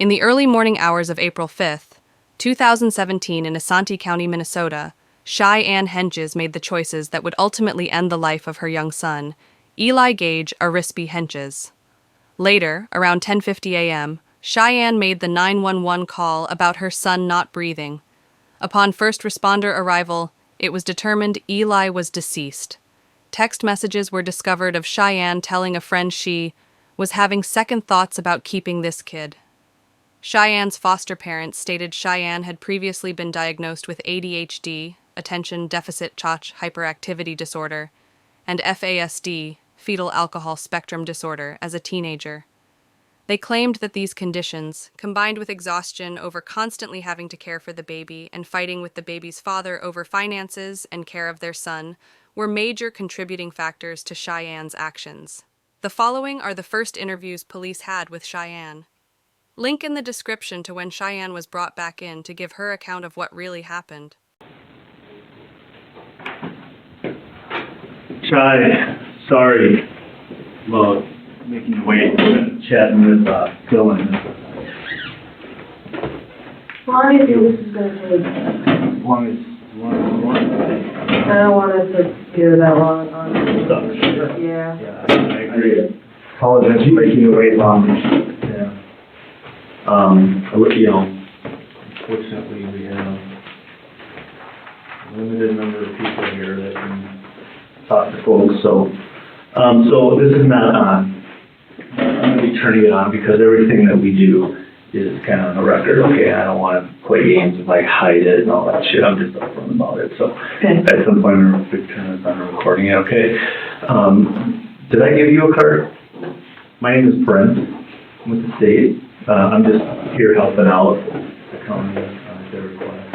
In the early morning hours of April 5th, 2017 in Isanti County, Minnesota, Shy Ann Hentges made the choices that would ultimately end the life of her young son, Eli Gage Arispe Hentges. Later, around 10:50 a.m., Shy Ann made the 911 call about her son not breathing. Upon first responder arrival, it was determined Eli was deceased. Text messages were discovered of Shy Ann telling a friend she was having second thoughts about keeping this kid. Shy Ann's foster parents stated Shy Ann had previously been diagnosed with ADHD, attention deficit hyperactivity disorder, and FASD, fetal alcohol spectrum disorder, as a teenager. They claimed that these conditions, combined with exhaustion over constantly having to care for the baby and fighting with the baby's father over finances and care of their son, were major contributing factors to Shy Ann's actions. The following are the first interviews police had with Shy Ann. Link in the description to when Shy Ann was brought back in to give her account of what really happened. Shy, sorry about making you wait, chatting with Dylan. How long do you think this is going to take? As long as you want to. I don't want us to do that long, honestly. Sure. Yeah. Yeah, I agree. Apologize for making you wait long. Yeah. Unfortunately, we have a limited number of people here that can talk to folks, so this is not on. I'm going to be turning it on because everything that we do is kind of on the record. Okay, I don't want to play games and like hide it and all that shit. I'm just upfront about it. So At some point, I'm going to turn this on and recording it. Okay. Did I give you a card? My name is Brent. I'm with the state. I'm just here helping out the county at their request.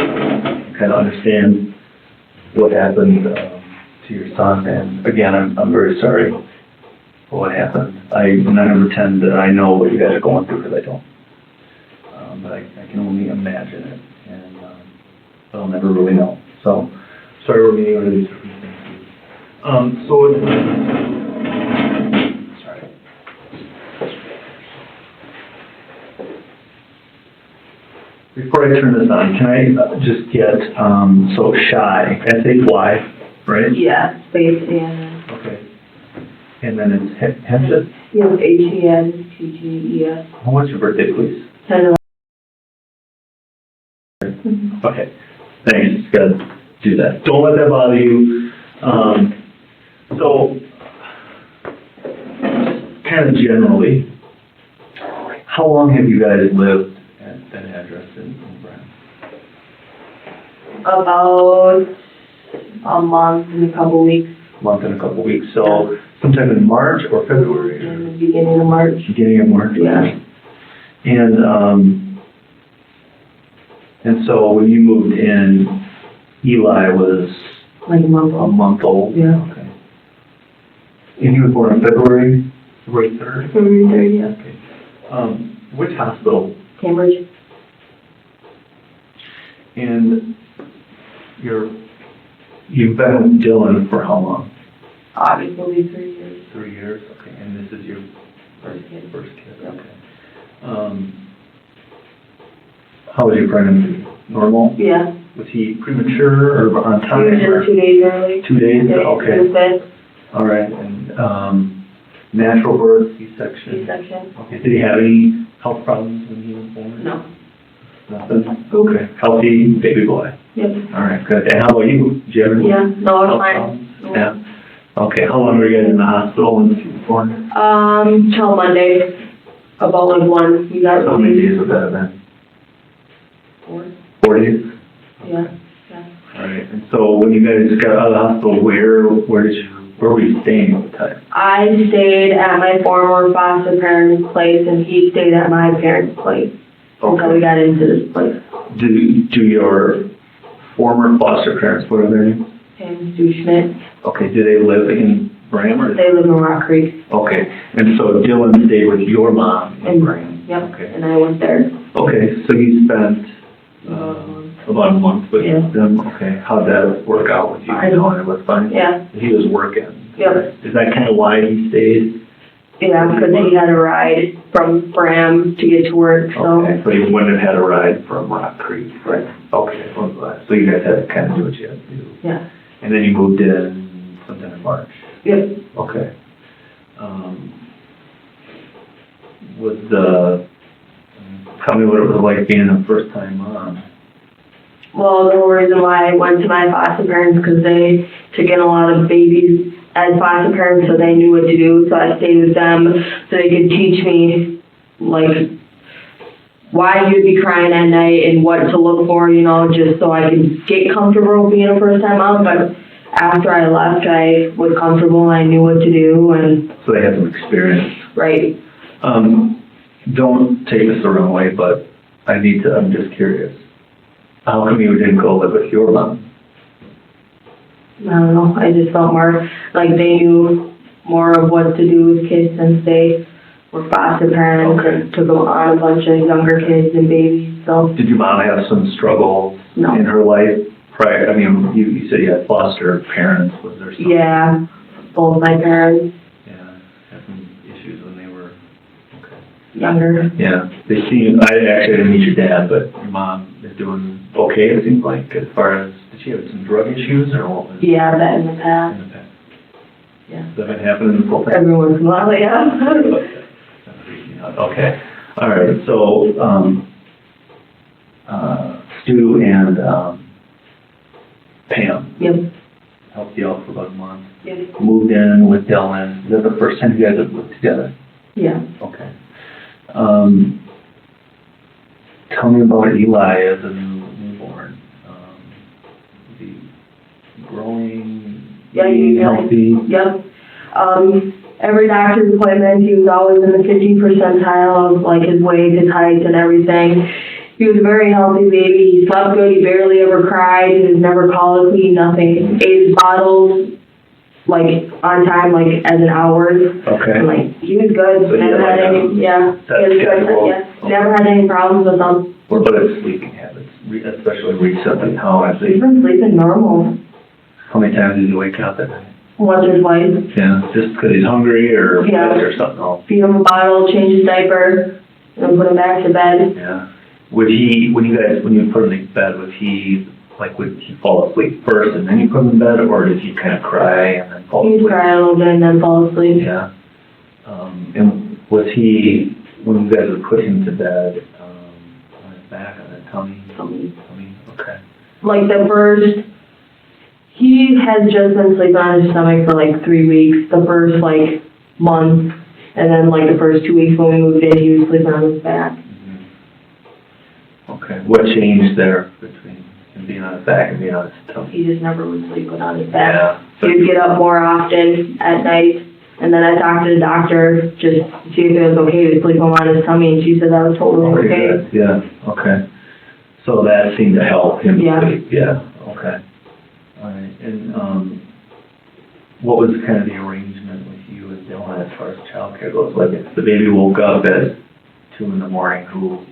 Kind of understand what happened to your son, and again, I'm very sorry for what happened. I'm not going to pretend that I know what you guys are going through, because I don't. But I can only imagine it, and I'll never really know. So, sorry we're meeting under these circumstances. Sorry. Before I turn this on, can I just get, Shy, S-H-Y, right? Yeah, space and... Okay. And then it's Hentges? Yeah, Hentges. What's your birthday, please? 10. Okay. Thanks. Just gotta do that. Don't let that bother you. Kind of generally, how long have you guys lived at that address in Braham? About a month and a couple weeks. Month and a couple weeks. So sometime in March or February? In the beginning of March. Beginning of March? Yeah. And so when you moved in, Eli was Like a month a old. month old? Yeah. Okay. And he was born on February 3rd? February 3rd, yeah. Okay. Which hospital? Cambridge. And you've been with Dylan for how long? Obviously 3 years. 3 years? Okay. And this is your First kid. First kid, Yep. okay. How was your pregnancy? Normal? Yeah. Was he premature or on He time? was or just 2 days early. 2 days? Yeah, Okay. he was fed. All right. And natural birth, C-section? C-section. Okay. Did he have any health problems when he was born? No. Nothing? Okay. Healthy baby boy? Yep. All right, good. And how about you? Did you have any Yeah, no, it's health fine. problems? Yeah. Okay. How long were you guys in the hospital when he was born? Till Monday. About like 1, we got How many days would that have been? 4. 4 days? Yeah. All right. And so when you guys got out of the hospital, where were you staying at the time? I stayed at my former foster parents' place, and he stayed at my parents' place until we got into this place. Do your former foster parents, what are their names? And Stu Schmidt. Okay. Do they live in Braham or? They live in Rock Creek. Okay. And so Dylan stayed with your mom in Braham? Yep. Okay. And I went there. Okay. So you spent about a month with Yeah. them? Okay. How'd that work out with you? Fine. Dylan, it was fine? Yeah. He was working? Yep. Is that kind of why he stayed? Yeah, because he had a ride from Braham to get to work, so. Okay, so you wouldn't have had a ride from Rock Creek? Right. Okay, well, glad. So you guys had to kind of do what you had to do. Yeah. And then you moved in sometime in March? Yep. Okay. Tell me what it was like being a first-time mom. Well, the whole reason why I went to my foster parents, because they took in a lot of babies as foster parents, so they knew what to do, so I stayed with them, so they could teach me, like, why you'd be crying at night and what to look for, you know, just so I could get comfortable being a first-time mom, but after I left, I was comfortable, I knew what to do, and... So they had some experience. Right. Don't take this the wrong way, but I'm just curious. How come you didn't go live with your mom? I don't know, I just felt more like they knew more of what to do with kids since they were foster parents and took them on a bunch of younger kids and babies, so. Did your mom have some struggles No. in her life prior? I mean, you said you had foster parents. Was there some? Yeah, both my parents, Yeah, had some issues when they were, okay. younger. Yeah, they seem, I actually didn't meet your dad, but your mom is doing okay, it seems like, as far as, did she have some drug issues or what was? Yeah, that in the past, In the past? yeah. Has that been happening this whole time? Every once in a while, yeah. Okay, all right, so, Stu and, Pam Yep, helped you out for about a month, yep, moved in with Dylan. Is that the first time you guys have lived together? yeah. Okay. Tell me about Eli as a newborn. Is he growing, Yeah, eating he's healthy? Yep. Every doctor's appointment, he was always in the 50th percentile of like his weight, his height, and everything. He was a very healthy baby. He slept good. He barely ever cried. He was never colicky, nothing. Ate his bottles like on time, like as an hours. Okay. And like he was good. So he Never had, had like, any. Yeah. set He was good. schedule? Yeah. Never had any problems with him. What about his sleeping habits, especially recently? How has He's he, been sleeping normal how many times did he wake up at night? once or twice. Yeah, just because he's hungry or Yeah. or something else? Feed him a bottle, change his diaper, and then put him back to bed. Yeah. Would he, when you put him in bed, would he fall asleep first and then you put him in bed, or did he kind of cry and then fall asleep? He'd cry a little bit and then fall asleep. Yeah. And was he, when you guys would put him to bed, on his back, on his tummy? Tummy, okay. Like he has just been sleeping on his stomach for like 3 weeks, the first like month, and then like the first 2 weeks when we moved in, he was sleeping on his back. Mm-hmm. Okay. What changed there between him being on his back and being on his tummy? He just never would sleep on his back. Yeah. He'd get up more often at night, and then I talked to the doctor just to see if it was okay to sleep him on his tummy, and she said that was totally okay. Good. Yeah, okay. So that seemed to help him Yeah. sleep? Yeah, okay. All right, and, what was kind of the arrangement with you and Dylan as far as childcare goes? Like, if the baby woke up at 2 in the morning, who?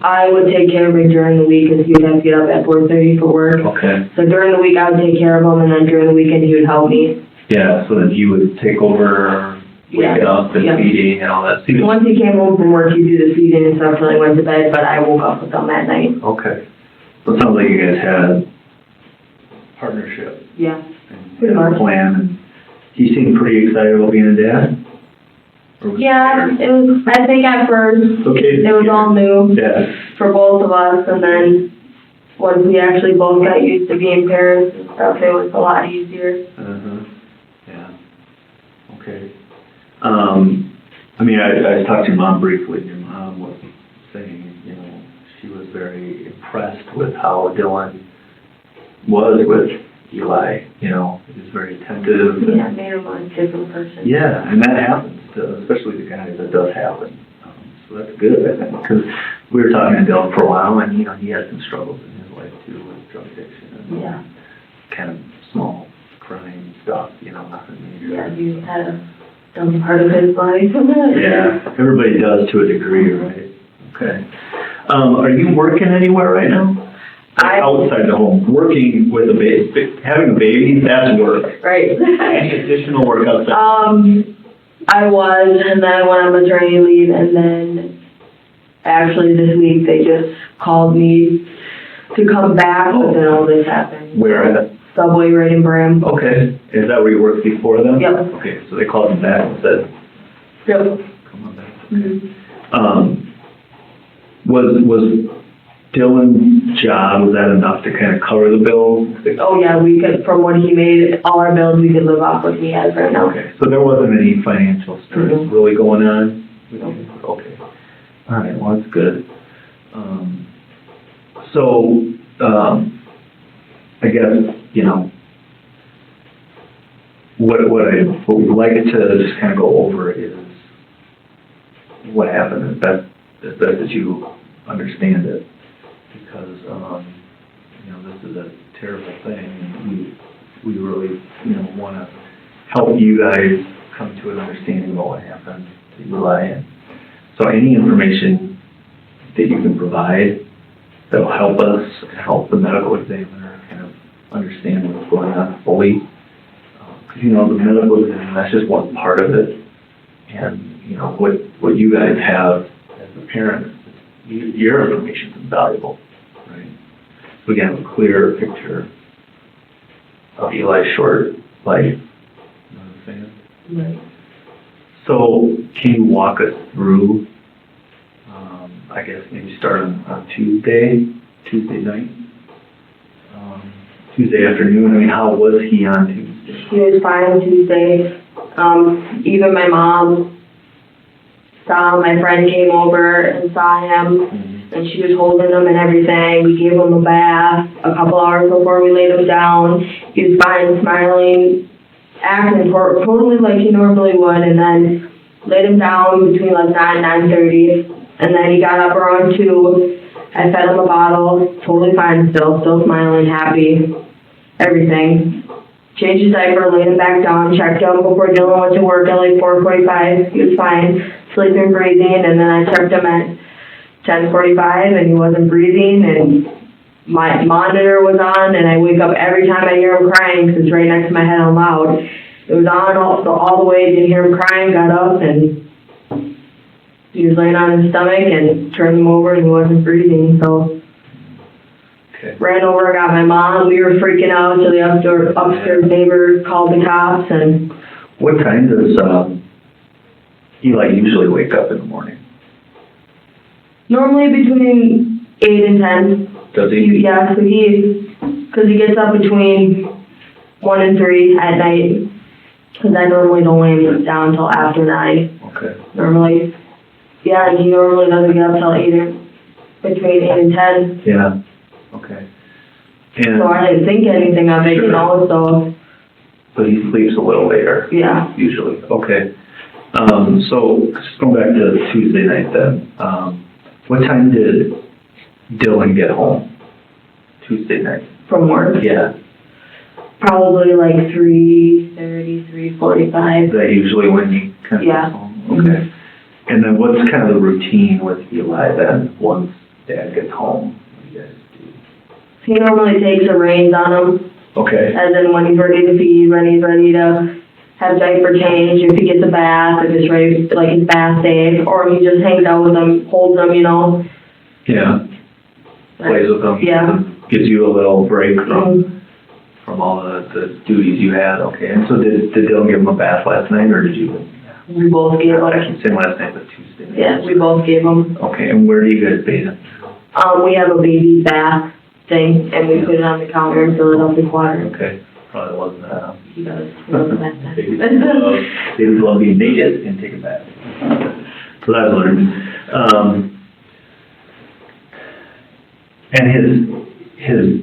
I would take care of him during the week, because he would have to get up at 4:30 for work. Okay, So during the week, I would take care of him, and then during the weekend, he would help me. yeah, so then you would take over, waking up and Yeah. feeding and all that? See, Once he came home from work, he'd do the feeding and stuff till he went to bed, but I woke up with him at night. okay. So it sounds like you guys had partnership Yeah. and Pretty had a much. plan, and he seemed pretty excited about being a dad? Or was he Yeah, scared? it was, I think at first, Okay. it was all new Yeah, for both of us, and then once we actually both got used to being parents and stuff, it was a lot easier. yeah, okay. I mean, I talked to your mom briefly, and your mom was saying, you know, she was very impressed with how Dylan was with Eli, you know, he was very attentive. Yeah, it made him a different person. Yeah, and that happens, especially the guys, that does happen. So that's good, I think, because we were talking to Dylan for a while, and, you know, he had some struggles in his life too, with drug addiction and Yeah, kind of small crime stuff, you know, nothing major. yeah, he had a dumb part of his life. Yeah, everybody does to a degree, right? Okay. Are you working anywhere right now? Outside the home, working with a baby, having a baby, that's work. Right. Any additional work outside? I was, and then I went on maternity leave, and then actually this week they just called me to come back, but then all this happened. Where at? Subway right in Braham. Okay, is that where you worked before then? Yep. Okay, so they called you back and said, Yep. come on back. Mm-hmm. Was Dylan's job, was that enough to kind of cover the bills? Oh yeah, we could, from what he made, all our bills, we could live off what he has right now. Okay, so there wasn't any financial stress Mhm. really going on? No. Okay, all right, well, that's good. So, I guess, you know, what we'd like to just kind of go over is what happened as best as you understand it. Because, you know, this is a terrible thing, and we really, you know, want to help you guys come to an understanding of what happened to Eli. And so any information that you can provide that'll help us, help the medical examiner kind of understand what's going on fully. Because, you know, the medical examiner, that's just one part of it. And, you know, what you guys have as the parents, your information is invaluable, right? We can have a clearer picture of Eli's short life. You know what I'm saying? Right. So, can you walk us through, I guess maybe start on Tuesday night? Tuesday afternoon, I mean, how was he on Tuesday? He was fine Tuesday. Even my mom saw, my friend came over and saw him, and she was holding him and everything. We gave him a bath a couple hours before we laid him down. He was fine, smiling, acting totally like he normally would, and then laid him down between like 9 and 9:30, and then he got up around 2. I fed him a bottle, totally fine still smiling, happy, everything. Changed his diaper, laid him back down, checked him before Dylan went to work at like 4:45. He was fine, sleeping, breathing, and then I checked him at 10:45 and he wasn't breathing, and my monitor was on, and I wake up every time I hear him crying because it's right next to my head out loud. It was on all the way, didn't hear him crying, got up, and he was laying on his stomach and turned him over and he wasn't breathing, so. Okay. Ran over, got my mom, we were freaking out, so the upstairs neighbor called the cops, and What time does Eli usually wake up in the morning? normally between 8 and 10. Does he? Yeah, so because he gets up between 1 and 3 at night, because I normally don't lay him down until after 9, Okay. normally. Yeah, and he normally doesn't get up till 8 or between 8 and 10. Yeah, okay. And So I didn't think anything of it, you Sure. know, so, but he sleeps a little later, yeah. usually. Okay. So just going back to Tuesday night then. What time did Dylan get home? Tuesday night? From work. Yeah. Probably like 3:30, 3:45. Is that usually when he kind of Yeah. gets home? Okay. And then what's kind of the routine with Eli then, once Dad gets home? What do you guys do? He normally takes the reins on him, Okay. as in when he's ready to feed, when he's ready to have diaper change, if he gets a bath, if it's ready, like his bath day, or he just hangs out with them, holds them, you know. Yeah. Plays with them. Yeah. Gives you a little break Mhm. from all the duties you had. Okay. And so did Dylan give him a bath last night, or did you? We both gave I him. can say last night, but Tuesday night. Yeah, we both gave him. Okay. And where do you guys bathe him? We have a baby bath thing, and we put it on the counter and fill it up with water. Okay. Probably wasn't that. He does. He loves that. Babies love being naked and take a bath. So I've learned. And his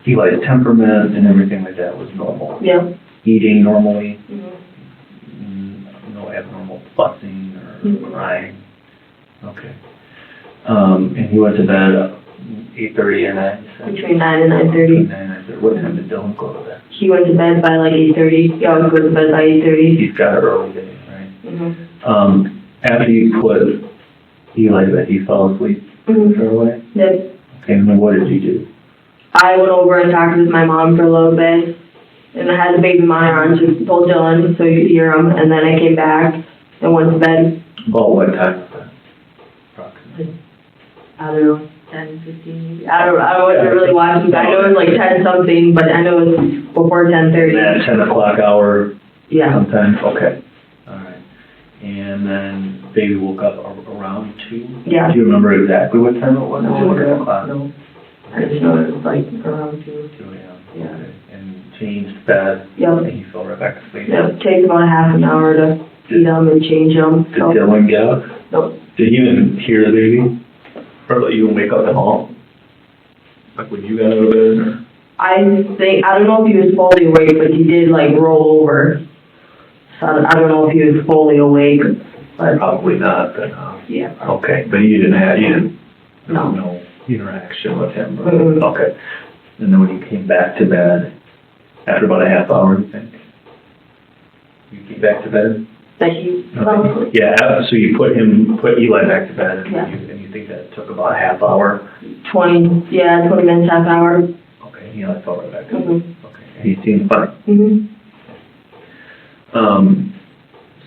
Eli's temperament and everything like that was normal. Yeah. Eating normally, Mhm. no abnormal fussing or Mhm. crying. Okay. And he went to bed 8:30 or 9. Between 9 and 9:30. 9:30. What time did Dylan go to bed? He went to bed by like 8:30. He always goes to bed by 8:30. He's got an early day, right? Mhm. After you put Eli to bed, he fell asleep Mhm. right away? Yep. Okay, and then what did you do? I went over and talked with my mom for a little bit, and I had the baby monitor on, just told Dylan so you could hear him, and then I came back and went to bed. About what time was that? Approximately. I don't know, 10, 15 maybe. I wasn't really watching, I know it was like 10 something, but I know it was before 10:30. That 10 o'clock hour Yeah. sometime? Okay. All right. And then baby woke up around 2? Yeah. Do you remember exactly what time it was? No. I just know it was like around 2. 2 a.m. Yeah. Okay. And changed bed? Yep. And you fell right back to sleep? Yep, takes about a half an hour to feed them and change them. Did Dylan get up? Nope. Did he even hear the baby? Or let you wake up at all? Like when you got out of bed or? I don't know if he was fully awake, but he did like roll over. So I don't know if he was fully awake, but Probably not, but, yeah. okay, but you didn't, there No. was no interaction with him? Mm-mm. Okay. And then when you came back to bed, after about a half hour, you think? You came back to bed? That he Okay. Yeah, so you put Eli back to bed, Yeah. and you think that took about a half hour? 20 minutes, half hour. Okay, Eli fell right back to bed. Mm-hmm. Okay, and he seemed fine. Mm-hmm.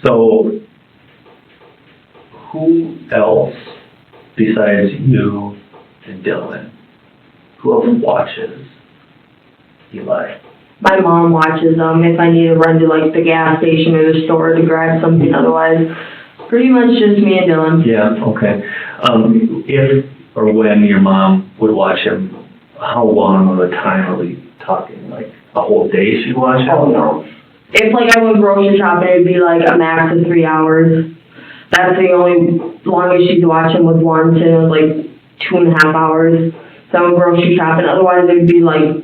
So, who else besides you and Dylan, who else watches Eli? My mom watches them if I need to run to like the gas station or the store to grab something. Otherwise, pretty much just me and Dylan. Yeah, okay. If or when your mom would watch him, how long of a time are we talking? Like a whole day she'd watch him? Oh no. If like I went grocery shopping, it'd be like a max of 3 hours. That's the only longest she'd watch him was once, and it was like 2.5 hours. So I went grocery shopping. Otherwise, it'd be like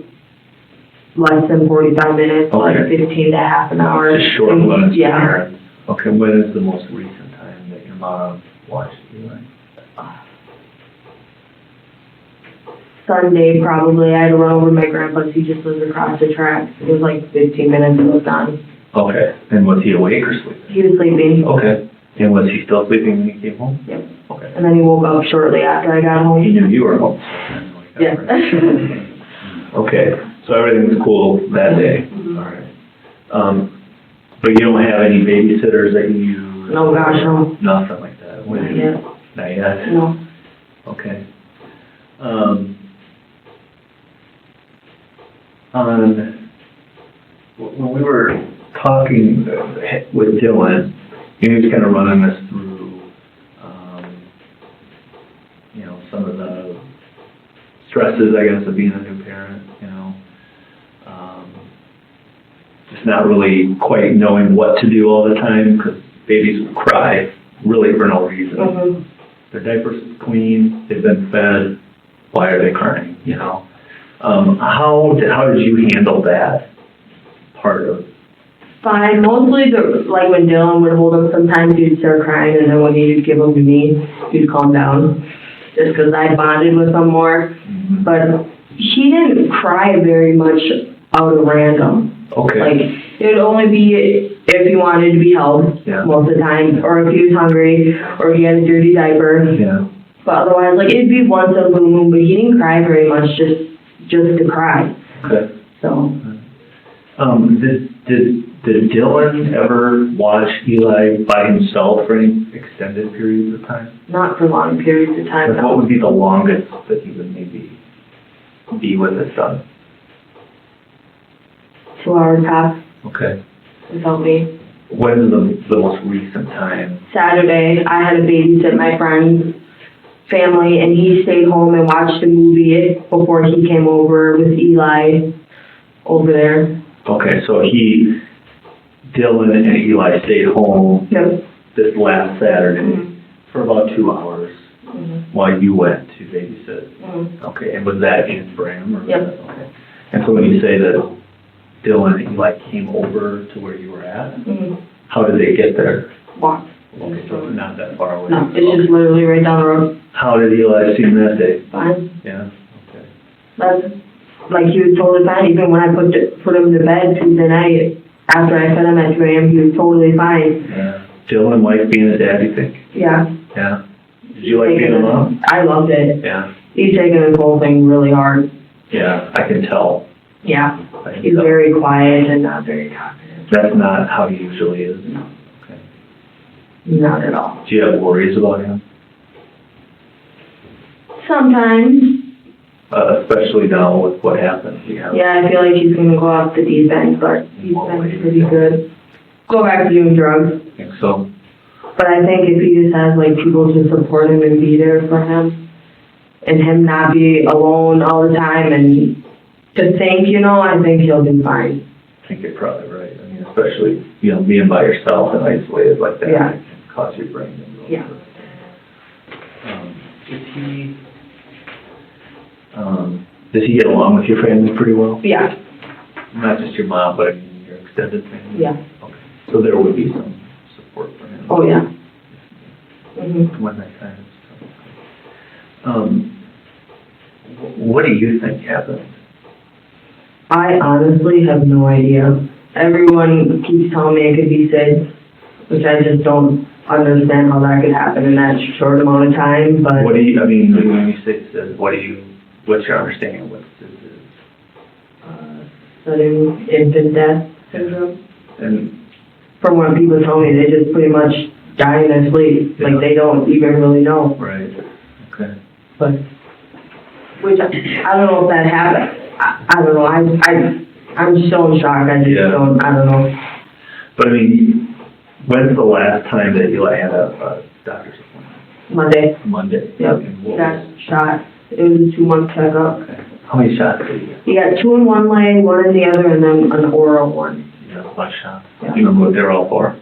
less than 45 minutes, like Okay. 15 to half an hour. Just short ones. Yeah. Okay, when is the most recent time that your mom watched Eli? Sunday probably. I had to run over to my grandpa's. He just lives across the tracks. It was like 15 minutes and it was done. Okay, and was he awake or sleeping? He was sleeping. Okay, and was he still sleeping when he came home? Yep. Okay. And then he woke up shortly after I got home. He knew you were home. Yeah. Okay, so everything's cool that day. Mhm. All right. But you don't have any babysitters that you use? No, gosh, no. Nothing like that? Not yet. Not yet? No. Okay. When we were talking with Dylan, he was kind of running us through, some of the stresses, I guess, of being a new parent, just not really quite knowing what to do all the time, because babies will cry really for no reason. Mm-hmm. Their diapers are clean, they've been fed, why are they crying, How did you handle that part of? Fine. Mostly, like when Dylan would hold him, sometimes he'd start crying, and then when he'd give him to me, he'd calm down. Just because I bonded with him more. Mm-hmm. But he didn't cry very much out of random. Okay. Like, it would only be if he wanted to be held, Yeah. most of the time, or if he was hungry, or he had a dirty diaper. Yeah. But otherwise, like, it'd be once in a blue moon, but he didn't cry very much, just to cry. Okay. So. Did Dylan ever watch Eli by himself for any extended periods of time? Not for long periods of time, Like, what would be the longest that he would maybe be with his son? 2 hours half Okay. without me. When's the most recent time? Saturday, I had to babysit my friend's family, and he stayed home and watched a movie before he came over with Eli over there. Okay, so Dylan and Eli stayed home Yep. this last Saturday Mhm. for about 2 hours Mhm. while you went to babysit. Mhm. Okay, and was that in Braham? Or Yep. Okay. And so when you say that Dylan and Eli came over to where you were at, Mhm. how did they get there? Walk. Okay, so it's not that far away. No, it's just literally right down the road. How did Eli seem that day? Fine. Yeah, okay. That's, like, he was totally fine. Even when I put him to bed Tuesday night, after I fed him at 2 a.m., he was totally fine. Yeah. Dylan liked being a dad, you think? Yeah. Yeah. Did you like being a mom? I loved it. Yeah. He's taking this whole thing really hard. Yeah, I can tell. Yeah. by He's himself? very quiet and not very talkative. That's not how he usually is? No. Okay. Not at all. Do you have worries about him? Sometimes. Especially now with what happened? Yeah, I feel like he's gonna go off the deep end, but he's been pretty good. Go back to doing drugs. Think so? But I think if he just has like people to support him and be there for him, and him not be alone all the time and to think, I think he'll do fine. I think you're probably right. I mean, especially, being by yourself and isolated like that. Yeah. It can cause your brain to go. Yeah. Does he get along with your family pretty well? Yeah, Not just your mom, but I mean your extended family? yeah. Okay. So there would be some support for him? Oh, yeah. Mm-hmm. When that time is. What do you think happened? I honestly have no idea. Everyone keeps telling me it could be SIDS, which I just don't understand how that could happen in that short amount of time, but. When you say SIDS, what's your understanding of what SIDS is? Sudden infant death syndrome. And, From what people tell me, they just pretty much die in their sleep. Like, they don't even really know. right, okay. But, which, I don't know if that happened. I don't know. I'm so in shock. I don't know. But I mean, when's the last time that Eli had a doctor's appointment? Monday. Yep. He got shot. It was a 2-month checkup. Okay. How many shots did he get? He got 2 in one leg, 1 in the other, and then an oral one. Yeah, a bunch of shots. Yeah. You remember what they were all for?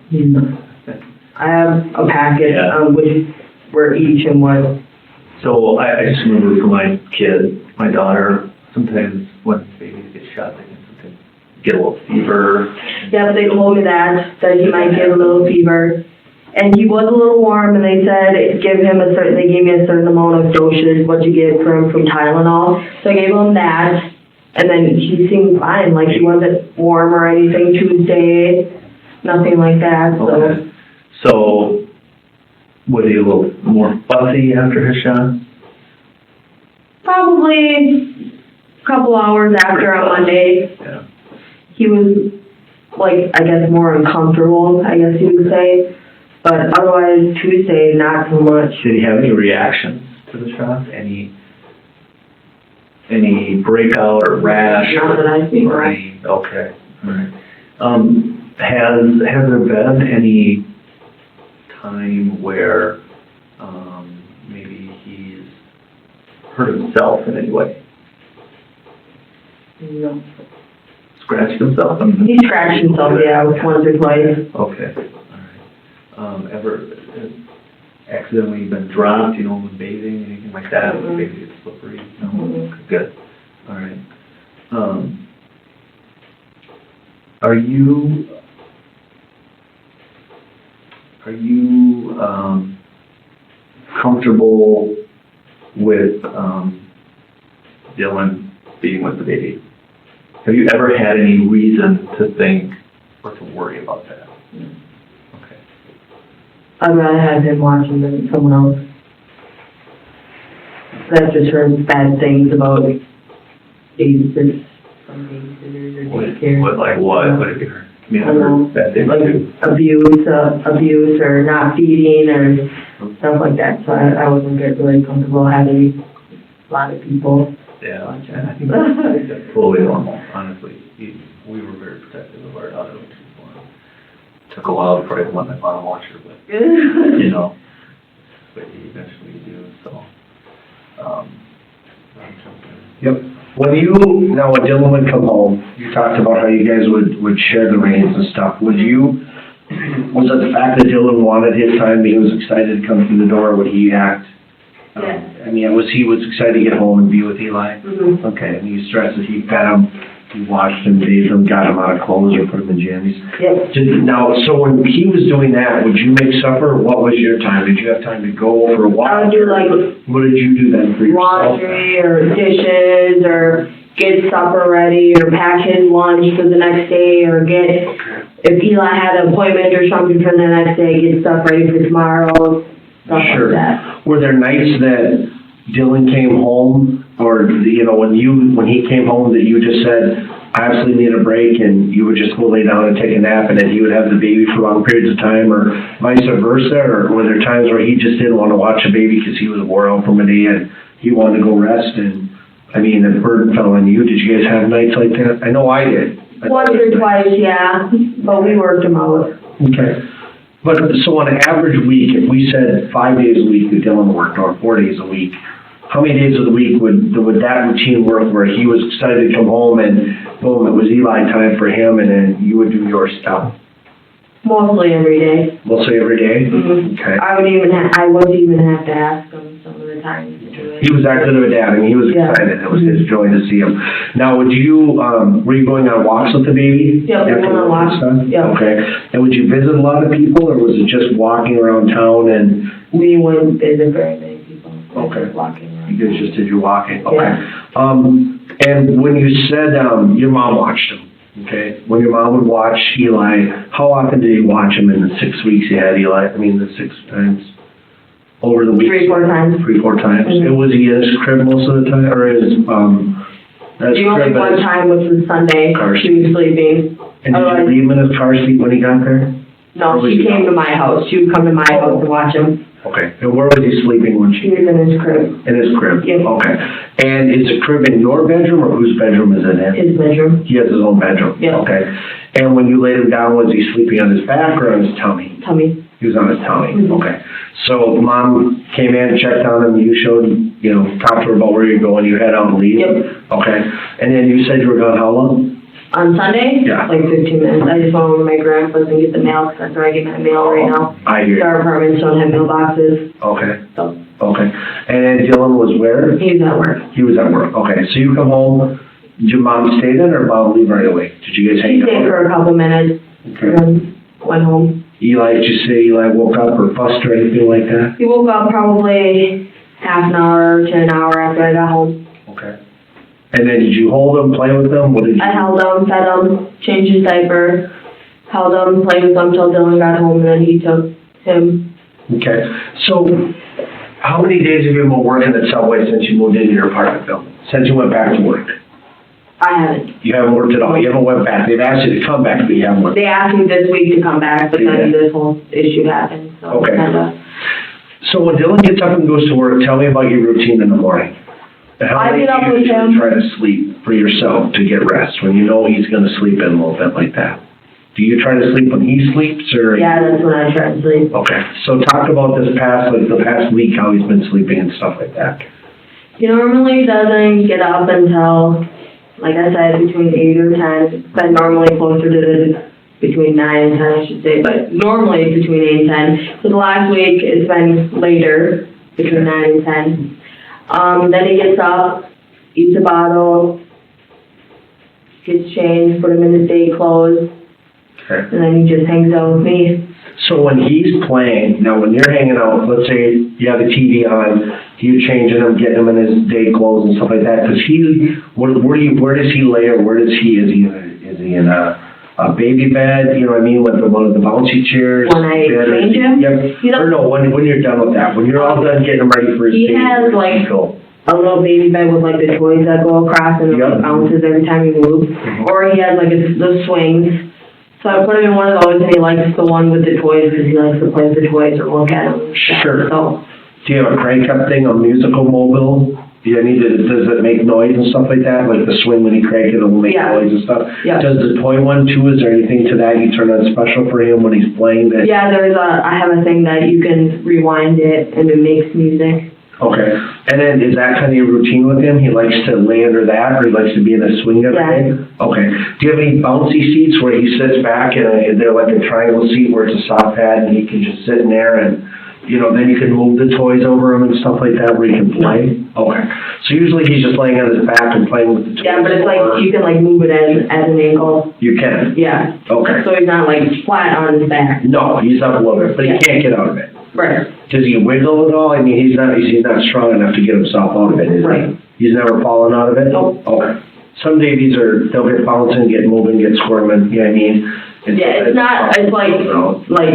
I have a packet which were each and what. So I just remember for my kid, my daughter, sometimes when babies get shot, they can sometimes get a little fever. Yeah, they told me that he might get a little fever. And he was a little warm, and they said they gave me a certain amount of dosage, what you get from Tylenol. So I gave him that, and then he seemed fine, like he wasn't warm or anything Tuesday, nothing like that, so. Okay. So, was he a little more fussy after his shot? Probably a couple hours after on Monday, Yeah. he was, like, I guess more uncomfortable, I guess you would say. But otherwise, Tuesday, not so much. Did he have any reactions to the shot? Any breakout or rash? Not that I see. Or any, okay, all right. Has there been any time where, maybe he's hurt himself in any way? No. Scratched himself? He scratched himself, yeah, once or twice. Okay, all right. Ever accidentally been dropped, when bathing, anything like that? Mhm. Maybe it's slippery? No? Mhm. Good, all right. Are you comfortable with, Dylan being with the baby? Have you ever had any reason to think or to worry about that? Okay. I'd rather have him watching than someone else. I've just heard bad things about babysitters, from babysitters or daycare. What have you heard? I mean, I don't know. bad things Like too. abuse or not feeding or stuff like that. So I wasn't really comfortable having a lot of people. Yeah, and I think that's totally normal, honestly. We were very protective of our daughter when she was born. Took a while before I let my mom watch her, but, but you eventually do, so. Yep. When Dylan would come home, you talked about how you guys would share the reins and stuff. Was it the fact that Dylan wanted his time, he was excited to come through the door, would he act? Yeah. He was excited to get home and be with Eli? Mm-hmm. Okay, and you stressed that he fed him, he washed him, bathed him, got him out of clothes or put him in jammies. Yep. Now, so when he was doing that, would you make supper? What was your time? Did you have time to go for a walk? I would do like What did you do then for yourself? laundry or dishes or get supper ready or pack his lunch for the next day or if Eli had an appointment or something for the next day, get stuff ready for tomorrow, stuff Sure. like that. Were there nights that Dylan came home, or when he came home that you just said, absolutely need a break and you would just go lay down and take a nap and then he would have the baby for long periods of time, or vice versa? Or were there times where he just didn't want to watch a baby because he was wore out from a day and he wanted to go rest? And I mean, the burden fell on you. Did you guys have nights like that? I know I did. Once or twice, yeah, but we worked them out. Okay. But, so on an average week, if we said 5 days a week that Dylan worked, or 4 days a week, how many days of the week would that routine work where he was excited to come home and boom, it was Eli time for him and then you would do your stuff? Mostly every day. Mostly every day? Mm-hmm. Okay. I wouldn't even have to ask him some of the times to do it. He was that good of a dad. I mean, he was excited. It was his joy to see him. Now, were you going on walks with the baby? Yeah, we went on walks. Yeah. Okay. And would you visit a lot of people, or was it just walking around town and? We wouldn't visit very many people. Okay. Walking around. You guys just did your walking. Okay. Yeah. And when you said your mom watched him, okay? When your mom would watch Eli, how often did you watch him in the 6 weeks you had Eli? I mean, the 6 times over the week? 3-4 times. 3-4 times. Mm-hmm. And was he in his crib most of the time, or his The only one time was the Sunday. Car She was sleeping. And did you leave him in his car seat when he got there? No, she came to my house. She would come to my house to watch him. Okay. And where was he sleeping when He was in his crib. In his crib? Yeah. Okay. And is the crib in your bedroom, or whose bedroom is it in? His bedroom. He has his own bedroom? Yeah. Okay. And when you laid him down, was he sleeping on his back or on his tummy? Tummy. He was on his tummy? Mm-hmm. Okay. So mom came in, checked on him, you showed, talked to her about where you're going, you head out and leave? Yep. Okay. And then you said you were gone how long? On Sunday? Yeah. Like 15 minutes. I just went over to my grandpa's and get the mail, because that's where I get my mail right now. I hear you. Our apartments don't have mailboxes, Okay. so Okay. And then Dylan was where? he's at work. He was at work. Okay. So you come home, did your mom stay then, or mom leave right away? Did you guys He hang stayed out? for a couple minutes, Okay. and then went home. Eli, did you say Eli woke up or fussed or anything like that? He woke up probably half an hour to an hour after I got home. Okay. And then did you hold him, play with him? What did you? I held him, fed him, changed his diaper, held him, played with him till Dylan got home, and then he took him. Okay. So, how many days have you been working at Subway since you moved into your apartment building? Since you went back to work? I haven't. You haven't worked at all? You haven't went back? They've asked you to come back, but you haven't worked? They asked me this week to come back, but then this whole issue happened, so Okay. kinda. So when Dylan gets up and goes to work, tell me about your routine in the morning. And how I late get up do you with usually him. try to sleep for yourself to get rest when you know he's going to sleep in a little bit like that? Do you try to sleep when he sleeps, or? Yeah, that's when I try to sleep. Okay, so talk about the past week, how he's been sleeping and stuff like that. He normally doesn't get up until, like I said, between 8 or 10. It's been normally closer to between 9 and 10, I should say, but normally it's between 8 and 10. So the last week, it's been later, between 9 and 10. Then he gets up, eats a bottle, gets changed, put him in his day clothes, Okay. and then he just hangs out with me. So when he's playing, now when you're hanging out, let's say you have the TV on, you're changing him, getting him in his day clothes and stuff like that, does he, where does he lay, or is he in a baby bed, you know what I mean, with one of the bouncy chairs? When I bed, or change him? Yep. Or no, when you're done with that, when you're all done getting him ready for his He day, has, where does he like, go? a little baby bed with like the toys that go across and it Yep. bounces every time he moves. Or he has like the swings. So I put him in one of those, and he likes the one with the toys because he likes to play with the toys or look at them. Sure. So Do you have a crank up thing, a musical mobile? Does it make noise and stuff like that? Like the swing, when you crank it, it'll make Yeah. noise and stuff? Yeah. Does the toy one too, is there anything to that you turn on special for him when he's playing that? yeah, I have a thing that you can rewind it and it makes music. Okay. And then is that kind of your routine with him? He likes to lay under that, or he likes to be in a swing every Yeah. day? Okay. Do you have any bouncy seats where he sits back and they're like a triangle seat where it's a soft pad and he can just sit in there and, then you can move the toys over him and stuff like that where he can play? Okay. So usually he's just laying on his back and playing with the toys? Yeah, but it's like you can like move it as an ankle. You can? Yeah. Okay. So he's not like flat on his back. No, he's up a little bit, but he Yeah. can't get out of it. Right. Does he wiggle at all? I mean, he's not strong enough to get himself out of it, is Right. he? He's never fallen out of it? Nope. Okay. Some babies they'll get bouncing, get moving, get squirming, you know what I mean? Yeah, it's not, it's like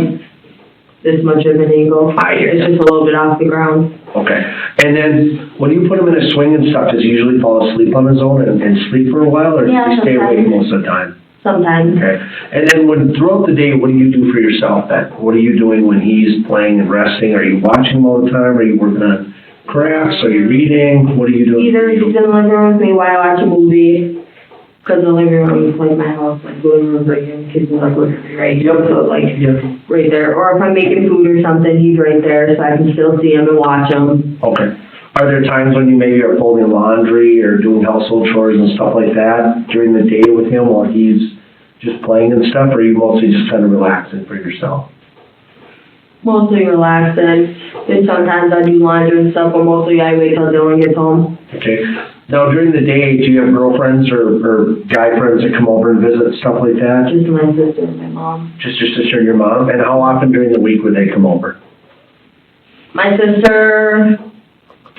this much of an eagle. I hear It's ya. just a little bit off the ground. Okay. And then, when you put him in a swing and stuff, does he usually fall asleep on his own and sleep for a while, or does Yeah, he stay awake sometimes. most of the time? Sometimes. Okay. And then throughout the day, what do you do for yourself then? What are you doing when he's playing and resting? Are you watching him all the time? Are you working on crafts? Are you reading? What are you doing? Either he's in the living room with me while I watch a movie, because the living room is like my house, like the living room's right here, and the kids are like literally right here, so like Yep. right there. Or if I'm making food or something, he's right there, so I can still see him and watch him. Okay. Are there times when you maybe are folding laundry or doing household chores and stuff like that during the day with him while he's just playing and stuff, or are you mostly just kind of relaxing for yourself? Mostly relaxing, and sometimes I do laundry and stuff, but mostly I wait till Dylan gets home. Okay. Now, during the day, do you have girlfriends or guy friends that come over and visit, stuff like that? Just my sister and my mom. Just your sister and your mom? And how often during the week would they come over? My sister,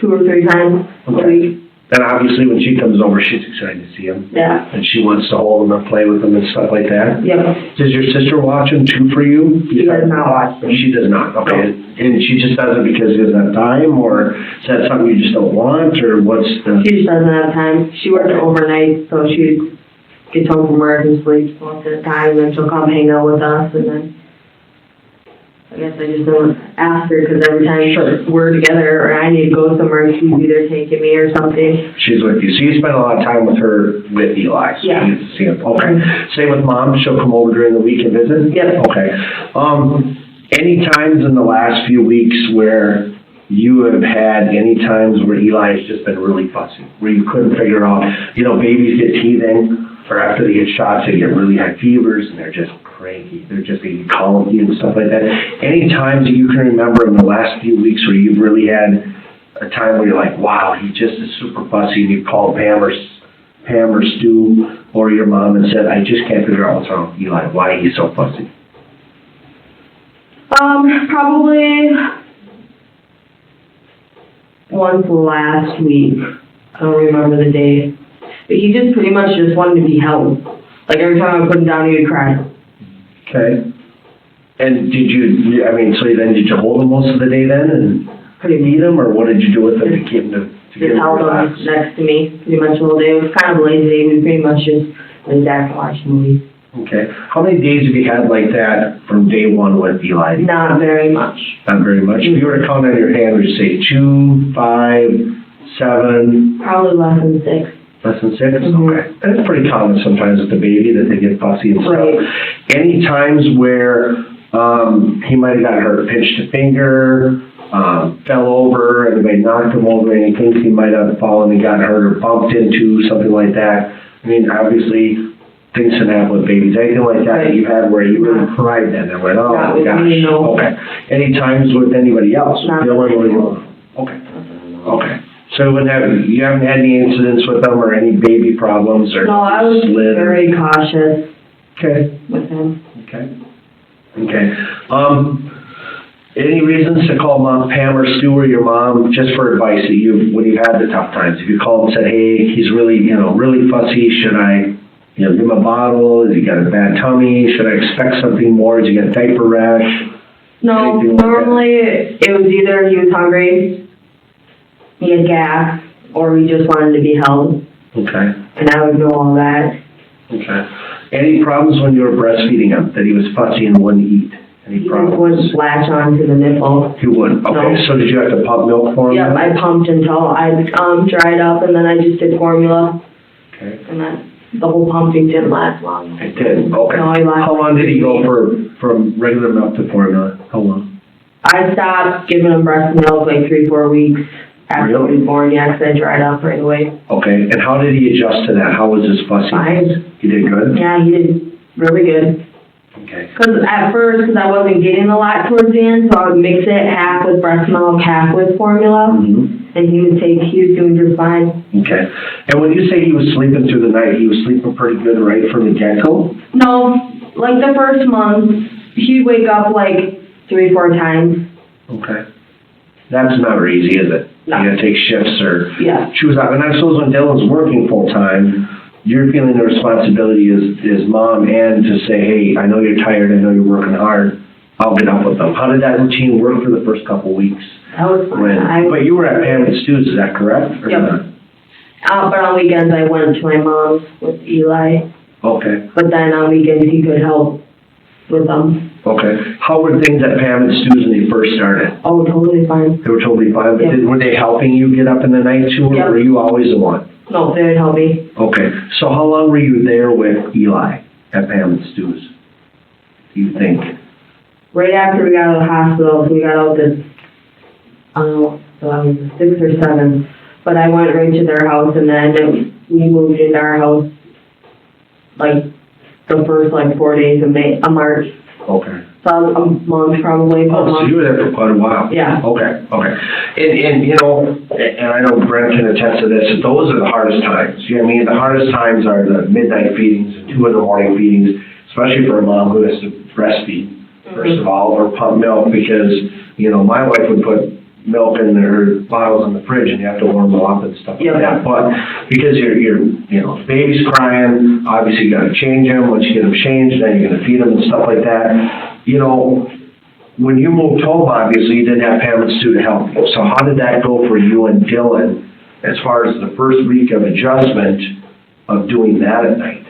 2 or 3 times a Okay. week. And obviously, when she comes over, she's excited to see him. Yeah. And she wants to hold him and play with him and stuff like that. Yep. Does your sister watch him too for you? She does not watch them. She does not, okay. And she just does it because she doesn't have time, or is that something you just don't want, or what's the? She just doesn't have time. She works overnight, so she gets home from work and sleeps most of the time, and then she'll come hang out with us, and then I guess I just don't ask her, because every time we're together or I need to go somewhere, she's either taking me or something. She's with you. So you spend a lot of time with her, with Eli. So Yeah. you get to see him. Okay. Same with mom. She'll come over during the week and visit? Yep. Okay. Any times in the last few weeks where you have had any times where Eli has just been really fussy, where you couldn't figure out, babies get teething, or after they get shots, they get really high fevers, and they're just cranky. They're just being colicky and stuff like that. Any times that you can remember in the last few weeks where you've really had a time where you're like, wow, he just is super fussy, and you called Pam or Stu or your mom and said, I just can't figure out what's wrong with Eli, why he's so fussy? Probably once last week. I don't remember the day. But he just pretty much just wanted to be held. Like every time I put him down, he would cry. Okay. And so then did you hold him most of the day then and Pretty feed him, or what did you do with him to keep him to get Just him held him relaxed? next to me pretty much the whole day. It was kind of a lazy day. We pretty much just went back and watched movies. Okay. How many days have you had like that from day one with Eli? Not very much. Not very much. If you were to count on your hand, would you say 2, 5, 7? Probably less than 6. Less than 6? Mhm. Okay. And it's pretty common sometimes with the baby that they get fussy and stuff. Right. Any times where he might have got hurt, pinched a finger, fell over, anybody knocked him over, anything he might have fallen and got hurt or bumped into, something like that? I mean, obviously, things can happen with babies. Anything like that that you had where you really cried then and went, oh Not my with gosh. me, no. Okay. Any times with anybody else? Not Dylan or with me. you? Okay. Okay. So you haven't had any incidents with them or any baby problems or? No, I was slid or- very cautious Okay. with him. Okay. Okay. Any reasons to call Mom, Pam or Stu or your mom just for advice that when you've had the tough times? If you called and said, hey, he's really, really fussy, should I, give him a bottle? Has he got a bad tummy? Should I expect something more? Has he got a diaper rash? No, Anything like that? normally it was either he was hungry, he had gas, or he just wanted to be held, Okay. and I would know all that. Okay. Any problems when you were breastfeeding him, that he was fussy and wouldn't eat? Any He just problems? wouldn't latch onto the nipple. He wouldn't? Okay. No. So did you have to pump milk for him? Yep, I pumped until I dried up, and then I just did formula, Okay. and then the whole pumping didn't last long. It did? Okay. No, he lasted. How long did he go from regular milk to formula? How long? I stopped giving him breast milk like 3-4 weeks after he Really? was born, yeah, 'cause I dried up right away. Okay, and how did he adjust to that? How was his fussy? Fine. He did good? Yeah, he did really good. Okay. Because at first, I wasn't getting a lot towards the end, so I would mix it half with breast milk, half with formula, Mhm. and he was doing just fine. Okay. And when you say he was sleeping through the night, he was sleeping pretty good right from the get-go? No, like the first month, he'd wake up like 3-4 times. Okay. That's not very easy, is it? No. You gotta take shifts or Yeah. choose out. And I suppose when Dylan's working full-time, you're feeling the responsibility as mom and to say, hey, I know you're tired, I know you're working hard, I'll get up with them. How did that routine work for the first couple weeks? That was fun. But you were at Pam and Stu's, is that correct? Or Yep. not? But on weekends I went to my mom's with Eli. Okay, But then on weekends he could help with them. okay. How were things at Pam and Stu's when you first started? Oh, totally fine. They were totally fine, but Yeah. were they helping you get up in the night too, or Yep. were you always the one? No, they would help me. Okay, so how long were you there with Eli at Pam and Stu's? Do you think? Right after we got out of the hospital, so we got out this, I don't know, so I was 6 or 7. But I went right to their house and then we moved into our house like the first 4 days of March. Okay. So I was a month probably. Oh, so you were there for quite a while? Yeah. Okay, okay. And you know, and I know Brent can attest to this, those are the hardest times. You know what I mean? The hardest times are the midnight feedings and 2 in the morning feedings, especially for a mom who has to breastfeed, first of all, or pump milk, because, you know, my wife would put milk in her bottles in the fridge and you have to warm them up and stuff like that. But because you're, you know, the baby's crying, obviously you gotta change them. Once you get them changed, then you're gonna feed them and stuff like that. You know, when you moved home, obviously you didn't have Pam and Stu to help you. So how did that go for you and Dylan as far as the first week of adjustment of doing that at night?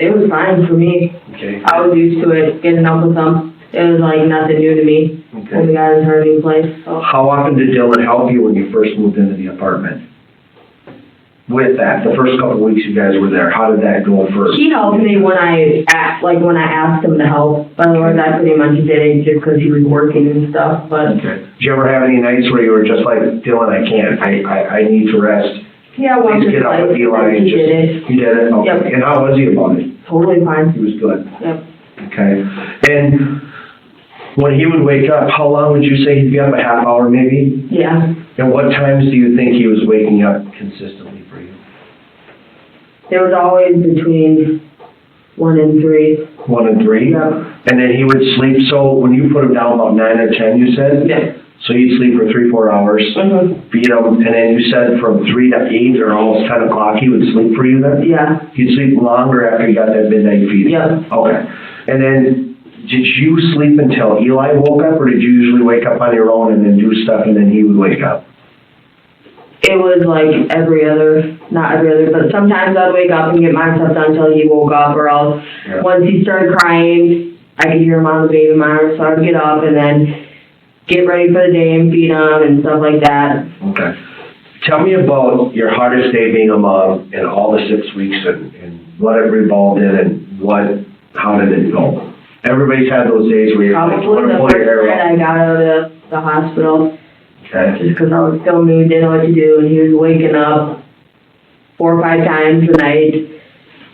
It was fine for me. Okay. I was used to it, getting up with them. It was nothing new to me when we got into our new place. So. How often did Dylan help you when you first moved into the apartment? With that, the first couple of weeks you guys were there, how did that go first? He helped me when I asked him to help. But otherwise, I pretty much did it just because he was working and stuff. But Okay. Did you ever have any nights where you were just like, Dylan, I can't, I need to rest? yeah, once Please or get up with twice, Eli and he just. did it. You did it? Okay. Yep. And how was he about it? Totally fine. He was good? Yep. Okay. And when he would wake up, how long would you say he'd be up? A half hour maybe? Yeah. And what times do you think he was waking up consistently for you? It was always between 1 and 3. 1 and 3? Yeah. And then he would sleep, so when you put him down about 9 or 10, you said? Yeah. So he'd sleep for 3-4 hours, feed him, and then you said from 3 to 8 or almost 10 o'clock he would sleep for you then? Yeah. He'd sleep longer after he got that midnight feeding? Yeah. Okay. And then, did you sleep until Eli woke up, or did you usually wake up on your own and then do stuff and then he would wake up? It was not every other, but sometimes I'd wake up and get my stuff done until he woke up, or else once he started crying, I could hear him on the baby monitor, so I'd get up and then get ready for the day and feed him and stuff like that. Okay. Tell me about your hardest day being a mom in all the 6 weeks and what it revolved in and how did it go? Everybody's had those days where you're like, you want Probably to the pull your first hair night out. I got out of the hospital, Okay. just because I was still new, didn't know what to do, and he was waking up 4 or 5 times a night,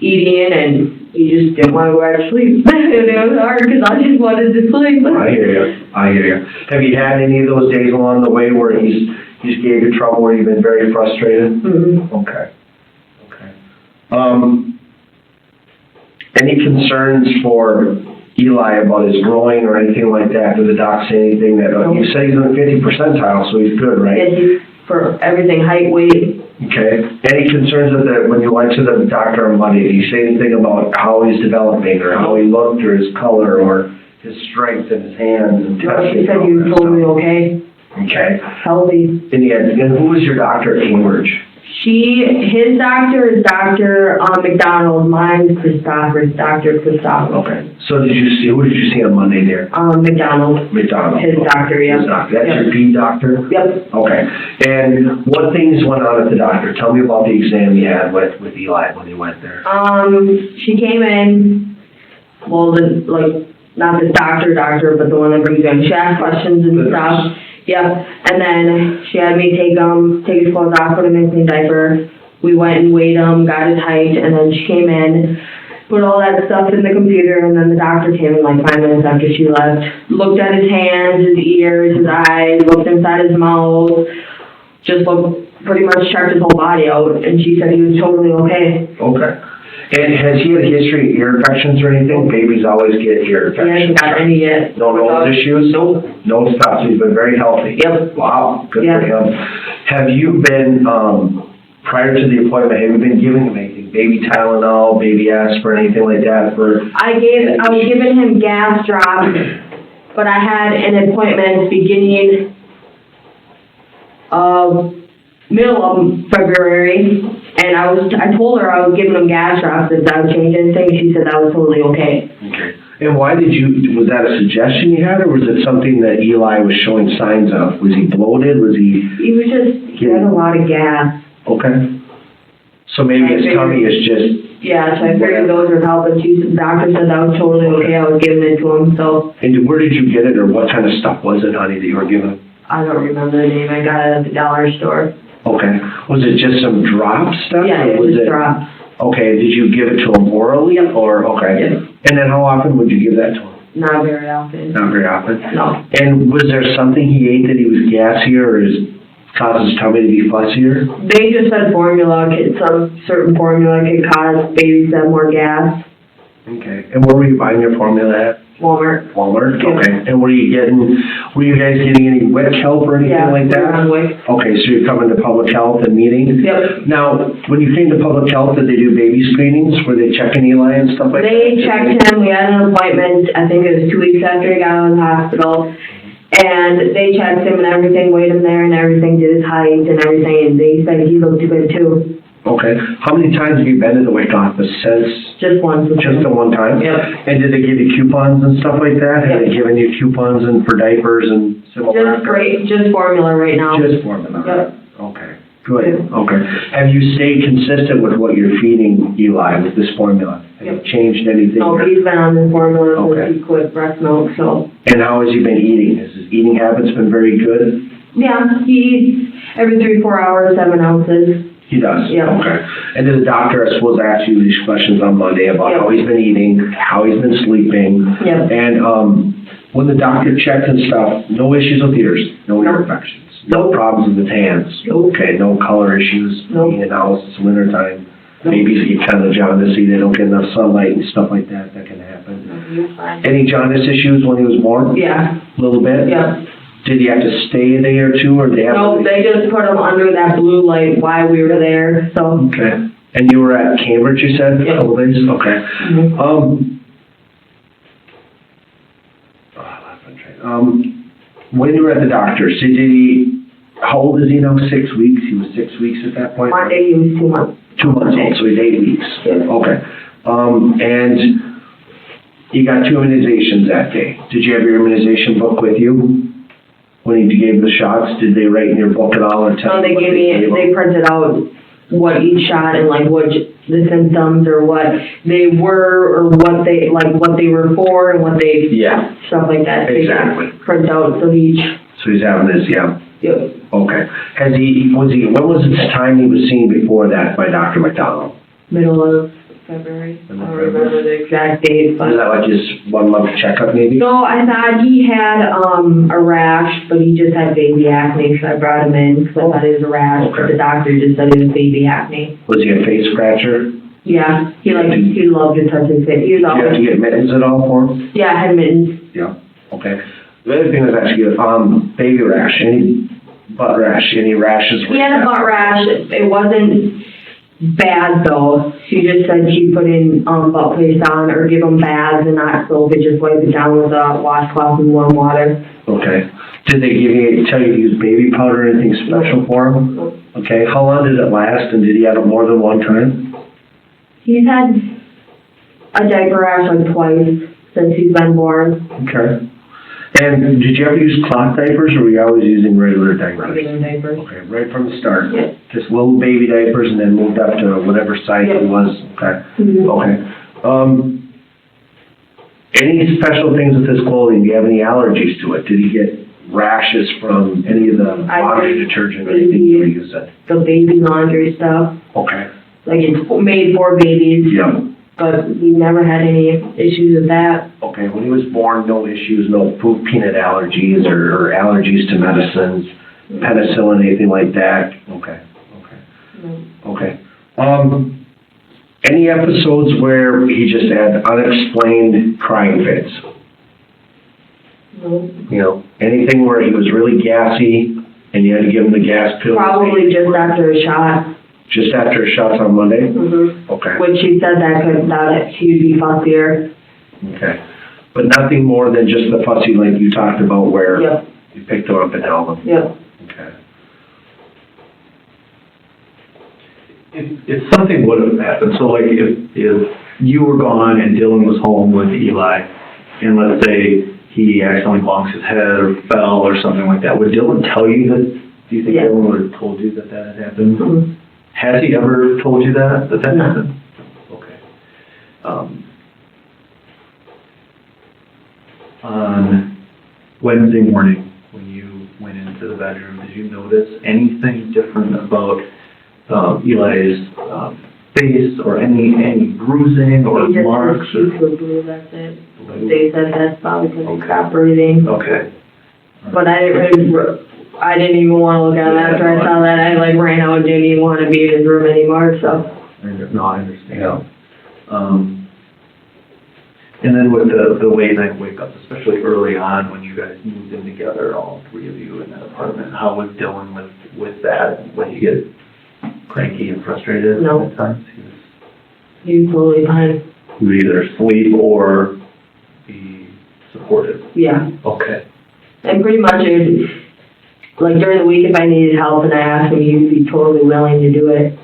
eating, and he just didn't want to go back to sleep. And it was hard because I just wanted to sleep. I hear you. Have you had any of those days along the way where he's gave you trouble, where you've been very frustrated? Mm-hmm. Okay. Any concerns for Eli about his growing or anything like that? Did the doc say anything that, you said he's in the 50th percentile, so he's good, right? Yeah, he's for everything, height, weight. Okay. Any concerns when you went to the doctor on Monday? Did he say anything about how he's developing or how he looked or his color or his strength in his hands and testing? She said he was totally okay, Okay. healthy. And who was your doctor at Cambridge? His doctor is Dr. McDonald. Mine's Christopher's, Dr. Christopher. Okay. So who did you see on Monday there? McDonald. McDonald. His doctor, yeah. His doctor. That's your ped doctor? Yep. Okay. And what things went on at the doctor? Tell me about the exam you had with Eli when you went there. She came in, well, not the doctor, but the one that brings you in. She asked questions and stuff. Yep. And then she had me take his clothes off, put him in a clean diaper. We went and weighed him, got his height, and then she came in, put all that stuff in the computer, and then the doctor came in 5 minutes after she left. Looked at his hands, his ears, his eyes, looked inside his mouth, just pretty much checked his whole body out, and she said he was totally okay. Okay. And has he had a history of ear infections or anything? Babies always get ear He infections. hasn't got any yet. No nose issues? Nope. No stuff. So he's been very healthy. Yep. Wow. Good Yeah. for him. Have you been, prior to the appointment, have you been giving him anything? Baby Tylenol, baby aspirin, anything like that for? I was giving him gas drops but I had an appointment beginning of middle of February, and I told her I was giving them gas drops if that would change anything. She said that was totally okay. Okay. And why was that a suggestion you had, or was it something that Eli was showing signs of? Was he bloated? He had a lot of gas. Okay. So maybe his tummy is just... Yeah, so I figured those were helping. The doctor said that was totally okay. I was giving it to him, so. And where did you get it, or what kind of stuff was it, honey, that you were giving? I don't remember the name. I got it at the dollar store. Okay. Was it just some drop stuff? Yeah, it was drops. Okay. Did you give it to him orally? Yep. Or, okay. Yep. And then how often would you give that to him? Not very often. Not very often? No. And was there something he ate that he was gassier, or caused his tummy to be fussier? They just said formula, some certain formula could cause babies to have more gas. Okay. And where were you buying your formula at? Walmart. Walmart? Yeah. Okay. And were you guys getting any WIC help or anything like that? Yeah, on WIC. Okay, so you're coming to public health and meetings? Yep. Now, when you came to public health, did they do baby screenings? Were they checking Eli and stuff like that? They checked him. We had an appointment. I think it was 2 weeks after he got out of the hospital. And they checked him and everything, weighed him there and everything, did his height and everything, and they said he looked good too. Okay. How many times have you been to the WIC office since? Just once. Just the one time? Yep. And did they give you coupons and stuff like that? Have they given you coupons for diapers and similar? Just formula right now. Just formula? Yep. Okay. Good. Okay. Have you stayed consistent with what you're feeding Eli with this formula? Have you changed anything? No, he's been on the formula Okay. since he quit breast milk, so. And how has he been eating? Has his eating habits been very good? Yeah, he eats every 3-4 hours, 7 ounces. He does? Yeah. Okay. And did the doctor, I suppose, ask you these questions on Monday about how he's been eating, how he's been sleeping? Yep. And when the doctor checked and stuff, no issues with ears, no ear infections, no problems with his hands? Nope. Okay, no color issues? Nope. Being in the house, it's wintertime. Nope. Babies get kind of jaundicey, they don't get enough sunlight and stuff like that, that can happen. He's fine. Any jaundice issues when he was born? Yeah, A little bit? yeah. Did he have to stay a day or two, or they have? No, they just put him under that blue light while we were there, so. Okay. And you were at Cambridge, you said, Yeah. a couple days? Okay. Mhm. When you were at the doctor's, how old is he now? 6 weeks? He was 6 weeks at that point? Monday, he was 2 months. 2 months old, so he's 8 weeks. Yeah. Okay. And you got 2 immunizations that day. Did you have your immunization book with you? When you gave the shots, did they write in your book at all or tell No, they you what gave me, him? they printed out what each shot and like what the symptoms or what they were or what they were for and what they, Yeah. stuff like that. Exactly. They print out for each. So he's having this, yeah. Yep. Okay. When was the time he was seen before that by Dr. McDonald? Middle of February. I don't remember the exact date, but. Was that like his 1 month checkup maybe? No, I thought he had, a rash, but he just had baby acne, so I brought him in, because I thought it was a rash, but Okay. the doctor just said it was baby acne. Was he a face scratcher? Yeah, he loved to touch his face. He was Did you have to always, get mittens at all for him? yeah, I had mittens. Yeah. Okay. The other thing I was asking you, baby rash, any butt rash, any rashes? He had a butt rash. It wasn't bad though. She just said she put in butt paste on or give him baths and not soap. It just wipe it down with a washcloth and warm water. Okay. Did they tell you to use baby powder or anything special for him? Okay. How long did it last, and did he have it more than one time? He's had a diaper rash like twice since he's been born. Okay. And did you ever use cloth diapers, or were you always using regular diapers? Regular diapers. Okay, right from the start? Yeah. Just little baby diapers and then moved up to whatever size it Yeah. was? Okay. Mhm. Okay. Any special things with this clothing? Do you have any allergies to it? Did he get rashes from any of the laundry detergent or anything you use it? The baby laundry stuff. Okay. Like it's made for babies. Yeah. But we never had any issues with that. Okay, when he was born, no issues, no food peanut allergies or allergies to medicines, penicillin, anything like that? Okay. No. Okay. Any episodes where he just had unexplained crying fits? No. You know, anything where he was really gassy and you had to give him the gas pill? Probably just after a shot. Just after his shots on Monday? Mm-hmm. Okay. Which she said that he'd be fussier. Okay. But nothing more than just the fussy like you talked about where Yep, you picked them up and held them? yep. Okay. If something would have happened, so like if you were gone and Dylan was home with Eli, and let's say he accidentally bonks his head or fell or something like that, would Dylan tell you that, do you think Yeah. Dylan would have told you that that had happened? Mhm. Has he ever told you that No. happened? Okay. On Wednesday morning, when you went into the bedroom, did you notice anything different about Eli's face or any bruising or He just marks? said Or, she was blue, that's it. Blue? They said that's probably because he Okay. stopped breathing. Okay. But I didn't even want to look at it after I saw that. I like ran out and didn't even want to be in his room anymore, so. No, I understand. And then with the late night wake-ups, especially early on when you guys moved in together, all three of you in that apartment, how was Dylan with that? When you get cranky and frustrated No. at times? He was totally fine. He would either sleep or be supportive. Yeah. Okay. And pretty much, like during the week, if I needed help and I asked him, he'd be totally willing to do it.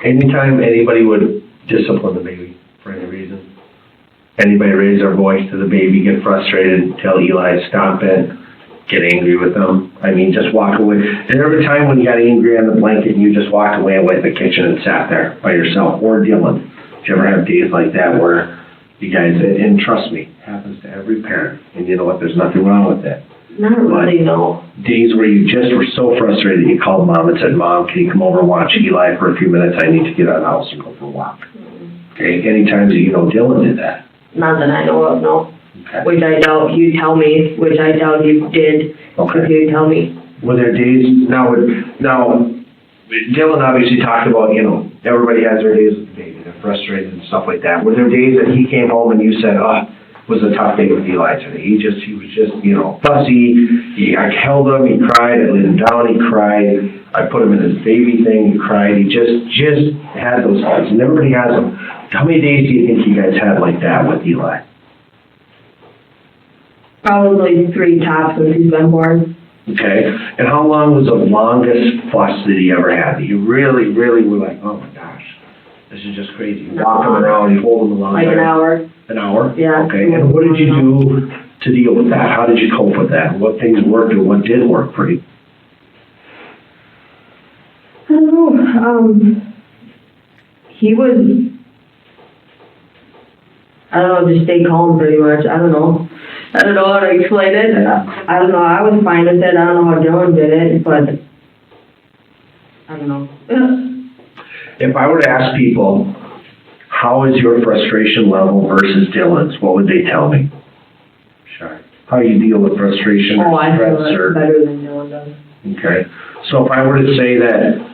Anytime anybody would discipline the baby for any reason, anybody raise their voice to the baby, get frustrated, tell Eli, stop it, get angry with them. I mean, just walk away. And every time when you got angry on the blanket, you just walked away and went to the kitchen and sat there by yourself, or Dylan. Did you ever have days like that where you guys, and trust me, happens to every parent, and you know what, there's nothing wrong with that. Not really, no. Days where you just were so frustrated, you called Mom and said, Mom, can you come over and watch Eli for a few minutes? I need to get out of the house and go for a walk. Okay, any times that you know Dylan did that. Not that I know of, no. Okay. Which I doubt you'd tell me, which I doubt you did, if Okay. you'd tell me. Were there days, now, Dylan obviously talked about, you know, everybody has their days with the baby, they're frustrated and stuff like that. Were there days that he came home and you said, it was a tough day with Eli today? He was just, you know, fussy. I held him, he cried, I laid him down, he cried. I put him in his baby thing, he cried. He just had those days, and everybody has them. How many days do you think you guys had like that with Eli? Probably 3 tops since he's been born. Okay, and how long was the longest fuss that he ever had? You really, really were like, oh my gosh, this is just crazy. You walk him around, you hold him a long Like time. an hour. An hour? Yeah. Okay, and what did you do to deal with that? How did you cope with that? What things worked and what did work for you? I don't know. He was, I don't know, just stay calm pretty much. I don't know how to explain it. I don't know. I was fine with it. I don't know how Dylan did it, but I don't know. If I were to ask people, how is your frustration level versus Dylan's, what would they tell me? Sure. How you deal with frustration Oh, or I feel stress like or... better than Dylan does. Okay. So if I were to say that,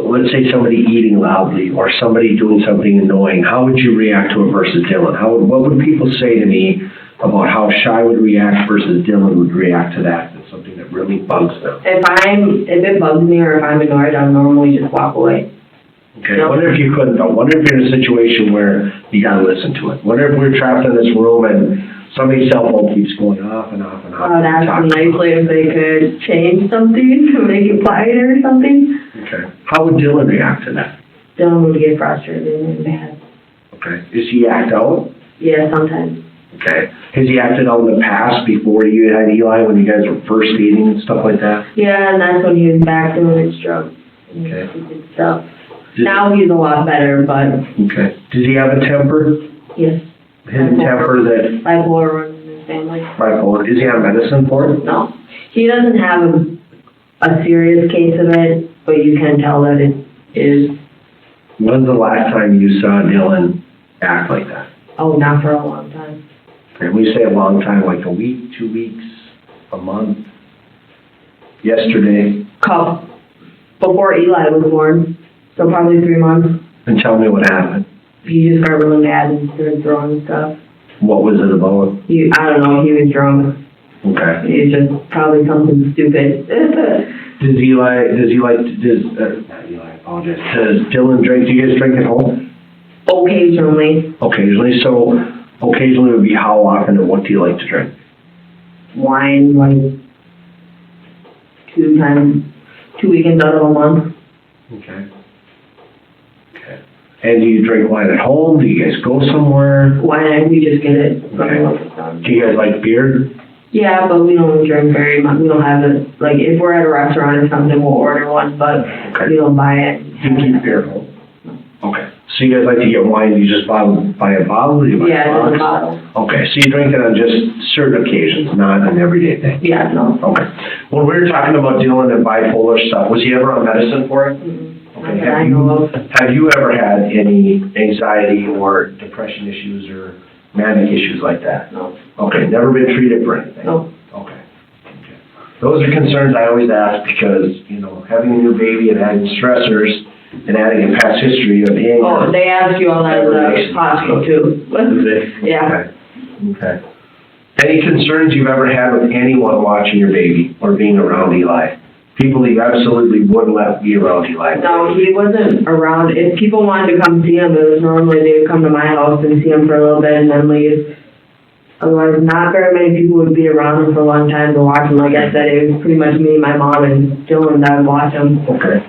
let's say somebody eating loudly or somebody doing something annoying, how would you react to it versus Dylan? What would people say to me about how Shy would react versus Dylan would react to that? It's something that really bugs them. If it bugs me or if I'm annoyed, I'll normally just walk away. Okay, No. wonder if you couldn't though. Wonder if you're in a situation where you gotta listen to it. Wonder if we're trapped in this room and somebody's cell phone keeps going off and off and off. I would ask them nicely if they could change something to make it quieter or something. Okay. How would Dylan react to that? Dylan would get frustrated and mad. Okay. Does he act out? Yeah, sometimes. Okay. Has he acted out in the past before you had Eli when you guys were first dating and stuff like that? Yeah, and that's when he was back doing his drugs and Okay. stupid stuff. Did- Now he's a lot better, but Okay. Does he have a temper? yes, His temper that bipolar runs in his family. bipolar. Is he on medicine for it? No, he doesn't have a serious case of it, but you can tell that it is. When's the last time you saw Dylan act like that? Oh, not for a long time. And we say a long time, like a week, 2 weeks, a month, yesterday. Before Eli was born, so probably 3 months. And tell me what happened. He just got really mad and started throwing stuff. What was it about? I don't know, he was drunk. Okay. It's just probably something stupid. Not Eli, I apologize. Does Dylan drink? Do you guys drink at home? Occasionally. Occasionally, so occasionally would be how often and what do you like to drink? Wine, like 2 weekends out of a month. Okay. Okay. And do you drink wine at home? Do you guys go somewhere? Wine, we just get it from Okay. the local store. Do you guys like beer? Yeah, but we don't drink very much. We don't have it. Like, if we're at a restaurant or something, we'll order one, but Okay. we don't buy it. Do you keep beer at home? Okay. So you guys like to get wine, you just buy a bottle, or you buy Yeah, a box? it's a bottle. Okay, so you drink it on just certain occasions, not an everyday thing? Yeah, no. Okay. When we were talking about Dylan and bipolar stuff, was he ever on medicine for it? Not Okay. that I know of. Have you ever had any anxiety or depression issues or manic issues like that? No. Okay, never been treated for anything? No. Okay. Okay. Those are concerns I always ask because, you know, having a new baby and adding stressors and adding a past history of anger. Oh, they ask you all that at the hospital too. Yeah. Okay. Any concerns you've ever had with anyone watching your baby or being around Eli? People that you absolutely wouldn't let be around Eli? No, he wasn't around. If people wanted to come see him, it was normally they would come to my house and see him for a little bit and then leave. Otherwise, not very many people would be around him for a long time to watch him. Like I said, it was pretty much me, my mom, and Dylan that would watch him. Okay.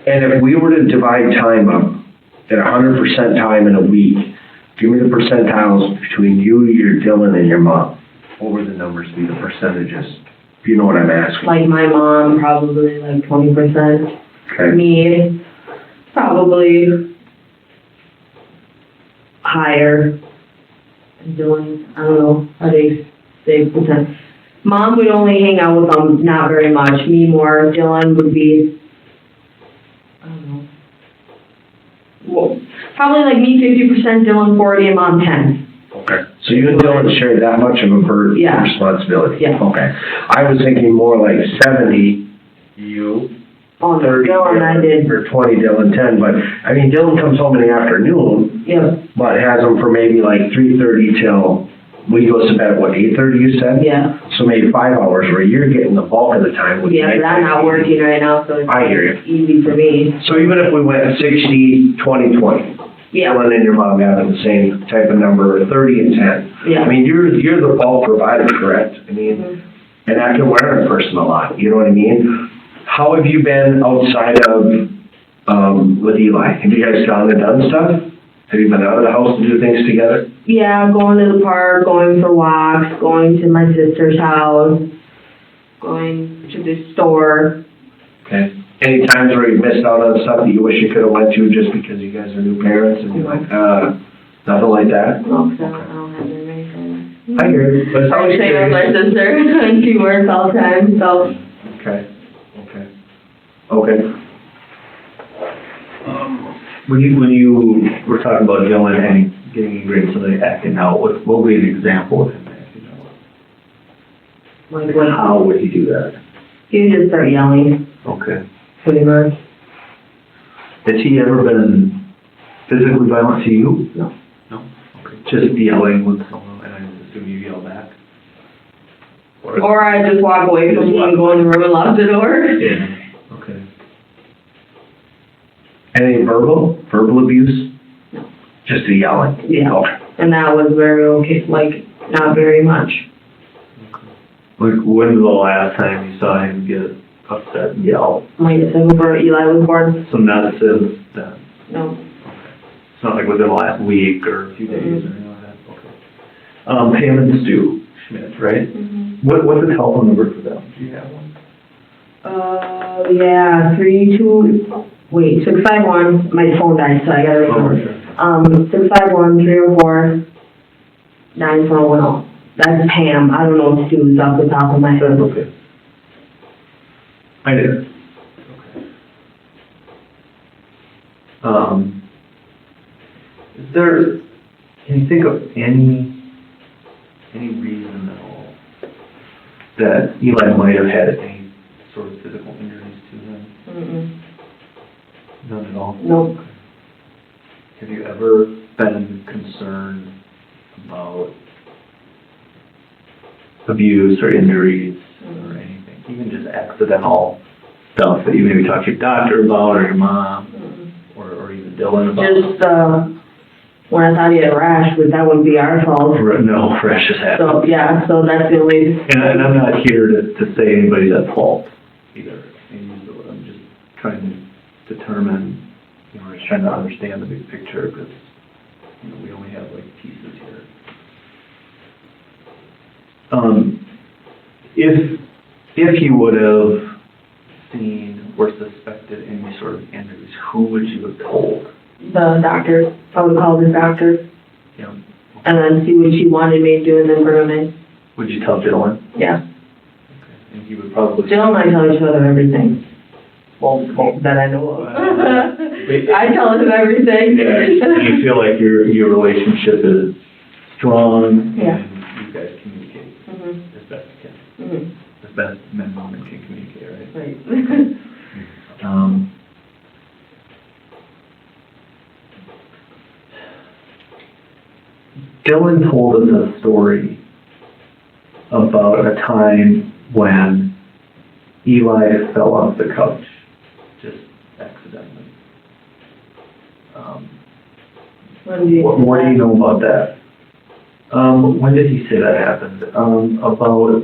And if we were to divide time up at 100% time in a week, give me the percentiles between you, your Dylan, and your mom. What would the numbers be, the percentages? If you know what I'm asking. Like my mom, probably like 20%. Okay. Me, probably higher. Dylan, I don't know, how they say percent. Mom would only hang out with them, not very much. Me more. Dylan would be, I don't know. Well, probably like me 50%, Dylan 40, and Mom 10. Okay. So you and Dylan share that much of a burden Yeah. responsibility? Yeah. Okay. I was thinking more like 70 you, Oh, no, 30 Dylan, I did. or 20 Dylan, 10, but, I mean, Dylan comes home in the afternoon, Yeah, but has them for maybe like 3:30 till, we goes to bed at what, 8:30 you said? yeah. So maybe 5 hours where you're getting the bulk of the time with Yeah, but I'm not working right now, so I hear you. it's easy for me. So even if we went 60, 20, 20, Yeah, Dylan and your mom having the same type of number, 30 and 10. yeah. I mean, you're the bulk provider, correct? I mean, Mhm. and that can wear on a person a lot, you know what I mean? How have you been outside of, with Eli? Have you guys gone and done stuff? Have you been out of the house to do things together? Yeah, going to the park, going for walks, going to my sister's house, going to the store. Okay. Any times where you missed out on stuff that you wish you could have went to just because you guys are new parents and you're like, nothing like that? No, 'cause I don't have very many friends. I hear you, but it's I always stay with my curious. sister, and she works all the time, so. Okay, okay. When you were talking about Dylan and getting angry and somebody acting out, what would be an example of him acting out? Like, what, How would he do that? he would just start yelling, Okay. pretty much. Has he ever been physically violent to you? No. No? Okay. Just yelling with someone, and I assume you yell back? Or I just walk away from him and go in the room and lock the door. Yeah. Okay. Any verbal abuse? No. Just the yelling? Yeah. Okay. And that was very okay, like, not very much. Like, when was the last time you saw him get upset and yell? Like I said before, Eli was born. So not since then? No. It's not like within the last week or a few days or anything like that? Okay. Pam and Stu Schmidt, right? What's the telephone number for them? Do you have one? Yeah, 651, my phone died, so I gotta remember. 651-304-9410. That's Pam, I don't know what to do off the top of my head. That's okay. I did. Okay. Is there, can you think of any reason at all that Eli might have had any sort of physical injuries to him? None at all? Nope. Have you ever been concerned about abuse or injuries or anything, even just accidental stuff that you maybe talked to your doctor about or your mom or even Dylan about? Just, when I thought he had a rash, but that wouldn't be our fault. No, rashes happen. So, yeah, so that's the only. And I'm not here to say anybody's at fault either. I'm just trying to determine, we're just trying to understand the big picture, because, we only have like pieces here. If you would have seen or suspected any sort of injuries, who would you have told? The doctor, I would call the doctor, Yeah. and then see what she wanted me to do, and then bring him in. Would you tell Dylan? Yeah. Okay. And he would probably... Jill and I tell each other everything. Well, that I know of. I tell him everything. Yeah. You feel like your relationship is strong, Yeah. and you guys communicate as best you can. Mm-hmm. As best men and women can communicate, right? Right. Dylan told us a story about a time when Eli fell off the couch, just accidentally. What do you know about that? When did he say that happened? About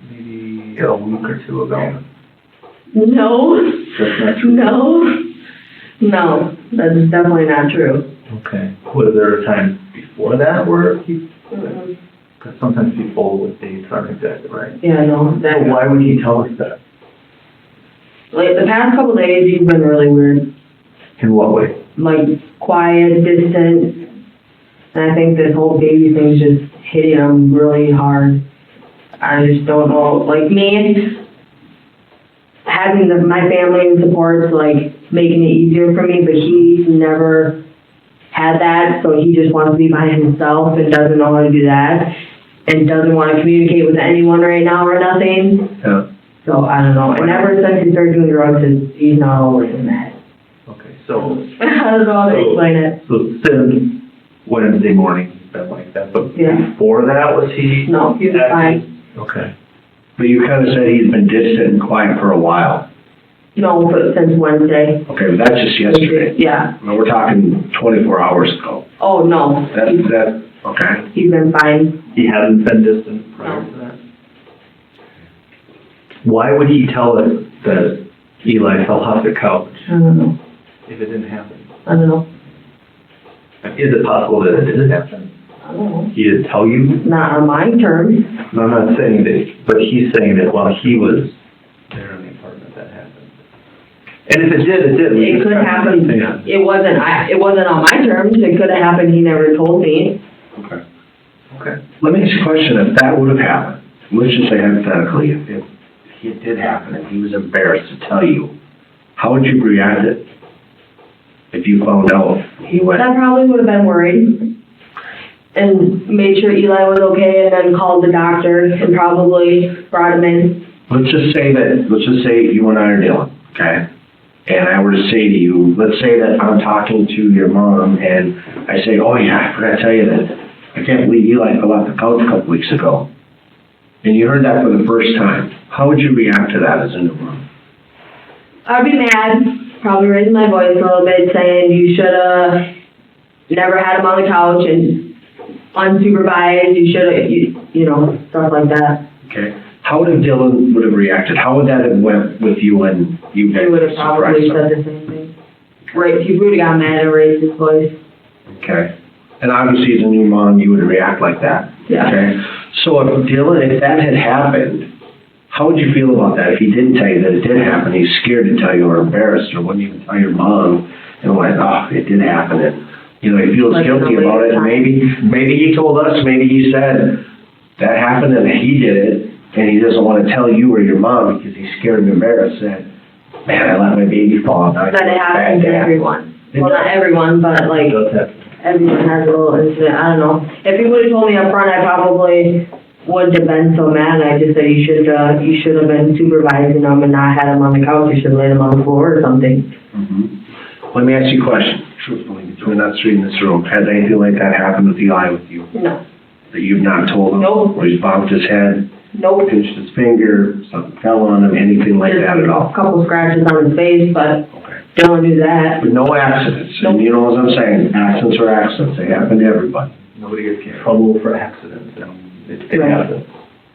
maybe a week or two ago. No. That's not true? No, that's definitely not true. Okay. Was there a time before that where he... Mm-mm. Because sometimes people with dates aren't exactly right. Yeah, no. So why would he tell us that? Like, the past couple days, he's been really weird. In what way? Like, quiet, distant. And I think this whole baby thing's just hitting him really hard. I just don't know. Like, me, having my family and support's, like, making it easier for me, but he never had that, so he just wants to be by himself and doesn't know how to do that, and doesn't want to communicate with anyone right now or nothing. Yeah. So, I don't know. And ever since he started doing drugs, he's not always in that. Okay, so... I don't know how to explain it. So since Wednesday morning, he's been like that, but Yeah. before that, was he... No, he was fine. Okay. But you kind of said he's been distant and quiet for a while. No, but since Wednesday. Okay, but that's just yesterday. Yeah. I mean, we're talking 24 hours ago. Oh, no. Okay. He's been fine. He hasn't been distant prior to that? Why would he tell us that Eli fell off the couch I don't know. if it didn't happen? I don't know. Is it possible that it didn't happen? I don't know. He didn't tell you? Not on my terms. No, I'm not saying that, but he's saying that while he was there in the apartment, that happened. And if it did, it did. It could happen. It wasn't on my terms. It could have happened. He never told me. Okay. Okay. Let me ask you a question. If that would have happened, let's just say hypothetically, if it did happen and he was embarrassed to tell you, how would you react it? If you found out he went... I probably would have been worried and made sure Eli was okay, and then called the doctor and probably brought him in. Let's just say you and I are dealing, okay? And I were to say to you, let's say that I'm talking to your mom and I say, oh yeah, I forgot to tell you that I can't believe Eli fell off the couch a couple weeks ago. And you heard that for the first time. How would you react to that as a new mom? I'd be mad, probably raising my voice a little bit, saying you should have never had him on the couch and unsupervised, you should have, you know, stuff like that. Okay. How would Dylan would have reacted? How would that have went with you and you guys? He would have probably said the same thing. Right, he would have got mad and raised his voice. Okay. And obviously as a new mom, you would react like that. Yeah. Okay. So if that had happened, how would you feel about that? If he didn't tell you that it did happen, he's scared to tell you or embarrassed or wouldn't even tell your mom and went, oh, it did happen. And, you know, he feels Like guilty about it. And maybe he told us, maybe he said that happened and he did it and he doesn't want to tell you or your mom because he's scared and embarrassed that, man, I let my baby fall. That it happens to everyone. Well, not everyone, but like everyone has a little incident. I don't know. If he would have told me up front, I probably wouldn't have been so mad. I just said you should have been supervising him and not had him on the couch. You should have laid him on the floor or something. Mm-hmm. Let me ask you a question. Truthfully, between us three in this room, has anything like that happened with Eli with you? No. That you've not told him? Nope. Or he's bumped his head? Nope. Pinched his finger? Something fell on him? Anything like that at all? A couple scratches on his face, but Okay. Dylan knew that. But no accidents, and you know what I'm saying, accidents are accidents, they happen to everybody. Nobody gets in trouble for accidents, it Right. happens.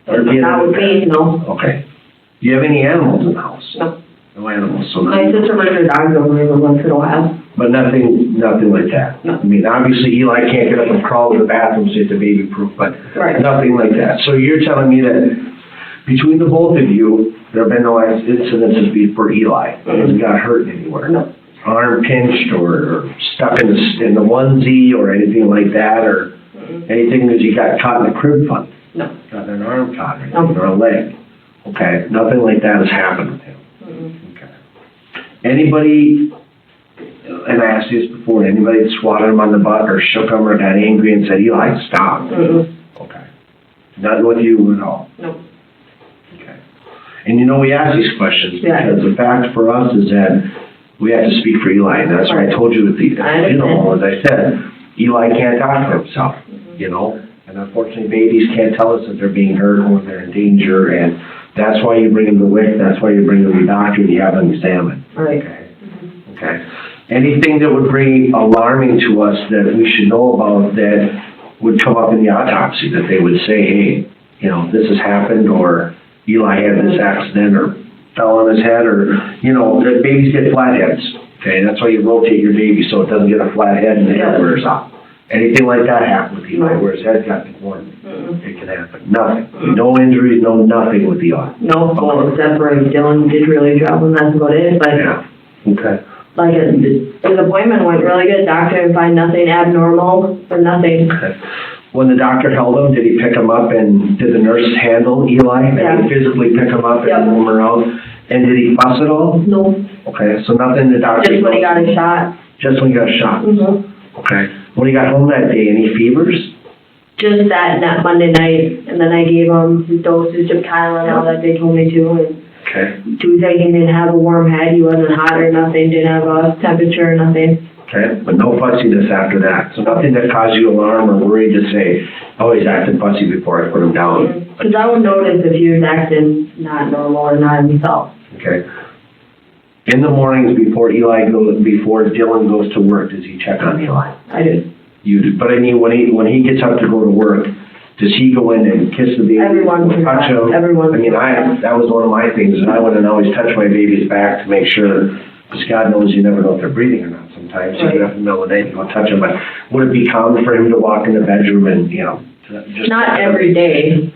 Not with me, no. Okay. Do you have any animals in the house? No. No animals, so My nothing, sister brings her dogs over every once in a while. but nothing like that? No. I mean, obviously Eli can't get up and crawl to the bathroom, so it's a baby proof, but Right. nothing like that. So you're telling me that between the both of you, there have been no incidences for Eli? He hasn't got hurt anywhere? No. Arm pinched or stuck in the onesie or anything like that, or anything that you got caught in the crib fund? No. Got an arm caught or anything, or a leg? Okay, nothing like that has happened with him? Okay. Anybody, and I asked you this before, anybody that swatted him on the butt or shook him or got angry and said, Eli, stop? Okay. Nothing with you at all? No. Okay. And you know, we ask these questions Yeah. because the fact for us is that we have to speak for Eli, and that's why I told you at the, you know, as I said, Eli can't talk for himself, you know? And unfortunately, babies can't tell us that they're being hurt or they're in danger, and that's why you bring them to WIC, that's why you bring them to the doctor and you have them examined. Right. Okay. Okay. Anything that would bring alarming to us that we should know about that would come up in the autopsy, that they would say, hey, you know, this has happened, or Eli had this accident, or fell on his head, or, you know, that babies get flat heads. Okay, that's why you rotate your baby so it doesn't get a flat head and the head wears out. Anything like that happened with Eli, where his head got deformed, it can happen. Nothing. No injuries, no nothing with Eli. No, well, except for Dylan did really trouble, and that's about it, but Yeah. Okay. like, his appointment went really good. Doctor didn't find nothing abnormal or nothing. Okay. When the doctor held him, did he pick him up and did the nurse handle Eli? Yeah. And physically pick him up Yep. and move him around? And did he fuss at all? No, Okay, so nothing the doctor... just when he got a shot. Just when he got shot? Okay. When he got home that day, any fevers? Just that Monday night, and then I gave him his dosage of Tylenol and all that they told me to, and Okay. Tuesday he didn't have a warm head, he wasn't hot or nothing, didn't have a temperature or nothing. Okay, but no fussiness after that. So nothing that caused you alarm or worry to say, oh, he's acting fussy before I put him down. Because I would notice if he was acting not normal or not himself. Okay. In the mornings before Dylan goes to work, does he check on Eli? I do. You do, but I mean, when he gets up to go to work, does he go in and kiss the baby? Everyone can touch him? everyone I mean, that was one of my things, and I went and always touch my baby's back to make sure, because God knows you never know if they're breathing or not sometimes. You get up in the middle of the night, you go touch them, but would it be common for him to walk in the bedroom and, you know, just... Not every day,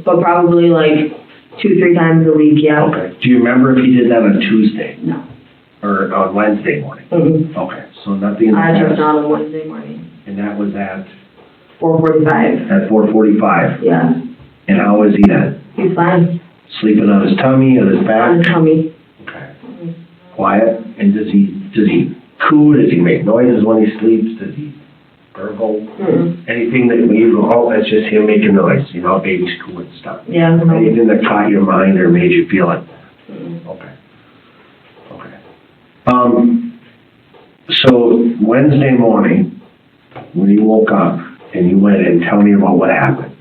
but probably like 2-3 times a week, yeah. Okay. Do you remember if he did that on Tuesday? No. Or on Wednesday morning? Okay, so nothing in the I checked past. on Wednesday morning, And that was at 4:45, 4:45. yeah. And how was he then? He's fine, Sleeping on his tummy, on his on back? his tummy. Okay. Quiet? And does he coo? Does he make noises when he sleeps? Does he gurgle? Anything that when you go, oh, that's just him making noise, you know, baby's coo and stuff? Yeah, no. Anything that caught your mind or made you feel it? Okay. So Wednesday morning, when you woke up and you went in, tell me about what happened.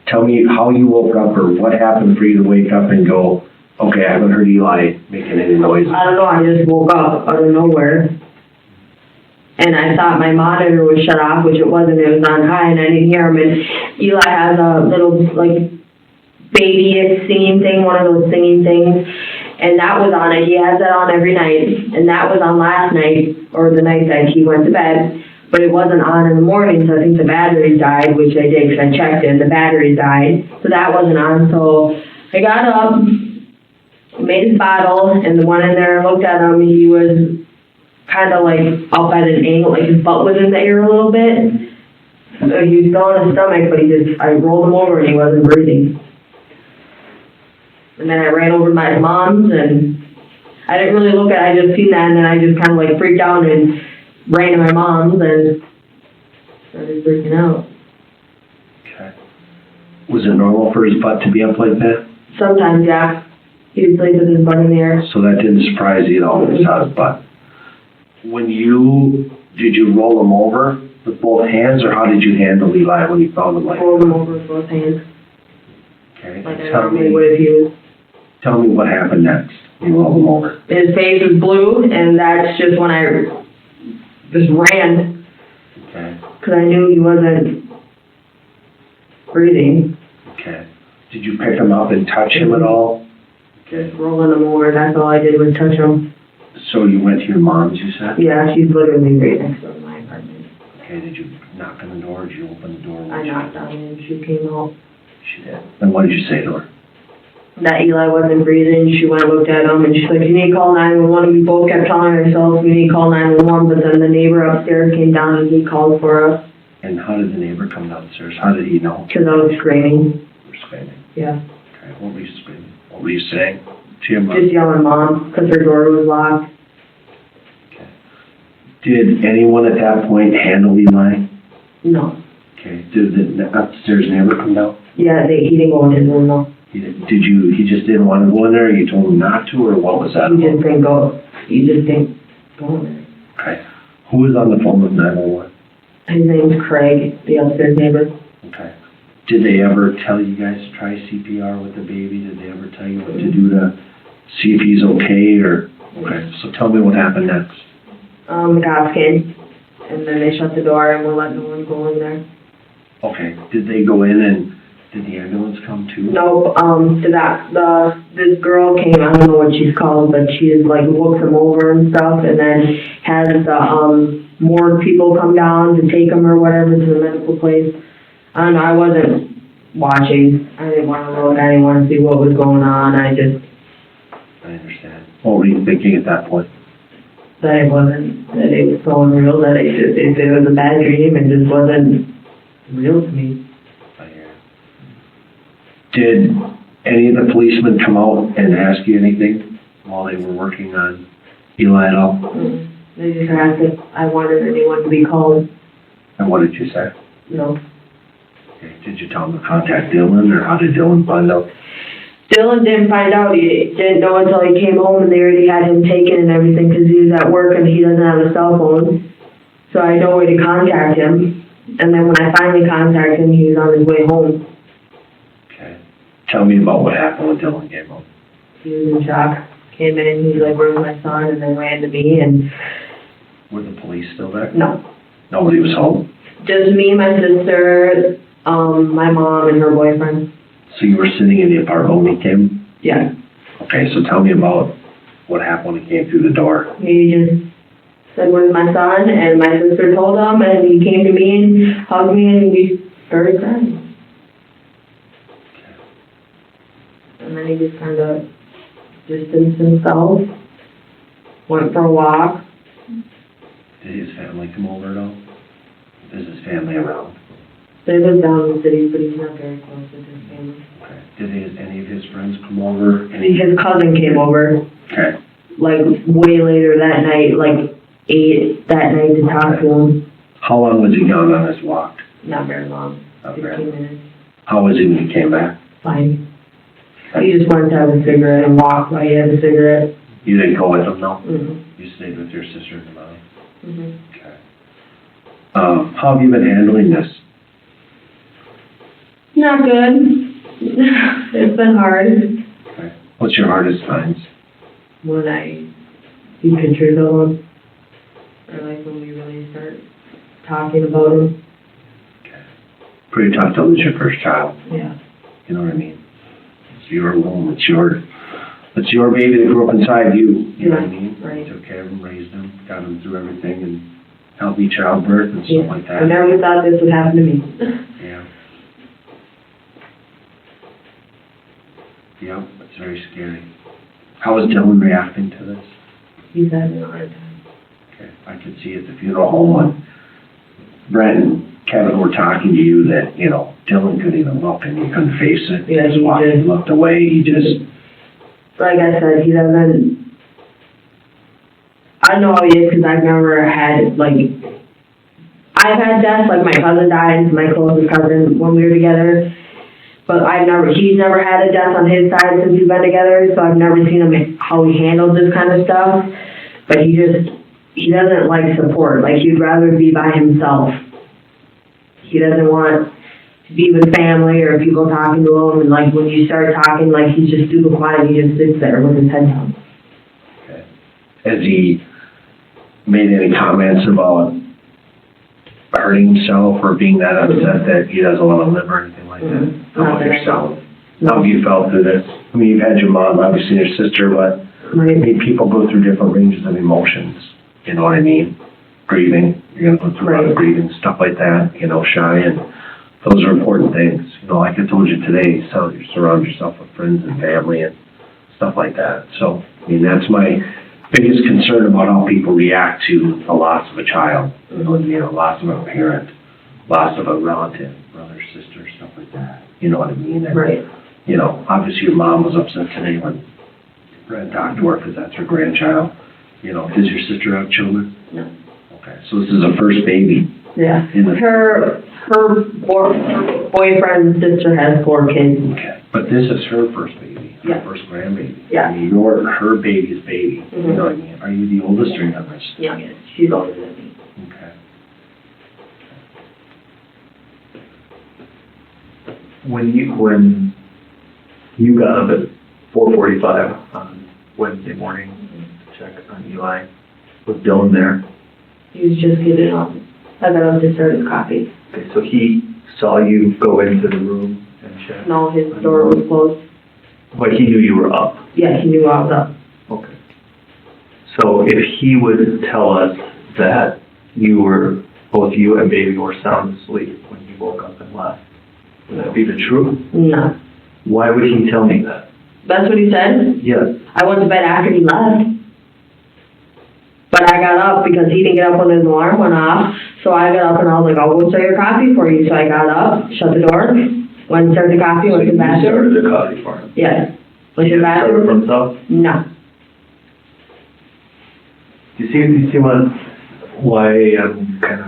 Tell me how you woke up or what happened for you to wake up and go, okay, I haven't heard Eli making any noise. I don't know, I just woke up out of nowhere. And I thought my monitor was shut off, which it wasn't, it was on high, and I didn't hear him. And Eli has a little, like, baby singing thing, one of those singing things, and that was on it. He has that on every night, and that was on last night, or the night that he went to bed, but it wasn't on in the morning, so I think the batteries died, which I did, because I checked it, and the batteries died, so that wasn't on. So I got up, made his bottle, and the one in there looked at him. He was kind of like up at an angle, like his butt was in the air a little bit. So he was still on his stomach, but I rolled him over and he wasn't breathing. And then I ran over to my mom's, and I didn't really look at it, I just seen that, and then I just kind of like freaked out and ran to my mom's and started freaking out. Okay. Was it normal for his butt to be up like that? Sometimes, yeah. He would sleep with his butt in the air. So that didn't surprise you at all, when you saw his butt? Did you roll him over with both hands, or how did you handle Eli when you found him like that? Rolled him over with both hands. Okay. Like I normally would if he was. Tell me what happened next. You rolled him over. His face was blue, and that's just when I just ran, Okay. because I knew he wasn't breathing. Okay. Did you pick him up and touch him at all? Okay. Just rolling him over, that's all I did was touch him. So you went to your mom's, you said? Yeah, she's literally right next door to my apartment. Okay, did you knock on the door, or did you open the door? I knocked on it, and she came out. She did. And what did you say to her? That Eli wasn't breathing, she went and looked at him, and she's like, you need to call 911, and we both kept telling ourselves we need to call 911, but then the neighbor upstairs came down and he called for us, And how did the neighbor come downstairs? How did he know? because I was screaming. You were screaming. Yeah. Okay, what were you screaming? What were you saying to your mom? Just yelling mom, because her door was locked. Okay. Did anyone at that point handle Eli? No. Okay, did the upstairs neighbor come down? Yeah, he didn't go in his room, though. He just didn't want to go in there, you told him not to, or what was that He about? just didn't go, he just didn't go in there. Okay. Who was on the phone with 911? His name's Craig, the upstairs neighbor. Okay. Did they ever tell you guys to try CPR with the baby? Did they ever tell you what to do to see if he's okay, or? Okay, so tell me what happened next. The cops came, and then they shut the door and we're letting no one go in there. Okay, did they go in and did the ambulance come too? Nope, this girl came, I don't know what she's called, but she is like looks him over and stuff, and then has the, morgue people come down to take him or whatever to the medical place. I don't know, I wasn't watching, I didn't want to look, I didn't want to see what was going on, I understand. What were you thinking at that point? that it was so unreal, that it was a bad dream and just wasn't real to me. I hear. Did any of the policemen come out and ask you anything while they were working on Eli at all? Mm-hmm. They just asked if I wanted anyone to be called. And what did you say? No. Okay. Did you tell them to contact Dylan, or how did Dylan find out? Dylan didn't find out. He didn't know until he came home, and they already had him taken and everything because he was at work and he doesn't have a cell phone. So I had no way to contact him. And then when I finally contacted him, he was on his way home. Okay. Tell me about what happened when Dylan came home. He was in shock. Came in, he was like, where's my son? And then ran to me, and Were the police still there? no. Nobody was home? Just me, my sister, my mom, and her boyfriend. So you were sitting in the apartment when he came? Yeah. Okay, so tell me about what happened when he came through the door. He just said, where's my son? And my sister told him, and he came to me and hugged me, and we started crying. And then he just kind of distanced himself, went for a walk. Did his family come over at all? Is his family around? They live down in the city, but he's not very close with his family. Okay. Did any of his friends come over? His cousin came over, Okay. like, way later that night, like 8 that night to talk to him. How long was he gone on his walk? Not very long, Not 15 very. minutes. How was he when he came back? Fine. He just wanted to have a cigarette and walk while he had a cigarette. You didn't go with him, no? Mm-hmm. You stayed with your sister and mom? Mm-hmm. Okay. How have you been handling this? Not good. It's been hard. Okay. What's your hardest times? When I see pictures of him, or like when we really start talking about him. Okay. Pretty tough to lose your first child. Yeah. You know what I mean? It's your home. It's your baby that grew up inside you. You know what I mean? Right. You took care of him, raised him, got him through everything, and healthy childbirth and stuff like that. I never thought this would happen to me. Yeah. Yep, it's very scary. How is Dylan reacting to this? He's having a hard time. Okay, I could see at the funeral home when Brent and Kevin were talking to you that, you know, Dylan couldn't even look and he couldn't face it. Yeah, he walked, did. He looked away, he just, Like I said, he doesn't. I know how he is because I've never had, like, I've had deaths, like my cousin died, my closest cousin, when we were together. But he's never had a death on his side since we've been together, so I've never seen him, how he handles this kind of stuff. But he doesn't like support, like he'd rather be by himself. He doesn't want to be with family or people talking to him, and like when you start talking, like he's just super quiet, he just sits there with his head down. Okay. Has he made any comments about hurting himself or being that upset that he doesn't want to live or anything like that? How about yourself? How have you felt through this? I mean, you've had your mom, obviously your sister, but I mean, people go through different ranges of emotions, you know what I mean? Grieving, you're gonna go through a lot of grieving, stuff like that, you know, Shy, and those are important things. You know, like I told you today, so you surround yourself with friends and family and stuff like that. So, I mean, that's my biggest concern about how people react to the loss of a child. You know, loss of a parent, loss of a relative, brother, sister, stuff like that. You know what I mean? And, Right. you know, obviously your mom was upset today when Brad talked to her because that's her grandchild. You know, does your sister have children? No. Okay, so this is a first baby. Yeah. In the- Her boyfriend's sister has 4 kids. Okay, but this is her first baby, her Yeah. first grandbaby. Yeah. I mean, you're her baby's baby. You Mhm. know what I mean? Are you the oldest or youngest? Youngest. She's older than me. Okay. When you got up at 4:45 on Wednesday morning to check on Eli, was Dylan there? He was just getting up. I got up to start his coffee. Okay, so he saw you go into the room and check? No, his door was closed. But he knew you were up? Yeah, he knew I was up. Okay. So if he would tell us that both you and baby were sound asleep when you woke up and left, would that be the truth? No. Why would he tell me that? That's what he said? Yes. I went to bed after he left. But I got up because he didn't get up when his alarm went off. So I got up and I was like, I'll go start your coffee for you. So I got up, shut the door, went and started the coffee, went to the So you bathroom. started the coffee for him? Yes. Went He to the didn't start it bathroom. for himself? No. Do you see why I'm kind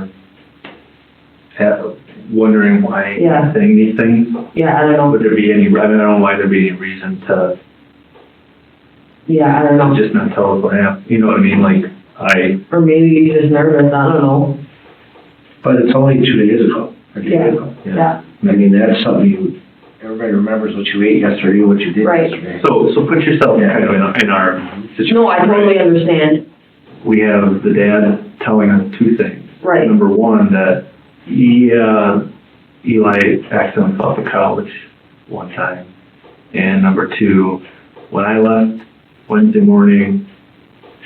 of wondering why Yeah. he's saying these things? Yeah, I don't know. Would there be any, I don't know why there'd be any reason to Yeah, I don't know. just not tell us what happened, you know what I mean, like, Or maybe he's just nervous, I don't know. But it's only 2 days ago, or 3 Yeah. days ago. Yeah. I mean, that's something everybody remembers what you ate yesterday, what you did Right. yesterday. so put yourself kind of in our situation. No, I totally understand. We have the dad telling us 2 things. Right. Number one, that Eli accidentally fell off the couch one time. And number 2, when I left Wednesday morning,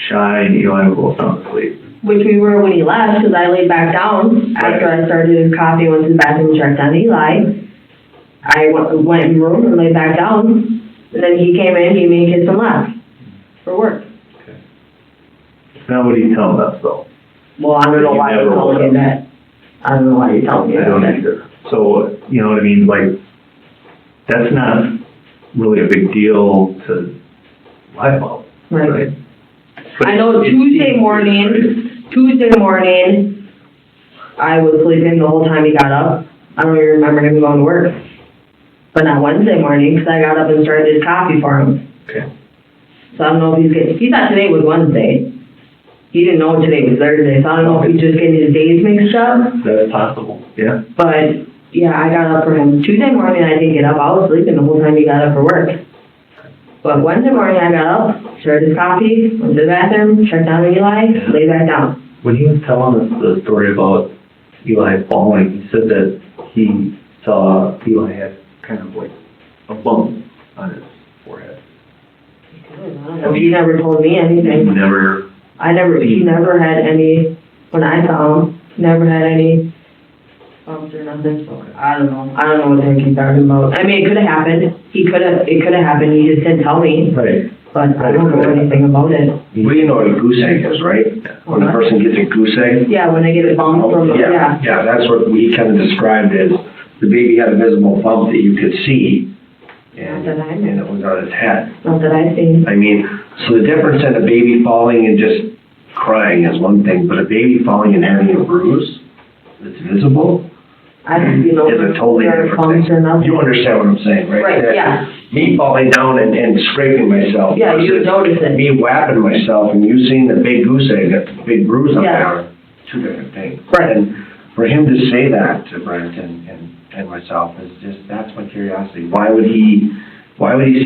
Shy and Eli were both sound asleep. Which we were when he left, because I laid back down after I started his coffee, went to the bathroom and checked on Eli. I went in the room and laid back down, and then he came in, gave me a kiss and left for work. Now what are you telling us though? Well, I don't know why you're telling me that. I don't know why you're telling me I that. don't either. So, you know what I mean, like, that's not really a big deal to lie about, Right. right? But I know it Tuesday seems weird, morning, I was sleeping the whole time he got up. I don't even remember him going to work. But not Wednesday morning, because I got up and started his coffee for him. Okay. So I don't know if he thought today was Wednesday. He didn't know today was Thursday, so I don't know if he's just getting his days mixed up. That's possible, yeah. But, yeah, I got up for him. Tuesday morning, I didn't get up. I was sleeping the whole time he got up for work. But Wednesday morning, I got up, started his coffee, went to the bathroom, checked on Eli, laid back down. When he was telling us the story about Eli falling, he said that he saw Eli had kind of like a bump on his forehead. He never told me He anything. never, He never had any, when I saw him, never had any bumps or nothing, so I don't know what the heck he's talking about. I mean, it could've happened, it could've happened, he just didn't tell me, right, but I don't know anything about it. Well, you know what a goose egg is, right? When a person gets a goose egg. Yeah, when they get a bump from, yeah. Yeah, that's what we kind of described as, the baby had a visible bump that you could see, and Not that I know. and it was on his head. Not that I've seen. I mean, so the difference in a baby falling and just crying is one thing, but a baby falling and having a bruise that's visible I don't, you know, is a totally different bumps or thing. nothing. You understand what I'm saying, right? Right, That yeah. Me falling down and scraping myself. Yeah, you would versus notice it. Me whapping myself and you seeing the big goose egg, that big bruise on Yeah. there, are 2 different things. Right. And for him to say that to Brent and and myself is just, that's my curiosity. Why would he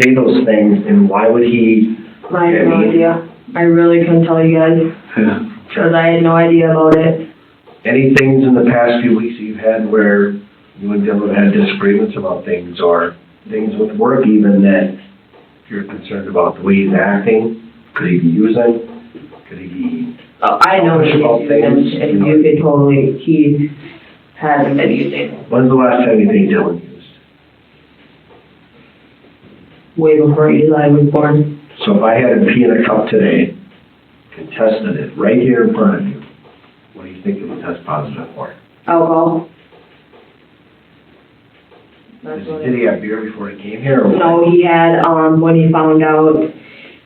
say those things, and why would he? I have no idea. I really couldn't tell you guys, Yeah. because I had no idea about it. Any things in the past few weeks that you've had where you and Dylan had disagreements about things, or things with work even that you're concerned about the way he's acting? Could he be using? Could he be? I know he's using, and you could totally, he hasn't been using. When's the last time you think Dylan used? Way before Eli was born. So if I had a pee in a cup today, and tested it right here in front of you, what do you think it would test positive for? Alcohol. That's what Did he have beer before he came here, or what? No, he had, when he found out,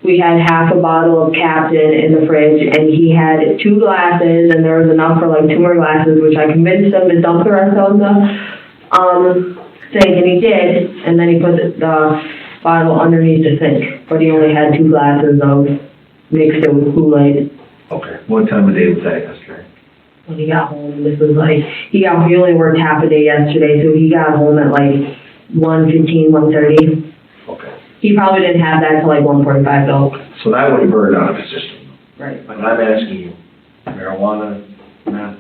we had half a bottle of Captain in the fridge, and he had 2 glasses, and there was enough for like 2 more glasses, which I convinced him to dump the rest of the, sink, and he did, and then he put the bottle underneath the sink, but he only had 2 glasses of mixed it with Kool-Aid. Okay, what time of day was that yesterday? When he got home, this was like, he only worked half a day yesterday, so he got home at like 1:15, 1:30. Okay. He probably didn't have that till like 1:45 though. So that would have burned out of his system. Right. But I'm asking you, marijuana, meth,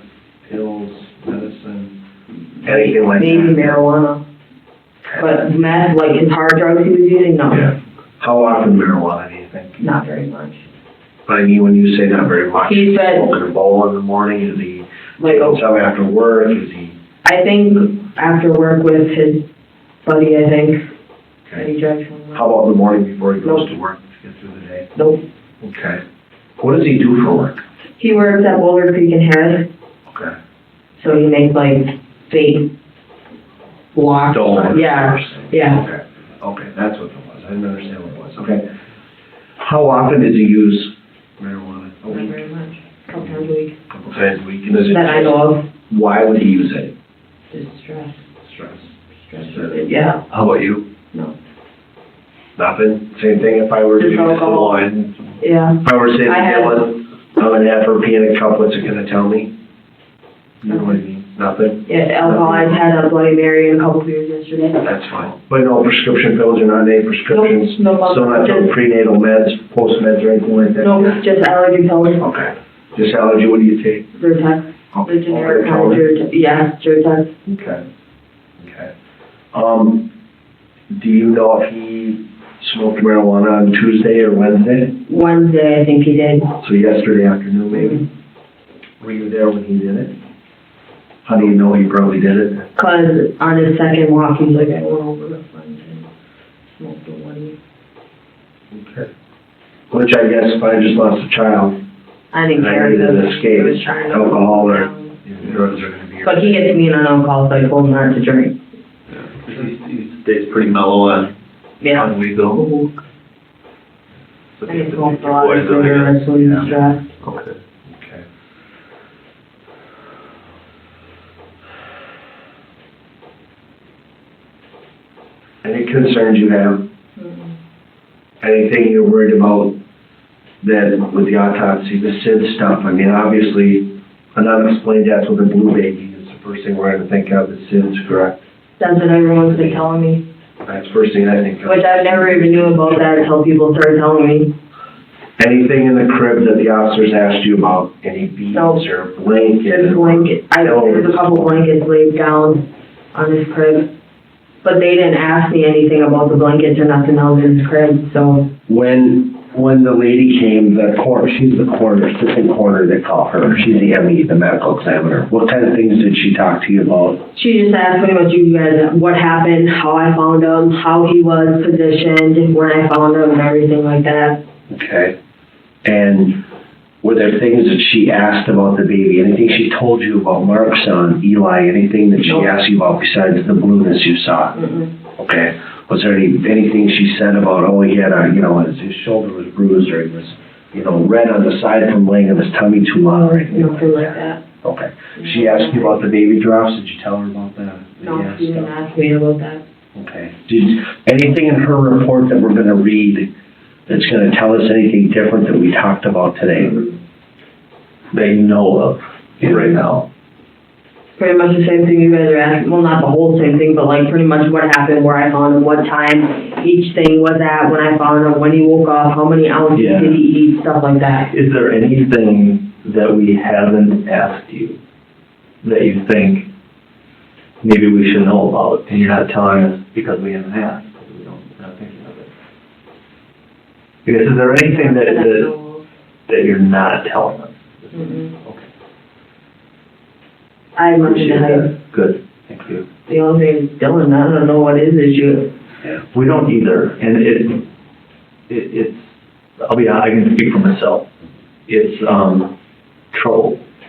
pills, medicine, anything like that? Maybe marijuana. But meth, like his hard drugs he was using, no. Yeah. How often marijuana do you think? Not very much. But I mean, when you say not very much, He said- smoking a bowl in the morning, is he Like, taking some after work, is he? I think after work with his buddy, I think. Okay. He drives home. How about in the morning before he goes Nope. to work to get through the day? Nope. Okay. What does he do for work? He works at Boulder Creek in Harris, Okay. so he makes like fake blocks. Yeah, yeah. Okay, okay, that's what it was, I didn't understand what it was, okay. How often does he use marijuana? A Not week? very much. Couple times a week. Couple times a week, and is it? That I know of. Why would he use it? Just stress. Stress. Stress. Yeah. How about you? No. Nothing? Same thing if I were to Just use some alcohol. wine? Yeah. If I were to say to I have- Dylan, I'm gonna have her pee in a cup, what's it gonna tell me? You know what I mean? Nothing? Yeah, alcohol. I had a Bloody Mary and a couple beers yesterday. That's fine. But no prescription pills, you're not on any prescriptions? No, no, So not just- prenatal meds, post meds or anything like that? No, just allergy pills. Okay. Just allergy, what do you take? Zyrtec. Okay. The generic kind of Over-the-counter? Zyrtec. Yeah, Zyrtec. Okay. Okay. Do you know if he smoked marijuana on Tuesday or Wednesday? Wednesday, I think he did. So yesterday afternoon, maybe? Were you there when he did it? How do you know he probably did it? Cause on his second walk, he's like, I went over to friends and smoked a one. Okay. Which I guess if I just lost a child, I didn't and I care. needed an because he was escape, trying to- alcohol or drugs are gonna be. But he gets mean on alcohol, so I told him not to drink. He stays pretty mellow on Yeah. weed though. So And he if smokes a your lot boys of are- cigarettes when he's Yeah. stressed. Okay. Okay. Any concerns you have? Anything you're worried about that with the autopsy, the SID stuff? I mean, obviously, an unexplained death with a blue baby is the first thing we're gonna think of, is SIDS, correct? That's what everyone's been telling me, That's the first thing I think of. which I never even knew about that until people started telling me. Anything in the crib that the officers asked you about? Any beads No. or blankets? There's there's a couple blankets laid down on his crib. But they didn't ask me anything about the blankets or nothing else in his crib, so. When the lady came, she's the coroner, assistant coroner, they call her, she's the ME, the medical examiner. What kind of things did she talk to you about? She just asked me what happened, how I found him, how he was positioned, when I found him, and everything like that. Okay. And were there things that she asked about the baby? Anything she told you about marks on Eli? Anything that she No. asked you about besides the blueness you saw? Mm-mm. Okay. Was there anything she said about, oh, he had his shoulder was bruised, or he was, red on the side from laying on his tummy too long, or anything? Nothing like that. Okay. She asked you about the baby drops. Did you tell her about that? No, Yeah, she didn't stuff. ask me about that. Okay. Did anything in her report that we're gonna read that's gonna tell us anything different that we talked about today? That you know of right now. Pretty much the same thing you guys are asking, well, not the whole same thing, but like pretty much what happened, where I found him, what time each thing was at, when I found him, when he woke up, how many ounces Yeah. did he eat, stuff like that. Is there anything that we haven't asked you that you think maybe we should know about, and you're not telling us because we haven't asked, because we're not thinking of it? Because is there anything that you're not telling us? Mm-mm. Okay. I must Appreciate have, that. Good, thank you. the only thing is Dylan, I don't know what his issue. We don't either, and it's, I'll be honest, I can speak for myself. It's,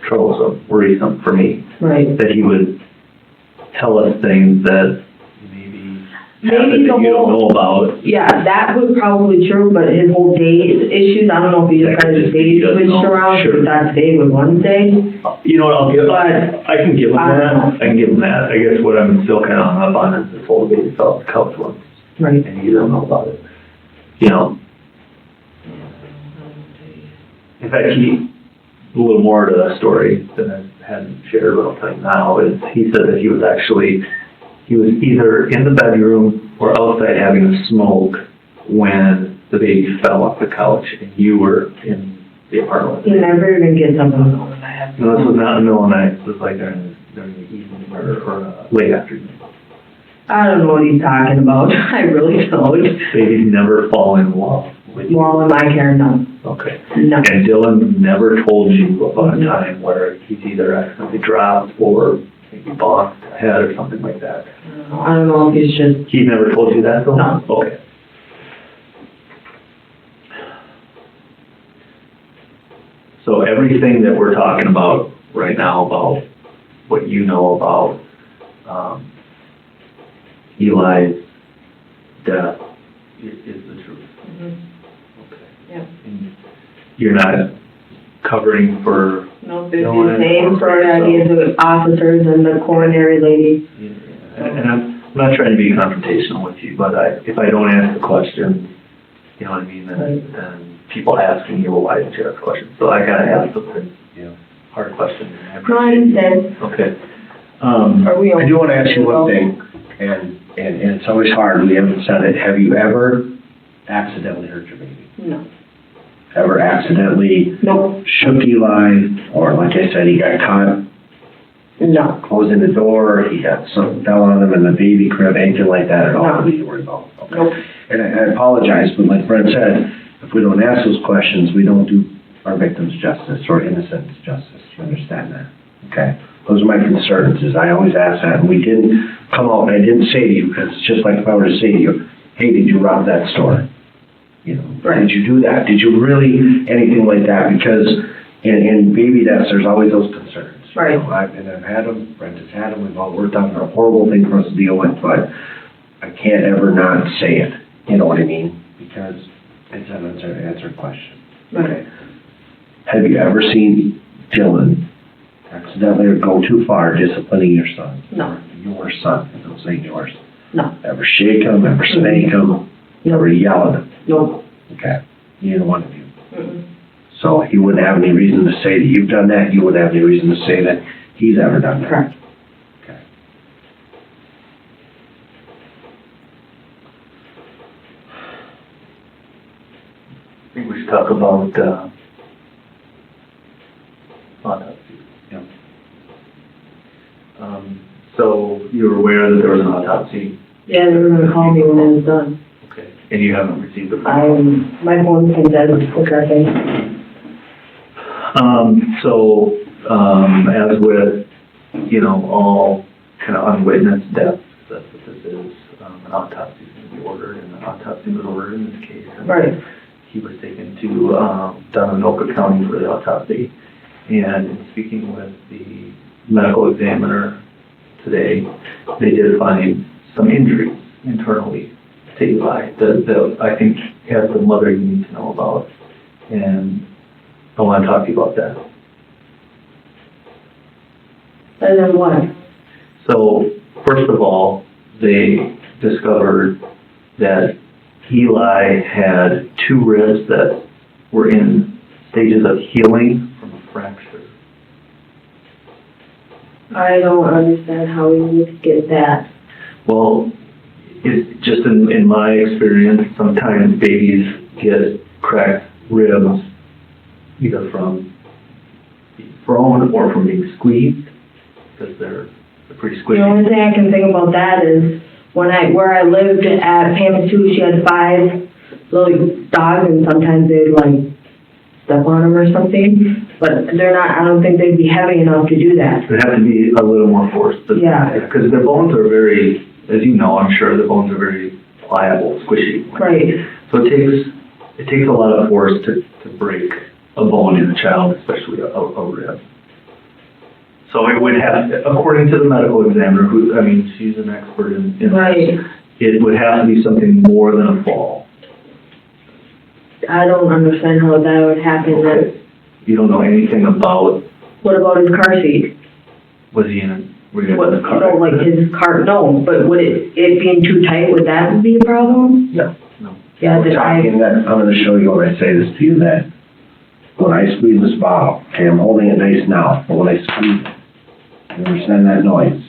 troublesome, worrisome for me, Right. that he would tell us things that maybe happen Maybe that the you don't whole, know about. yeah, that was probably true, but his whole day issues, I don't know if he just That got could his just be days he doesn't switched know. around, Sure. because that today was Wednesday. You know what, I can give him I don't that, know. I can give him that. I guess what I'm still kind of hung up on is this whole baby fell off the couch once, Right. and you don't know about it. You know? In fact, a little more to the story that I hadn't shared, but I'll tell you now, is he said that he was either in the bedroom or outside having a smoke when the baby fell off the couch and you were in the apartment. He never even gets up in the middle of the night. No, this was not in the middle of the night, this was like during the evening or late afternoon. I don't know what he's talking about, I really don't. Babies never fall in love with you. Well, in my care, no. Okay. No. And Dylan never told you about a time where he's either accidentally dropped or maybe bonked a head or something like that? I don't know if he's just, He never told you that though? No. Okay. So everything that we're talking about right now, about what you know about Eli's death is the truth? Okay. Yeah. And you're not covering for... no, it's the same for the officers and the coronary lady. And I'm not trying to be confrontational with you, but if I don't ask the question, you know what I mean, then people ask me, well, why didn't you ask the question? So I gotta ask the hard question. No, I understand. Okay. Are we I do want to ask you one thing, and it's always hard, we haven't said it. Have you ever accidentally hurt your baby? No. Ever accidentally Nope. shook Eli, or like I said, he got caught No. closing the door, he got something fell on him in the baby crib, anything like that at all? No. That you worry about? Okay. Nope. And I apologize, but like Brent said, if we don't ask those questions, we don't do our victims justice or innocents justice. You understand that? Okay? Those are my concerns, is I always ask that, and we didn't come out, and I didn't say to you, because it's just like if I were to say to you, hey, did you rob that store? You know, Right. did you do that? Did you really, anything like that? Because in baby deaths, there's always those concerns. Right. You know, I've had them, Brent has had them, we've all worked on a horrible thing for us to deal with, but I can't ever not say it, you know what I mean? Because it's an unanswered question. Right. Have you ever seen Dylan accidentally or go too far disciplining your son? No. Your son, and don't say yours. No. Ever shake him, ever spank him, ever yell at him? Nope. Okay, neither one of you. Mm-mm. So he wouldn't have any reason to say that you've done that, you wouldn't have any reason to say that he's ever done that. Correct. Okay. I think we should talk about autopsy. Yeah. So you were aware that there was an autopsy? Yeah, they were gonna call me when it was done. Okay. And you haven't received the phone call? My phone's been dead for nothing. As with, all kind of unwitnessed deaths, that's what this is. An autopsy is going to be ordered, and an autopsy was ordered in this case. And Right. he was taken to Isanti County for the autopsy. And in speaking with the medical examiner today, they did find some injuries internally to Eli that I think has the mother you need to know about. And I want to talk to you about that. And then what? So, first of all, they discovered that Eli had 2 ribs that were in stages of healing from a fracture. I don't understand how we would get that. Well, it's just in my experience, sometimes babies get cracked ribs either from being thrown or from being squeezed because they're pretty The squishy. only thing I can think about that is where I lived at Pamatu, she had 5 little dogs, and sometimes they'd like step on them or something. But they're not. I don't think they'd be heavy enough to do that. It'd have to be a little more force. Yeah. Because their bones are very, as you know, I'm sure, the bones are very pliable, squishy. Right. So it takes a lot of force to break a bone in a child, especially a rib. So it would have, according to the medical examiner, who, I mean, she's an expert in this, Right. it would have to be something more than a fall. I don't understand how that would happen. Then. You don't know anything about, What about his car seat? was he were you What, in the car? no, like his car, no, but would it being too tight, would that be a problem? No. Yeah, We're talking that, I'm gonna show you when I say this to you, that when I squeeze this bottle, okay, I'm holding it nice now, but when I squeeze it, you understand that noise?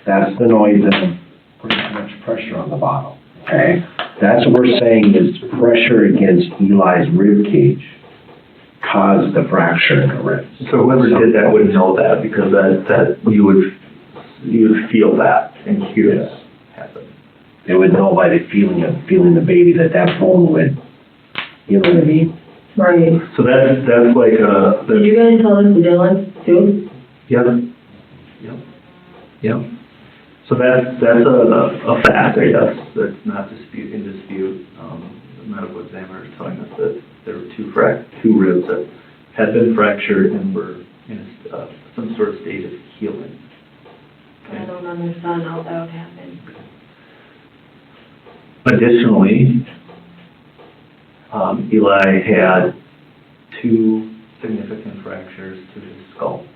That's the noise that puts too much pressure on the bottle, okay? That's what we're saying is pressure against Eli's rib cage caused the fracture in the ribs. So whoever did that would know that, because that you would feel that and hear that happen. They would know by the feeling the baby that bone would, you know what I mean? Right. So that's like Did you guys tell this to Dylan too? Yep. So that's a fact, I guess, that's not in dispute. The medical examiner is telling us that there were two ribs that had been fractured and were in some sort of state of healing. I don't understand how that would happen. Additionally, Eli had 2 significant fractures to his skull.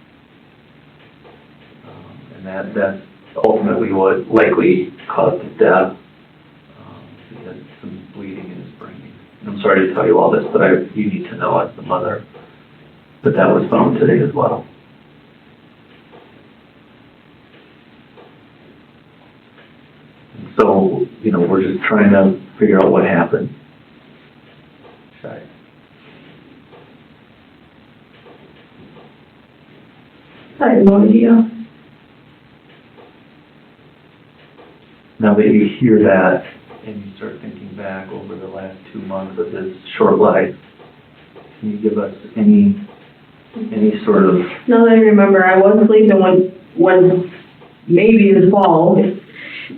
And that's ultimately what likely caused his death. He had some bleeding in his brain. And I'm sorry to tell you all this, but you need to know as the mother that was found today as well. And so, we're just trying to figure out what happened. Shy. I have no idea. Now that you hear that and you start thinking back over the last 2 months of his short life, can you give us any sort of... Now that I remember, I was sleeping when maybe it was fall.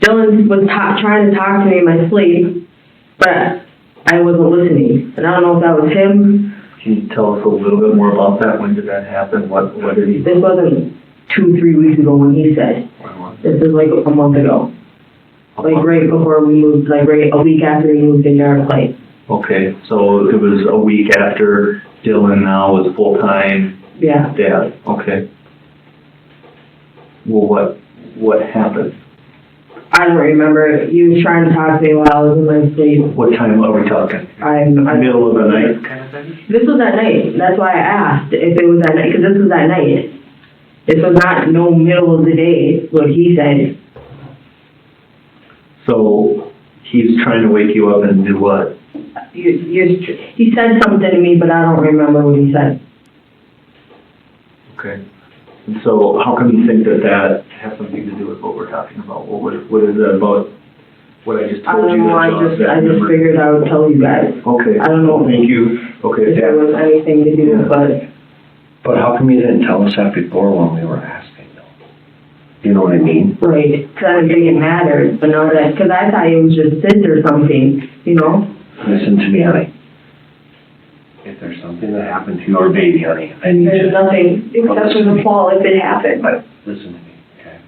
Dylan was trying to talk to me in my sleep, but I wasn't listening. And I don't know if that was him. Can you tell us a little bit more about that? When did that happen? What did he... This wasn't 2-3 weeks ago when he said. This is like a month ago. Like right before we moved, like right a week after we moved into our place. Okay, so it was a week after Dylan now was full-time Yeah. dad. Okay. Well, what happened? I don't remember. He was trying to talk to me while I was in my sleep. What time are we talking? Middle of the night kind of thing? This was at night. That's why I asked if it was at night, because this was at night. This was not no middle of the day, what he said. So he's trying to wake you up and do what? He said something to me, but I don't remember what he said. Okay. And so how come you think that has something to do with what we're talking about? What is it about what I just I told don't you? know. I just figured I would tell you guys. Okay. I don't know. Thank you. Okay. If there was anything to do, But how come you didn't tell us that before when we were asking, though? You know what I mean? right, because I didn't think it mattered, but now that, because I thought it was just cyst or something, you know? Listen to me, honey. If there's something that happened to your baby, honey, I need There's you. nothing except for the fall if it happened. But listen to me, okay?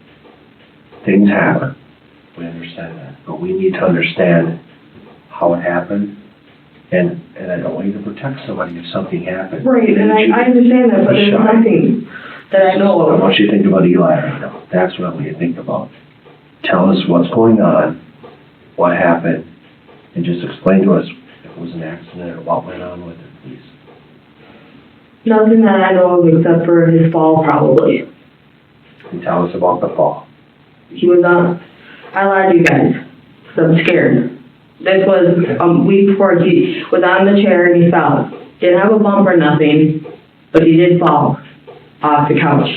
Things happen. We understand that. But we need to understand how it happened. And I don't want you to protect somebody if something happened. Right, and I understand that, but there's nothing that I know I of. want you to think about Eli right now. That's what I want you to think about. Tell us what's going on, what happened, and just explain to us if it was an accident or what went on with it, please. Nothing that I know of except for his fall, probably. And tell us about the fall. He was on, I lied to you guys, so I'm scared. This was a week before he was on the chair and he fell. Didn't have a bump or nothing, but he did fall off the couch.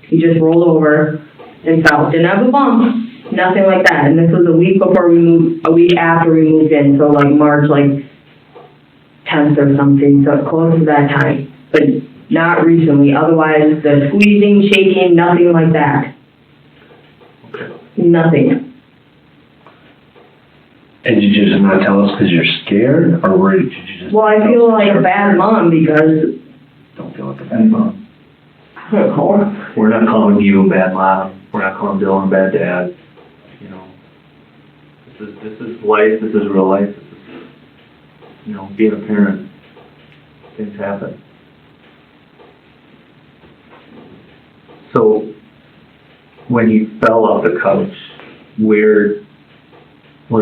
He just rolled over and fell. Didn't have a bump, nothing like that. And this was a week after we moved in, so like March, like 10th or something, so close to that time. But not recently. Otherwise, the squeezing, shaking, nothing like that. Nothing. And did you just not tell us because you're scared, or did you just? Well, I feel like a bad mom because, Don't feel like a bad mom. I don't know. We're not calling you a bad mom, we're not calling Dylan a bad dad, you know. This is life, this is real life, this is, you know, being a parent, things happen. So, when he fell off the couch, where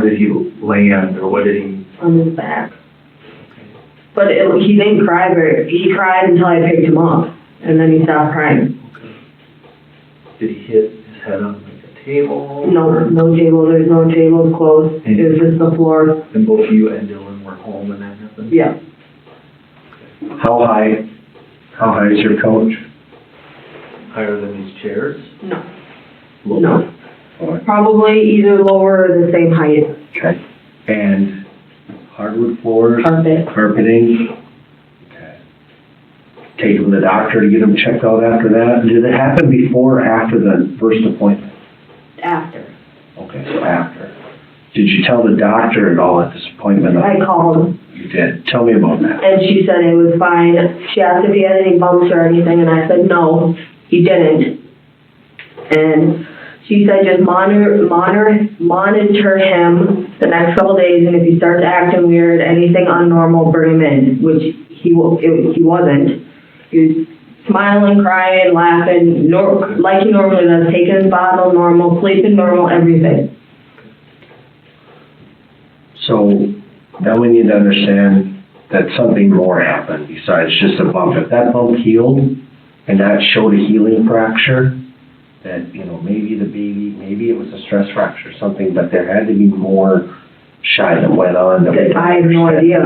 did he land, or what did he? On his back. But he didn't cry he cried until I picked him up, and then he stopped crying. Okay. Did he hit his head on like a table? No table, there's no table close, it was just the floor. And both you and Dylan were home when that happened? Yeah. How high is your couch? Higher than these chairs? No. Lower? No. Probably either lower or the same height. Okay. And hardwood floors? Carpet. Carpeting? Okay. Take him to the doctor to get him checked out after that? Did it happen before or after the first appointment? After. Okay, so after. Did you tell the doctor at all at this appointment? I called, You did. Tell me about that. and she said it was fine. She asked if he had any bumps or anything, and I said no, he didn't. And she said just monitor him the next couple days, and if he starts acting weird, anything unnormal, bring him in, which he wasn't. He was smiling, crying, laughing, like he normally does, taking his bottle normal, sleeping normal, everything. So now we need to understand that something more happened besides just a bump. If that bump healed and that showed a healing fracture, that, you know, maybe maybe it was a stress fracture or something, but there had to be more Shy that went on. I have no idea.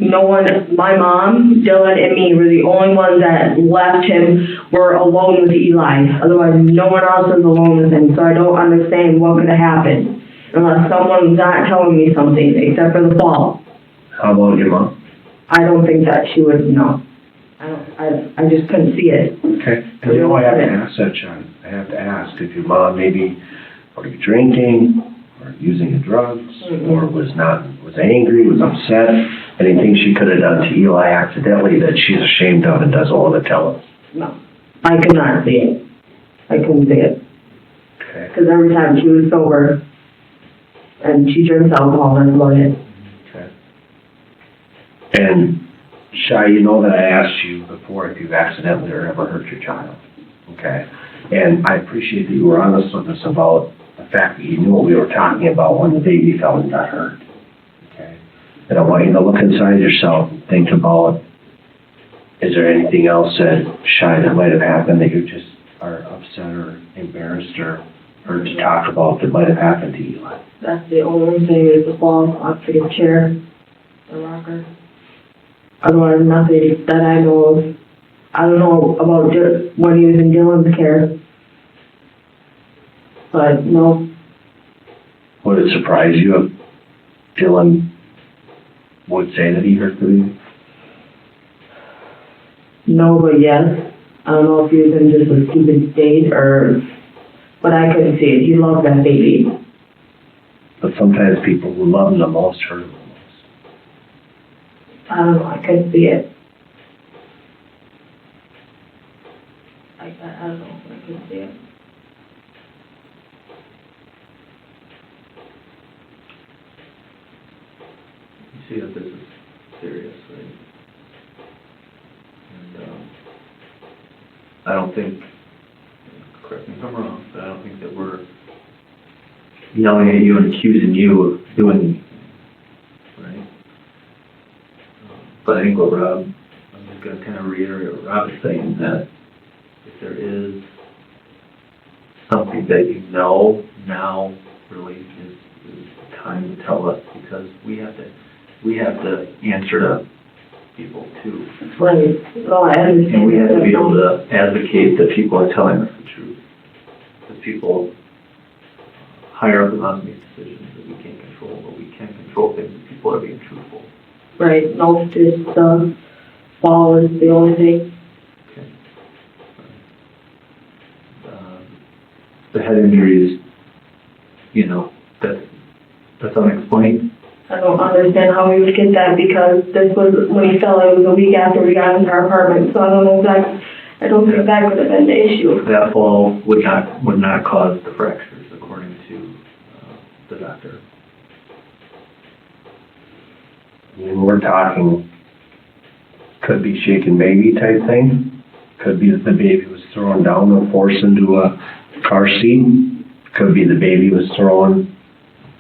No one, my mom, Dylan, and me were the only ones that left him, were alone with Eli. Otherwise, no one else was alone with him, so I don't understand what could have happened unless someone's not telling me something, except for the fall. How about your mom? I don't think that she would know. I just couldn't see it. Okay. And you know, I have to ask that, John. I have to ask if your mom maybe, were you drinking, or using the drugs, or was angry, was upset, anything she could have done to Eli accidentally that she's ashamed of and doesn't want to tell us? No. I could not see it. I couldn't see it. Okay. Because every time she was sober, and she drinks alcohol, that's about it. Okay. And Shy, you know that I asked you before if you've accidentally or ever hurt your child. Okay. And I appreciate that you were honest with us about the fact that you knew what we were talking about when the baby fell and got hurt. Okay. And I want you to look inside yourself and think about, is there anything else that, Shy, that might have happened that you just are upset or embarrassed or heard to talk about that might have happened to Eli? That's the only thing is the fall off the chair, the rocker. Otherwise, nothing that I know of. I don't know about when he was in Dylan's care. But no. Would it surprise you if Dylan would say that he hurt the baby? No, but yes. I don't know if he was in just a stupid state or, but I couldn't see it. He loved that baby. But sometimes people who love him the most hurt him the most. I don't know, I couldn't see it. I don't know, I couldn't see it. You see that this is serious, right? And I don't think, correct me if I'm wrong, but I don't think that we're yelling at you and accusing you of doing anything, right? But I think what I'm just going to kind of reiterate what Rob is saying, that if there is something that you know now really is time to tell us, because we have to answer to people too. Right. Well, I understand. And we have to be able to advocate that people are telling us the truth. That people higher up in us make decisions that we can't control, but we can control things if people are being truthful. Right. No, just fall is the only thing. Okay. The head injuries, you know, that's unexplained. I don't understand how we would get that, because this was, when he fell, it was a week after we got into our apartment, so I don't know exactly, I don't think that would have been the issue. That fall would not cause the fractures, according to the doctor. And we're talking, could be shaken baby type thing. Could be that the baby was thrown down or forced into a car seat. Could be the baby was thrown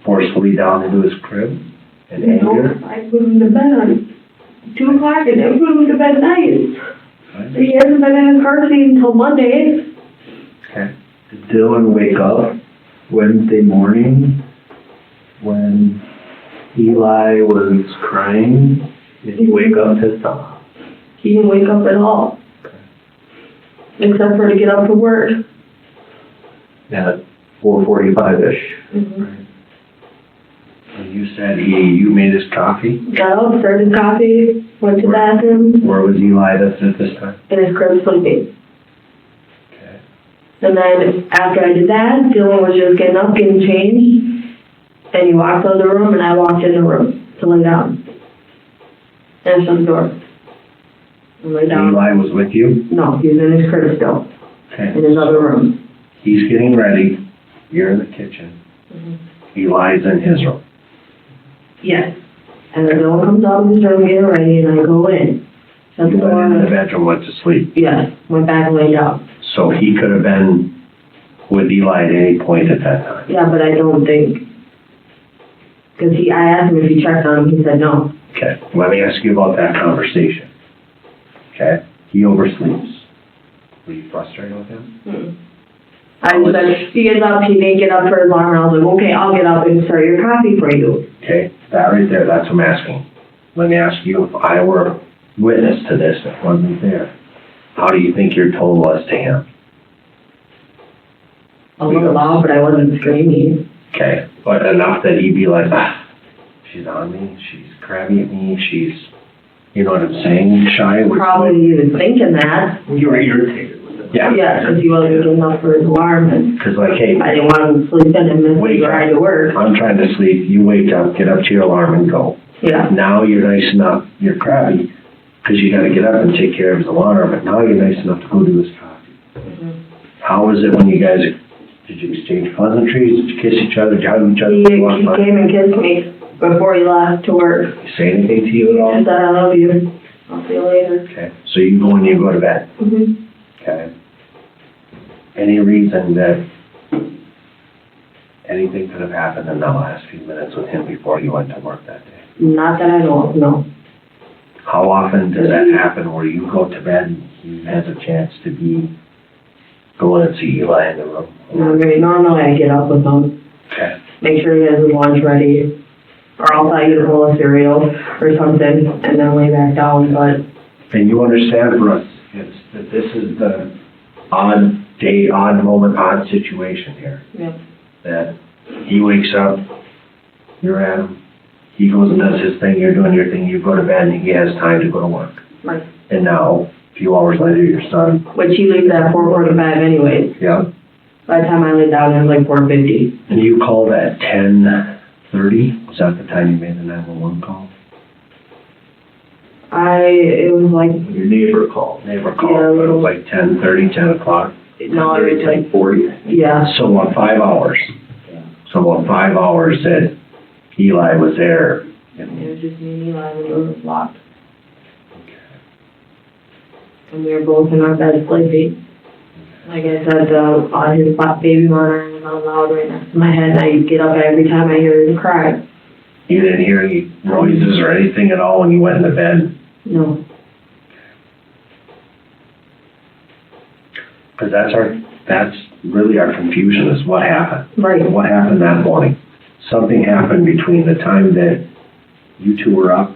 forcefully down into his crib in anger. I put him to bed on 2 o'clock and I put him to bed nice. Right. He hasn't been in a car seat until Monday. Okay. Did Dylan wake up Wednesday morning when Eli was crying? Did he wake up pissed off? He didn't wake up at all. Except for to get up to work. At 4:45-ish. Mm-hmm. Right. And you said you made his coffee? Got up, started coffee, went to the bathroom, Where was Eli at this time? in his crib sleeping. Okay. And then after I did that, Dylan was just getting up, getting changed, and he walked out of the room, and I walked in the room to lay down. And shut the door. And lay down. Eli was with you? No, he was in his crib still, Okay. in his other room. He's getting ready. You're in the kitchen. Eli's in his room. Yes. And then Dylan comes out of his room, getting ready, and I go in. Shut the You went into the door. bedroom, went to sleep. Yes, went back and laid down. So he could have been with Eli at any point at that time. Yeah, but I don't think, because I asked him if he checked on him, he said no. Okay, let me ask you about that conversation. Okay, he oversleeps. Were you frustrated with him? I just said, he gets up, he didn't get up for his alarm, and I was like, okay, I'll get up and start your coffee for you. Okay, that right there, that's what I'm asking. Let me ask you, if I were witness to this, if I wasn't there, how do you think your tone was to him? A little loud, but I wasn't screaming. Okay, but enough that he'd be like, she's on me, she's crabby at me, she's, you know what I'm saying, Shy? Probably he was thinking that. You were irritated with it. Yeah. Yeah, because he wasn't getting up for his alarm, and Because like, hey, I didn't want him to sleep in and miss Wake the ride to work. I'm trying to sleep, you wake up, get up to your alarm and go. Yeah. Now you're nice enough, you're crabby, because you gotta get up and take care of his alarm, but now you're nice enough to go do his coffee. How was it when you guys, did you exchange pleasantries, did you kiss each other, did you hug each other? He came and kissed me before he left to work. Say anything to you at all? He said, I love you. I'll see you later. Okay, so you go when you go to bed, Mm-hmm. okay? Any reason that anything could have happened in the last few minutes with him before he went to work that day? Not that I know of, no. How often does that happen where you go to bed and he has a chance to go in and see Eli in the room? Normally I get up with him, Okay. make sure he has his lunch ready, or else I get a bowl of cereal or something, and then lay back down, but And you understand for us, that this is the odd day, odd moment, odd situation here. Yep. That he wakes up, you're at him, he goes and does his thing, you're doing your thing, you go to bed, and he has time to go to work. Right. And now, a few hours later, your son, Which he leaves at 4:45 anyways. yeah, By the time I lay down, it was like 4:50. and you called at 10:30? Was that the time you made the 911 call? It was like, Your neighbor called. Neighbor called, Yeah, but it was like 10:30, 10 o'clock. no, it was like, 40. yeah. So about 5 hours. So about 5 hours that Eli was there. It was just me and Eli when the door was locked. And we were both in our bed sleeping. Like I said, his baby monitor was on loud right next to my head, and I get up every time I hear him cry. You didn't hear any noises or anything at all when you went into bed? No. Because that's really our confusion is what happened. Right. What happened that morning? Something happened between the time that you two were up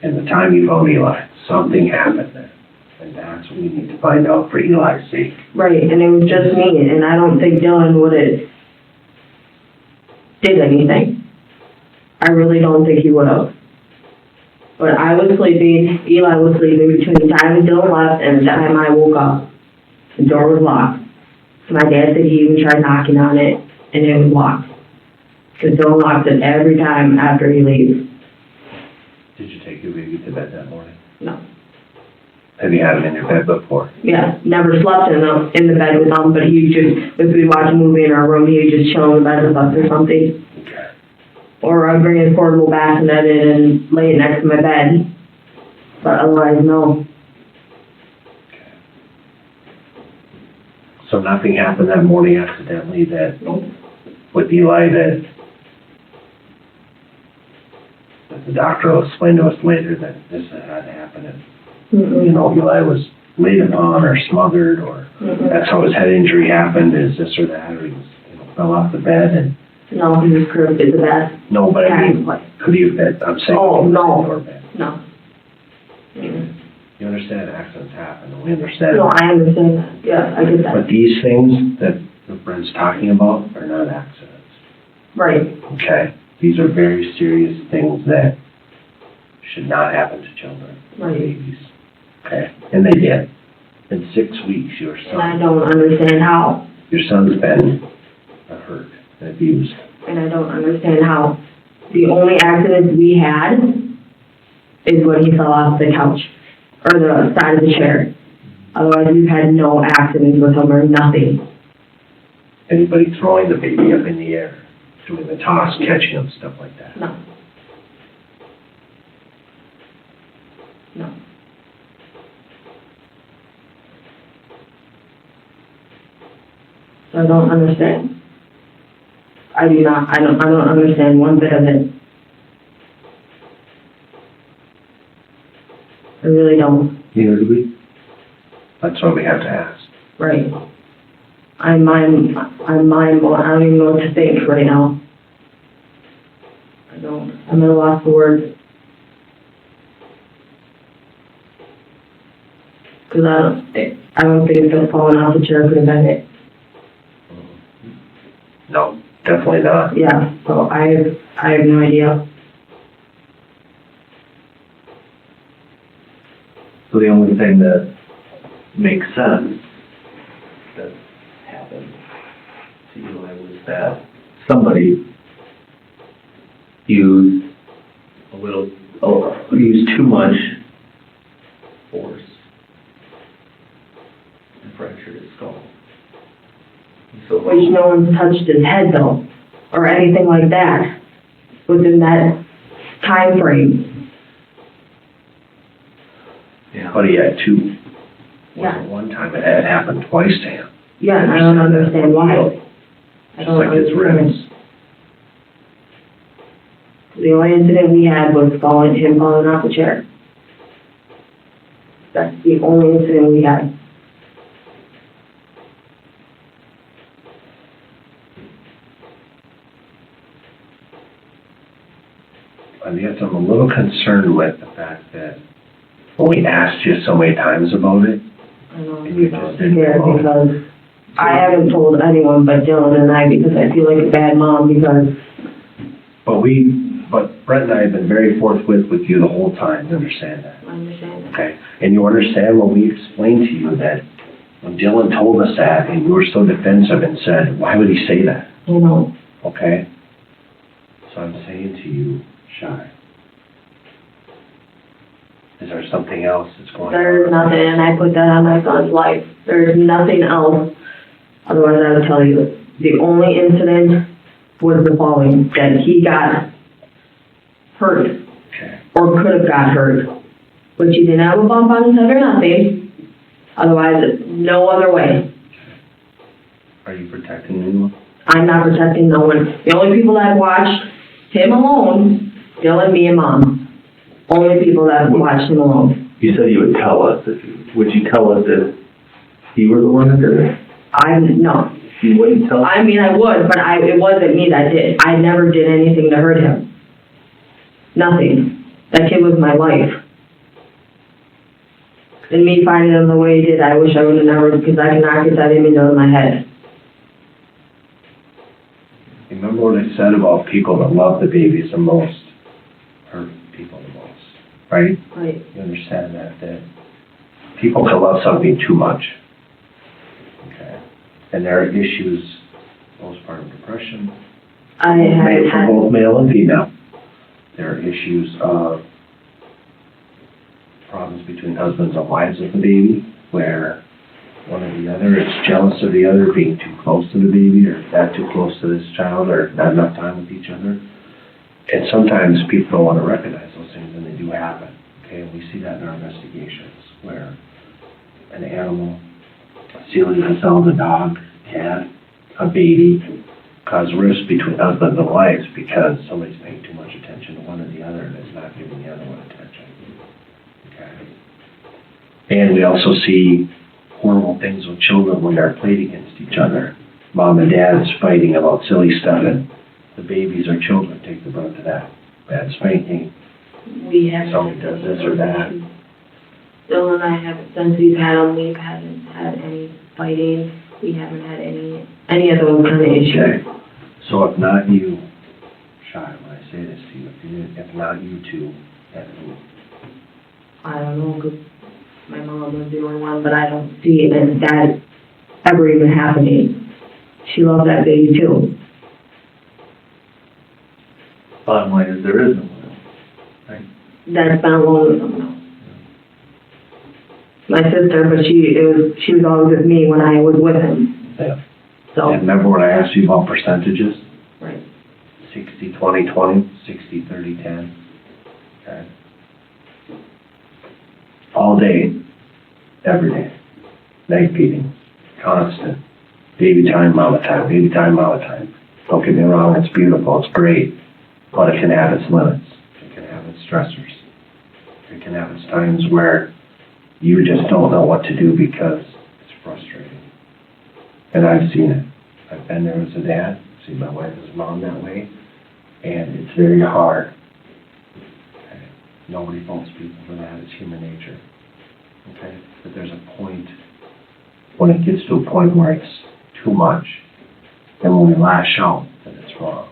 and the time you found Eli. Something happened there. And that's what we need to find out for Eli's sake. Right, and it was just me, and I don't think Dylan would have did anything. I really don't think he would have. But I was sleeping, Eli was sleeping between the time Dylan left and the time I woke up. The door was locked. So my dad said he even tried knocking on it, and it was locked. Because Dylan locks it every time after he leaves. Did you take your baby to bed that morning? No. Have you had him in your bed before? Yeah, never slept in the bed with him, but he just, if we watch a movie in our room, he would just chill in the bed with us or something. Okay. Or I'd bring his portable bassinet in and lay it next to my bed. But otherwise, no. So nothing happened that morning accidentally that, Nope. with Eli, that the doctor will explain to us later that this had happened and, you know, Eli was laid upon or smothered or that's how his head injury happened, is this or that, or he was, fell off the bed and... No, he was curved at the bed. No, but I mean, could he have been, I'm saying... Oh, no. Or bed. No. You understand accidents happen, and we understand. No, I understand that. Yeah, I get But that. these things that Brent's talking about are not accidents, Right. okay? These are very serious things that should not happen to children, Right. babies, okay? And they did. In 6 weeks, your And I son, don't understand how. your son's been hurt and abused. And I don't understand how. The only accident we had is when he fell off the couch or the side of the chair. Otherwise, we've had no accidents with him or nothing. Anybody throwing the baby up in the air, doing the toss, catching him, stuff like that. No. No. So I don't understand. I do not. I don't understand one bit of it. I really don't. Neither do we. That's why we have to ask. Right. I'm mind blown. I don't even know what to think right now. I don't. I'm at a loss for words. Because I don't think that falling off the chair could have been it. No, definitely not. Yeah, so I have no idea. So the only thing that makes sense that happened to Eli was that somebody used used too much force and fractured his skull. So Which no one's touched his head though, or anything like that, within that time frame. yeah, But he had two. Yeah. Wasn't one time, it had happened twice to him. Yeah, and I don't understand why. I Just don't like his understand. ribs. The only incident we had was him falling off the chair. That's the only incident we had. I guess I'm a little concerned with the fact that when we asked you so many times about it, I know, and you just didn't here know. because I haven't told anyone but Dylan and I because I feel like a bad mom because, But Brett and I have been very forthwith with you the whole time, you understand that, I understand that. okay? And you understand when we explained to you that when Dylan told us that and you were so defensive and said, why would he say that, You know, okay? So I'm saying to you, Shy, is there something else that's going on? there's nothing, and I put that on my son's life. There's nothing else. Otherwise, I would tell you. The only incident was the falling, that he got hurt, Okay. or could have got hurt. But he didn't have a bump on his head or nothing. Otherwise, no other way. Are you protecting anyone? I'm not protecting no one. The only people that watched him alone, Dylan, me, and Mom. Only people that watched him alone. you said you would tell us. Would you tell us if you were the one that did it? No. You wouldn't tell? I mean, I would, but it wasn't me that did. I never did anything to hurt him. Nothing. That kid was my life. And me finding him the way he did, I wish I would have never, because I cannot get that image out of my head. Remember what I said about people that love the babies the most, hurt people the most, right? Right. You understand that people can love something too much. Okay? And there are issues, postpartum depression, I for had, both male and female. There are issues of problems between husbands and wives of the baby, where one or the other is jealous of the other being too close to the baby, or not too close to this child, or not enough time with each other. And sometimes people don't want to recognize those things, and they do happen. Okay, and we see that in our investigations, where an animal, Celia themselves, a dog, cat, a baby, cause rifts between husbands and wives because somebody's paying too much attention to one or the other and is not giving the other one attention. Okay. And we also see horrible things with children when they're played against each other. Mom and dad's fighting about silly stuff, and the babies or children take the brunt of that. Bad spanking. we haven't. Somebody does this or that. Bill and I haven't, since we've had them, we haven't had any fighting. We haven't had any of those kind of issues. Okay. So if not you, Shy, when I say this to you, if not you two, then who? I don't know, because my mom was the only one, but I don't see it as that ever even happening. She loved that baby too. Bottom line is there is no one else, right? That's been alone with them now. My sister, but she was always with me when I was with him. Yeah. So, And remember when I asked you about percentages? right. 60, 20, 20, 60, 30, 10. Okay. All day, every day. Night feeding, constant. Baby time, mama time, baby time, mama time. Don't get me wrong, it's beautiful, it's great. But it can have its limits. It can have its stressors. It can have its times where you just don't know what to do because it's frustrating. And I've seen it. I've been there as a dad, seen my wife as a mom that way, and it's very hard. Okay. Nobody faults people for that, it's human nature. Okay? But there's a point, when it gets to a point where it's too much, and when we lash out, then it's wrong.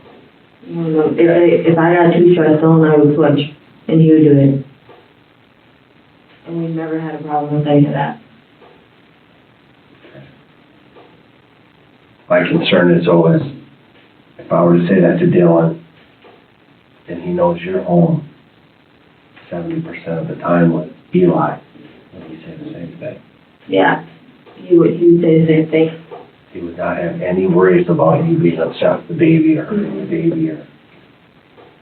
If I got too stressful, I would switch, and he would do it. And we never had a problem with any of that. My concern is always, if I were to say that to Dylan, and he knows you're home 70% of the time with Eli, would he say the same thing? Yeah, he would say the same thing. He would not have any worries about you being upset with the baby or hurting the baby, or,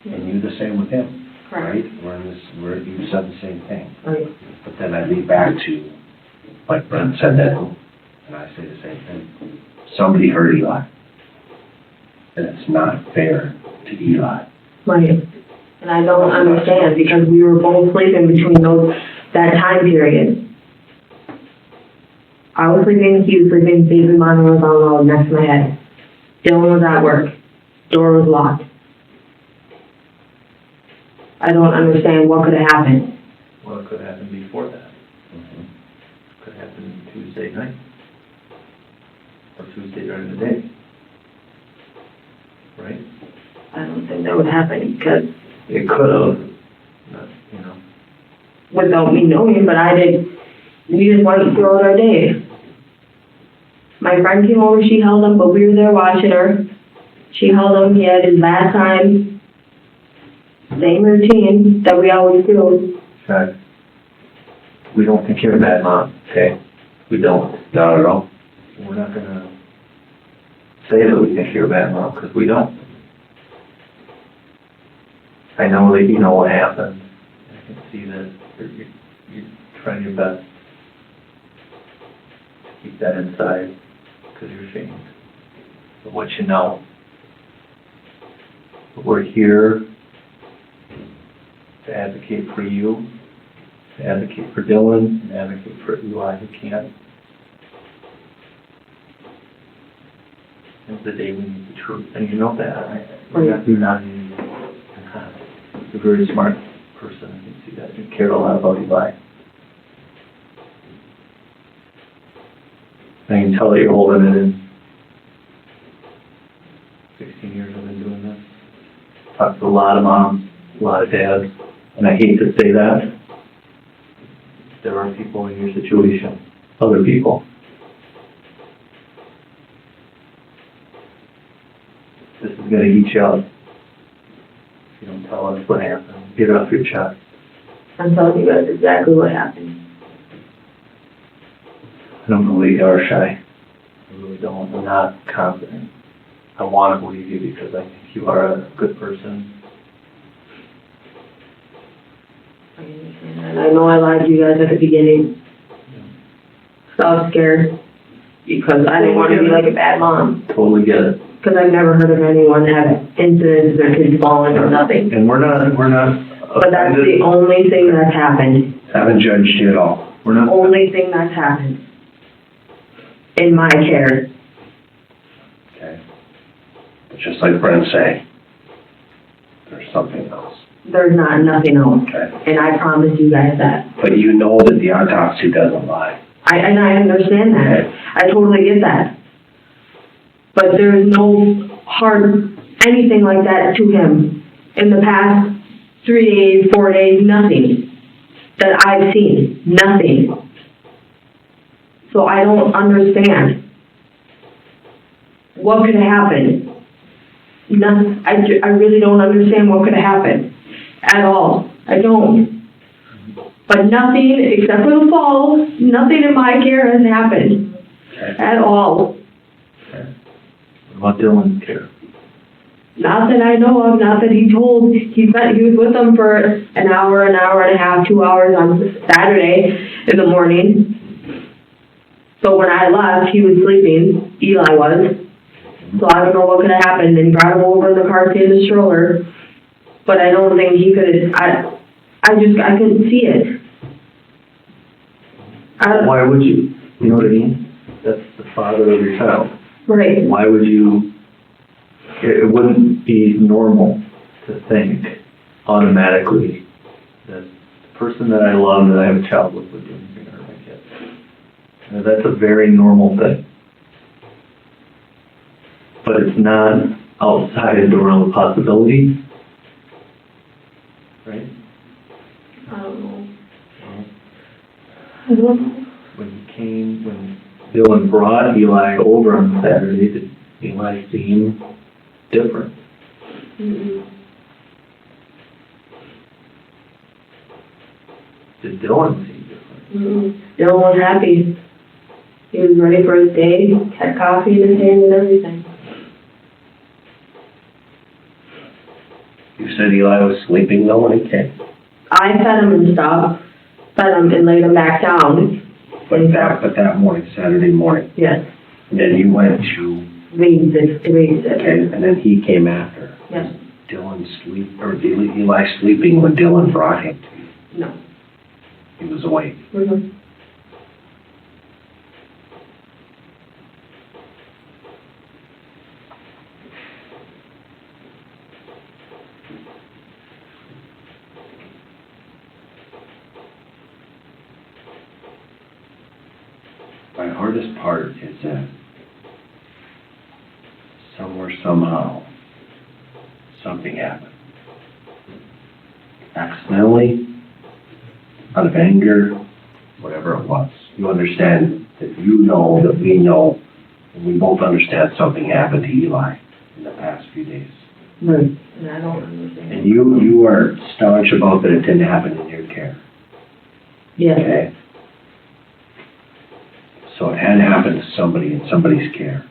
and you the same with him, right? You said the same thing. Right. But then I lead back to, like Brent said that, and I say the same thing. Somebody hurt Eli. And it's not fair to Eli. Right. And I don't understand, because we were both sleeping between that time period. I was sleeping, he was sleeping, baby monitor was on loud next to my head. Dylan was at work. Door was locked. I don't understand what could have happened. Well, it could happen before that. Could happen Tuesday night. Or Tuesday during the day. Right? I don't think that would happen, because It could have, you know. without me knowing, but we just went throughout our day. My friend came over, she held him, but we were there watching her. She held him, he had his bath time. Same routine that we always do. Okay. We don't think you're a bad mom, okay? We don't. Not at all. We're not gonna say that we think you're a bad mom, because we don't. I know that you know what happened. I can see that you're trying your best to keep that inside, because you're ashamed of what you know. But we're here to advocate for you, to advocate for Dylan, and advocate for Eli who can't. It's the day we need the truth, and you know that, right? Right. You're not in, you're a very smart person, I can see that. You care a lot about Eli. I can tell that you're holding it in. 16 years I've been doing this. Talked to a lot of moms, a lot of dads, and I hate to say that. There are people in your situation, other people. This is gonna eat you up. If you don't tell us what happened, get it off your chest. I'm telling you guys exactly what happened. I don't believe you are shy. I really don't. I'm not confident. I want to believe you because I think you are a good person. I understand that. I know I lied to you guys at the beginning. So I was scared because I didn't want to be like a bad mom. Totally get it. Because I've never heard of anyone have incidents of their kids falling or nothing. And we're not. But that's the only thing that's happened. Haven't judged you at all. We're not. Only thing that's happened in my care. Okay. But just like Brent say, there's something else. There's not nothing else. Okay. And I promise you guys that. But you know that the autopsy doesn't lie. I understand that. I totally get that. But there's no hard anything like that to him in the past 3 days, 4 days, nothing that I've seen. Nothing. So I don't understand. What could have happened? Nothing. I really don't understand what could have happened at all. I don't. But nothing, except for the fall, nothing in my care has happened at all. What about Dylan's care? Not that I know of, not that he told. He was with them for an hour and a half, 2 hours on Saturday in the morning. So when I left, he was sleeping. Eli was. So I don't know what could have happened. And he brought him over in the car seat in the stroller. But I don't think he could have, I couldn't see it. Why would you? You know what I mean? That's the father of your child. Right. Why would you? It wouldn't be normal to think automatically that the person that I love, that I have a child with, would do anything to hurt my kid. Now, that's a very normal thing. But it's not outside the realm of possibility. Right? I don't know. I don't know. When Dylan brought Eli over on Saturday, did Eli seem different? Mm-mm. Did Dylan seem different? Mm-mm. Dylan was happy. He was ready for his day, had coffee in his hand and everything. You said Eli was sleeping though when he came. I fed him and stuff, fed him and laid him back down. But that morning, Saturday morning. Yes. And then you went to, Babysit. okay, and then he came after. Yes. Dylan Eli sleeping when Dylan brought him to you. No. He was awake. Mm-hmm. My hardest part is that somewhere, somehow, something happened. Accidentally, out of anger, whatever it was. You understand that you know that we know, and we both understand something happened to Eli in the past few days. Right. And I don't understand. And you are staunch about that it didn't happen in your care. Yes. Okay? So it had happened to somebody in somebody's care.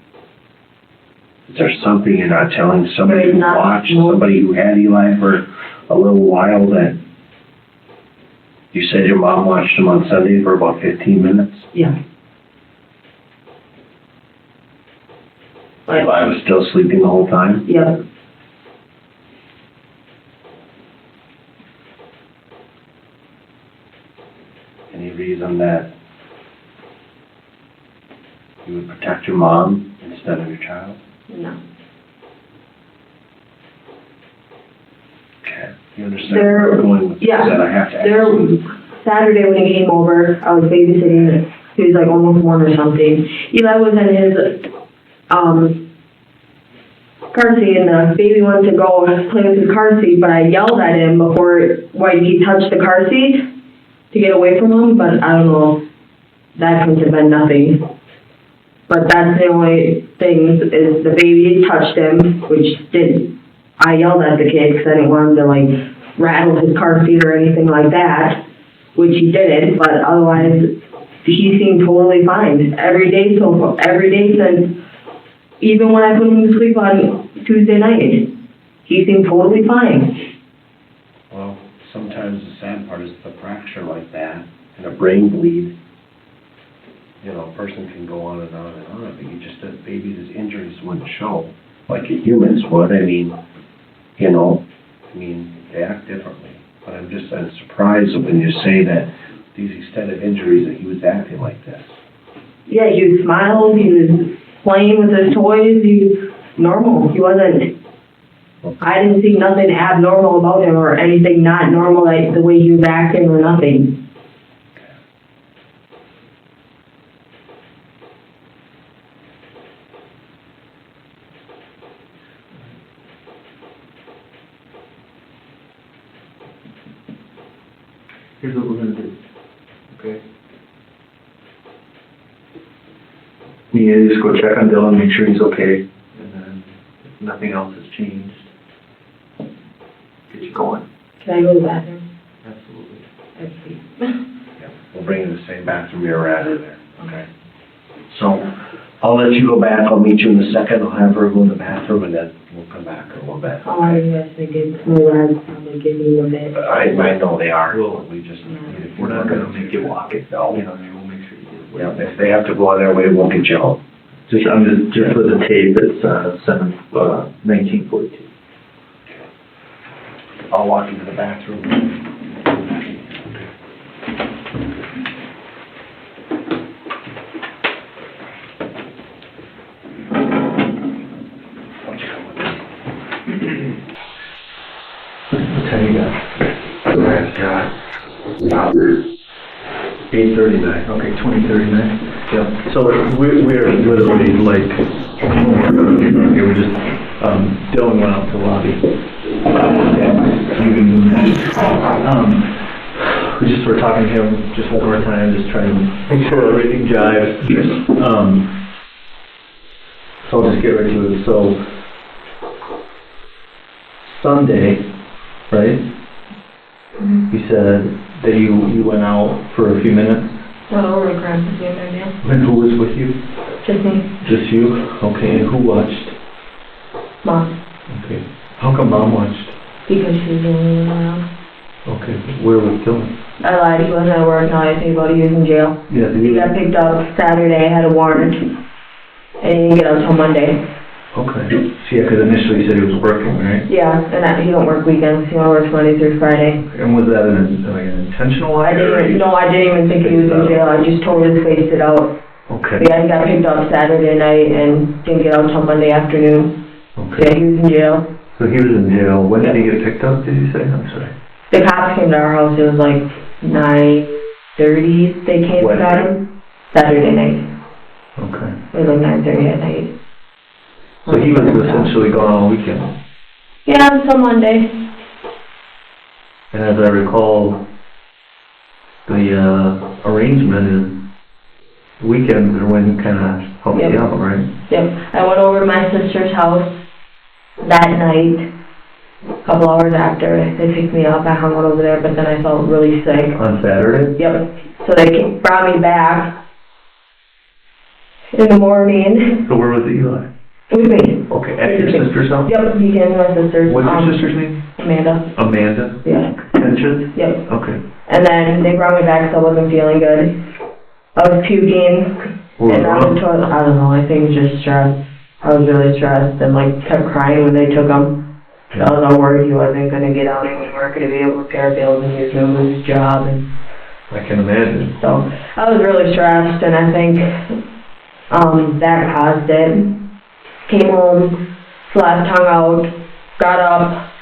Is there something you're not telling somebody who watched, somebody who had Eli for a little while that you said your mom watched him on Sunday for about 15 minutes? Yeah. Eli was still sleeping the whole time? Yep. Any reason that you would protect your mom instead of your child? No. Okay. You understand where we're going with this, Yeah. that I have to ask There, you? Saturday when he came over, I was babysitting. He was like almost 1 or something. Eli was in his, car seat, and the baby wanted to go play with his car seat, but I yelled at him before he touched the car seat to get away from him, but I don't know. That couldn't have been nothing. But that's the only thing, is the baby touched him, which didn't. I yelled at the kid because I didn't want him to, like, rattle his car seat or anything like that, which he didn't, but otherwise, he seemed totally fine. Every day since, even when I put him to sleep on Tuesday night, he seemed totally fine. Well, sometimes the sad part is the fracture like that and a brain bleed. You know, a person can go on and on and on, but you just, the baby's injuries wouldn't show like a human's would. I mean, you know, they act differently. But I'm surprised when you say that these extended injuries, that he was acting like this. Yeah, he was smiling, he was playing with his toys, he was normal. He wasn't, I didn't see nothing abnormal about him or anything not normal, like the way he was acting or nothing. Here's what we're gonna do, okay? You just go check on Dylan, make sure he's okay, and then if nothing else has changed, get you going. Can I go to the bathroom? Absolutely. Okay. Yeah, we'll bring you the same bathroom you were at in there. Okay. So, I'll let you go back, I'll meet you in a second, I'll have her go in the bathroom, and then we'll come back in a little bit. How long are you guys thinking? My lab's probably giving you a bit. I know they are, Well, we just need to. We're not gonna make you walk it, No. you know, we'll make sure you get it. Yeah, if they have to go on their way, we'll get you home. Just for the tape, it's, 1942. I'll walk into the bathroom. What time you got? I've got 8:39. Okay, 2039. Yeah. So we're literally like, we're just, Dylan went out to the lobby. We just were talking to him just one more time, just trying to make sure everything jives. So I'll just get right to it. So Sunday, right? You said that you went out for a few minutes. Went over to grab the same idea. And who was with you? Just me. Just you? Okay, and who watched? Mom. Okay. How come Mom watched? Because she was the only one around. Okay, where was Dylan? I lied, he wasn't at work, now I think about it, he was in jail. Yeah, He got picked up Saturday, had a warrant, and he didn't get out till Monday. Okay. So yeah, because initially you said he was working, right? Yeah, and he don't work weekends, he only works Monday through Friday. And was that an intentional I act? or didn't even think he was in jail, I just totally spaced it out. Okay. But yeah, he got picked up Saturday night and didn't get out till Monday afternoon. Okay. Yeah, he was in jail. So he was in jail. When did he get picked up, did you say? I'm sorry. The cops came to our house, it was like 9:30, they came When? and got him. Saturday night, Okay. it was like 9:30 at night. So he was essentially gone all weekend. Yeah, until Monday. And as I recall, the arrangement is weekends are when kind of help you out, right? Yep, I went over to my sister's house that night, a couple hours after they picked me up. I hung out over there, but then I felt really sick. On Saturday? Yep, so they brought me back in the morning So where was Eli? with me. Okay, at your sister's house? Yep, he came to my sister's. What's your sister's name? Amanda. Amanda? Yeah. Hentges? Yep. Okay. And then they brought me back because I wasn't feeling good. I was puking. What was And I was wrong? I don't know, I think just stress. I was really stressed and like kept crying when they took him. I was all worried he wasn't going to get out and we weren't going to be able to pay our bills and he was going to lose his job. And I can imagine. so I was really stressed and I think that caused it. came home, slept, hung out, got up,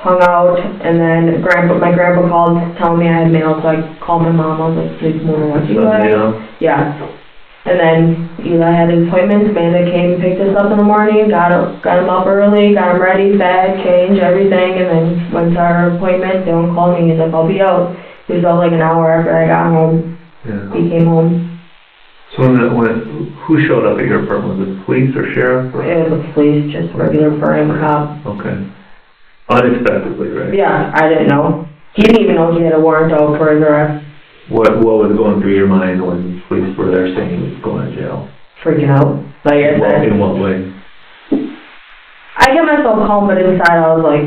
hung out, and then my grandpa called telling me I had mail, so I called my mom. I was like, please, Mom, what's Eli? Yeah. And then Eli had his appointments. Amanda came and picked us up in the morning, got him up early, got him ready, fed, changed, everything, and then went to our appointment. Dylan called me. He's like, I'll be out. He was out like an hour after I got home. Yeah. He came home. So who showed up at your apartment? Was it police or sheriff? Or? It was the police, just regular Braham cop. Okay. Unexpectedly, right? Yeah, I didn't know. He didn't even know he had a warrant out for his arrest. What was going through your mind when police were there saying he was going to jail? Freaking out. Like I said. In what way? I kept myself calm, but inside I was like,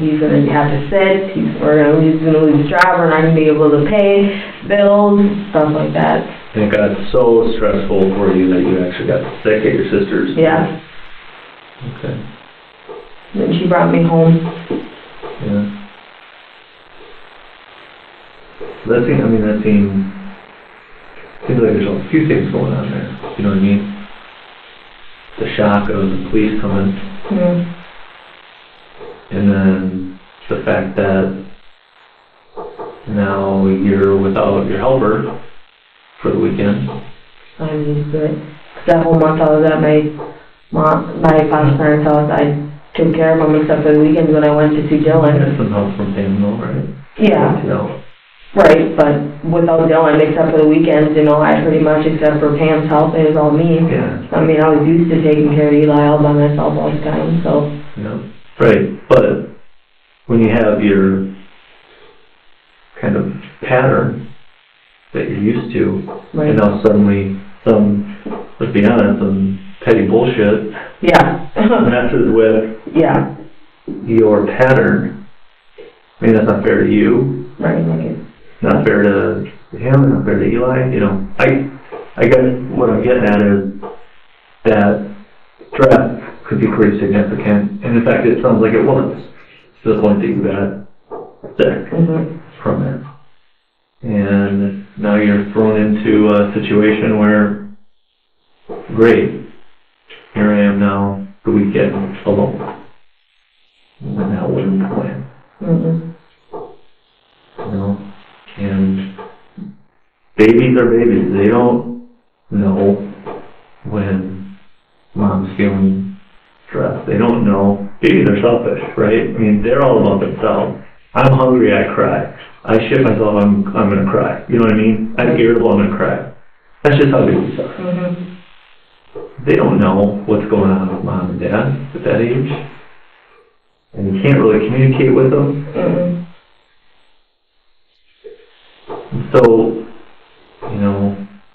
he's gonna have to sit, he's gonna lose his job, we're not gonna be able to pay bills, stuff like that. And it got so stressful for you that you actually got sick at your sister's? Yeah. Okay. Then she brought me home. Yeah. That seems like there's a few things going on there. You know what I mean? The shock of the police coming. Mm. And then the fact that now you're without your helper for the weekend. I'm used to it. That whole month I was at my foster parents' house. I took care of them except for the weekends when I went to see Dylan. You got some help from Pam, right? Yeah. You know. Right, but without Dylan, except for the weekends, I pretty much, except for Pam's help, it was all me. Yeah. I mean, I was used to taking care of Eli all by myself all the time, so. Yeah. Right, but when you have your kind of pattern that you're used to, right. And now suddenly let's be honest, some petty bullshit yeah. messes with yeah. your pattern. I mean, that's not fair to you. Right, okay. Not fair to him, not fair to Eli. I guess what I'm getting at is that stress could be pretty significant, and in fact, it sounds like it was, to the point that you got sick from it. And now you're thrown into a situation where, great, here I am now, the weekend, alone. And that wasn't the plan. And babies are babies. They don't know when mom's feeling stressed. They don't know. Babies are selfish, right? I mean, they're all about themselves. I'm hungry, I cry. I shit myself, I'm going to cry. You know what I mean? I'm irritable, I'm going to cry. That's just how babies are. They don't know what's going on with mom and dad at that age. And you can't really communicate with them. So,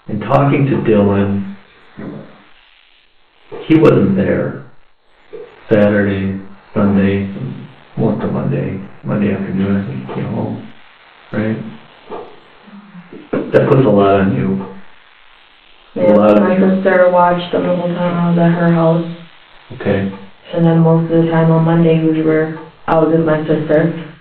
in talking to Dylan, he wasn't there Saturday, Sunday, most of Monday afternoon, I think he came home, right? That puts a lot on you. Yeah, my sister watched them the whole time I was at her house. Okay. And then most of the time on Monday I was with my sister.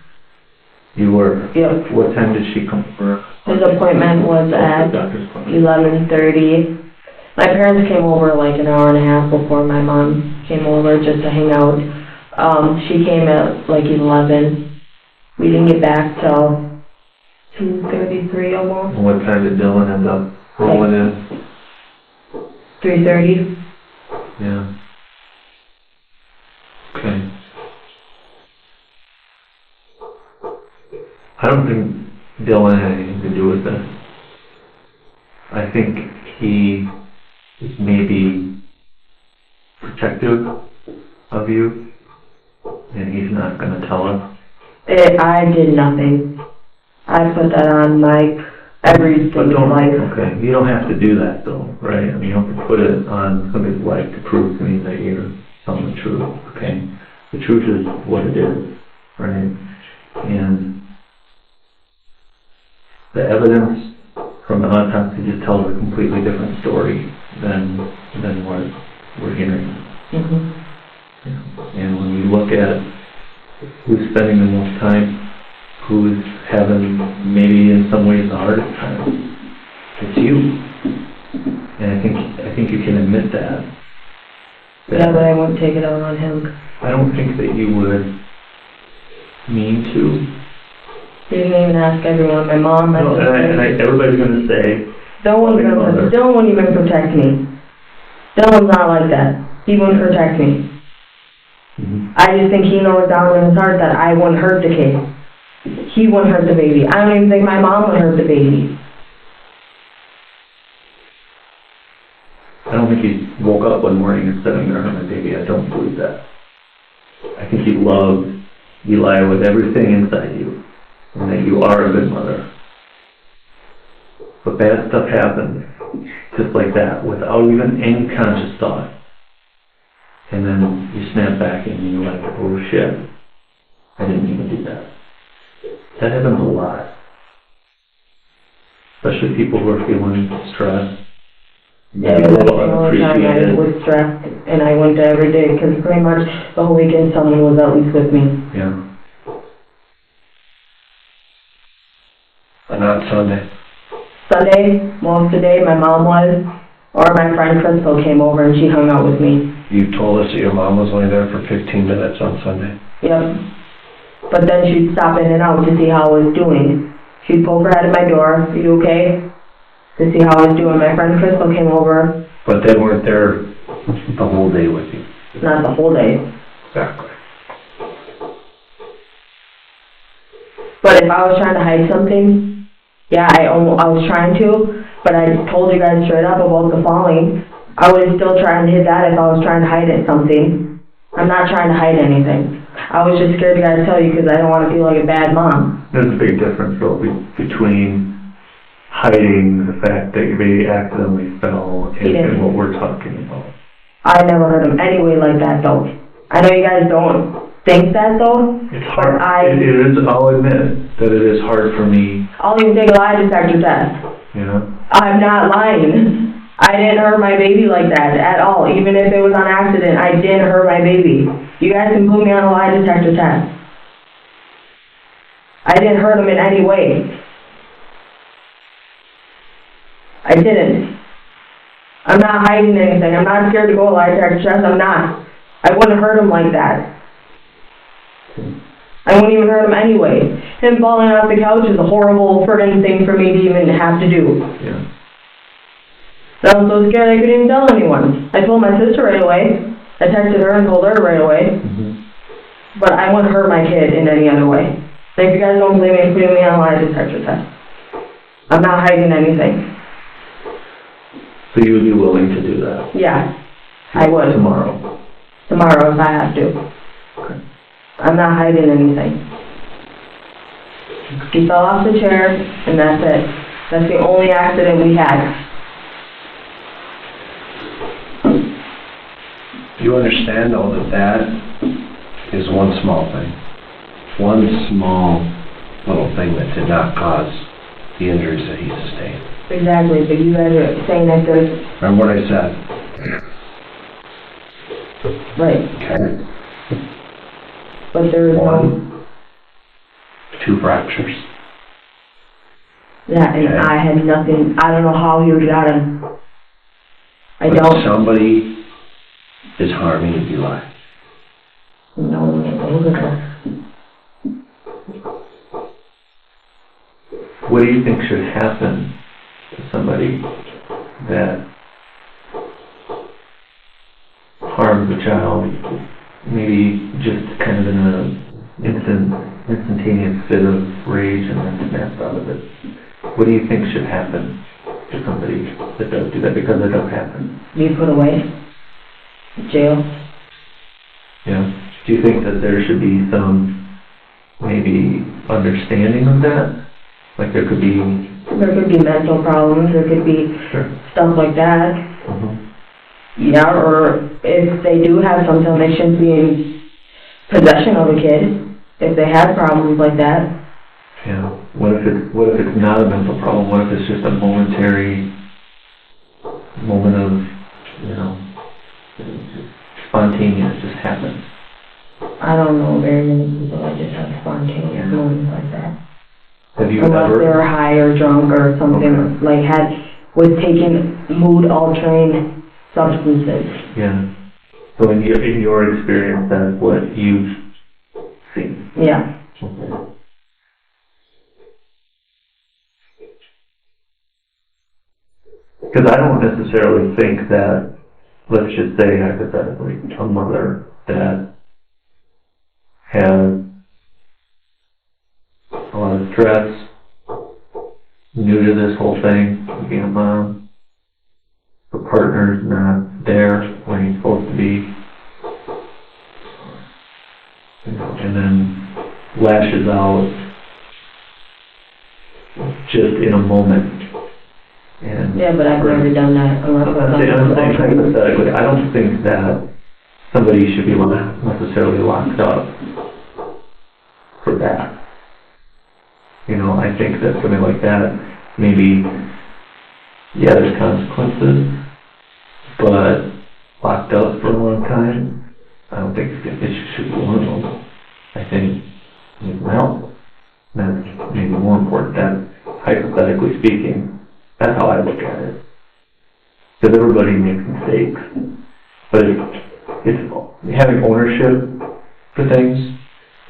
You were? Yep. What time did she come for? His appointment was at 11:30. My parents came over like an hour and a half before my mom came over just to hang out. She came at like 11. We didn't get back till 2:33 almost. And what time did Dylan end up rolling in? 3:30. Yeah. Okay. I don't think Dylan had anything to do with this. I think he is maybe protective of you, and he's not going to tell us. I did nothing. I put that on everything. But okay, you don't have to do that though, right? I mean, you don't have to put it on somebody's life to prove to me that you're telling the truth, okay? The truth is what it is, right? And the evidence from the autopsy just tells a completely different story than what we're hearing. And when you look at who's spending the most time, who's having maybe in some ways the hardest time, it's you. And I think you can admit that Yeah, but I wouldn't take it out on him. I don't think that you would mean to. He didn't even ask everyone, my mom, my No, sister. everybody's gonna say, Dylan wouldn't even protect me. Dylan's not like that. He wouldn't protect me. I just think he knows down in his heart that I wouldn't hurt the kid. He wouldn't hurt the baby. I don't even think my mom would hurt the baby. I don't think he woke up one morning and said, I'm gonna hurt my baby. I don't believe that. I think you love Eli with everything inside you, and that you are a good mother. But bad stuff happens, just like that, without even any conscious thought. And then you snap back and you're like, oh shit, I didn't even do that. That happens a lot. Especially people who are feeling stressed. Yeah, but that's the only time I was stressed, and I went to every day, because pretty much the whole weekend someone was at least with me. Yeah. And on Sunday? Sunday, most of the day, my mom was, or my friend Crystal came over and she hung out with me. You told us that your mom was only there for 15 minutes on Sunday. Yep. But then she'd stop in and out to see how I was doing. She'd poke her head at my door, "Are you okay?" To see how I was doing. My friend Crystal came over. But they weren't there the whole day with you? Not the whole day. Exactly. But if I was trying to hide something, yeah, I was trying to, but I told you guys straight up about the falling. I would have still tried to hide that if I was trying to hide something. I'm not trying to hide anything. I was just scared to guys tell you because I don't want to feel like a bad mom. There's a big difference, though, between hiding the fact that your baby accidentally fell and what we're talking about. I never heard him anyway like that, though. I know you guys don't think that, though. It's hard. It is, I'll admit that it is hard for me. I'll even take a lie detector test. You know? I'm not lying. I didn't hurt my baby like that at all. Even if it was on accident, I didn't hurt my baby. You guys can put me on a lie detector test. I didn't hurt him in any way. I didn't. I'm not hiding anything. I'm not scared to go a lie detector test. I'm not. I wouldn't hurt him like that. I wouldn't even hurt him anyway. Him falling off the couch is a horrible friggin' thing for me to even have to do. Yeah. I was so scared I couldn't even tell anyone. I told my sister right away. I texted her and told her right away. But I wouldn't hurt my kid in any other way. If you guys don't believe me, put me on a lie detector test. I'm not hiding anything. So you would be willing to do that? Yeah, I would. Tomorrow? Tomorrow if I have to. Okay. I'm not hiding anything. He fell off the chair, and that's it. That's the only accident we had. You understand, though, that is one small thing. One small little thing that did not cause the injuries that he sustained. Exactly, but you guys are saying that there's... Remember what I said? Right. Okay. But there's no... 1, 2 fractures. Yeah, and Okay. I had nothing... I don't know how he would got him. I don't... Somebody is harming Eli. No. What do you think should happen to somebody that harms a child, maybe just kind of in an instantaneous fit of rage and then snaps out of it? What do you think should happen to somebody that does do that? Because it does happen. Be put away? Jail? Yeah. Do you think that there should be some maybe understanding of that? Like there could be... There could be mental problems, there could be stuff like that. Yeah, or if they do have something, they shouldn't be in possession of a kid, if they have problems like that. Yeah. What if it's not a mental problem? What if it's just a momentary moment of, spontaneous, just happens? I don't know very many people that just have spontaneous moments like that. Have you Unless ever? they were high or drunk or something, was taking mood altering substances. Yeah. So in your experience, that's what you've seen? Yeah. Okay. Because I don't necessarily think that, let's just say hypothetically, a mother that has a lot of stress, new to this whole thing, being a mom, her partner's not there when he's supposed to be, and then lashes out just in a moment. And Yeah, but I've never done that unless I'm saying hypothetically, I don't think that somebody should be necessarily locked up for that. You know, I think that something like that, maybe, yeah, there's consequences, but locked up for a long time, I don't think it should be one of them. I think mental health, that's maybe more important. That, hypothetically speaking, that's how I look at it. Because everybody makes mistakes, but it's having ownership for things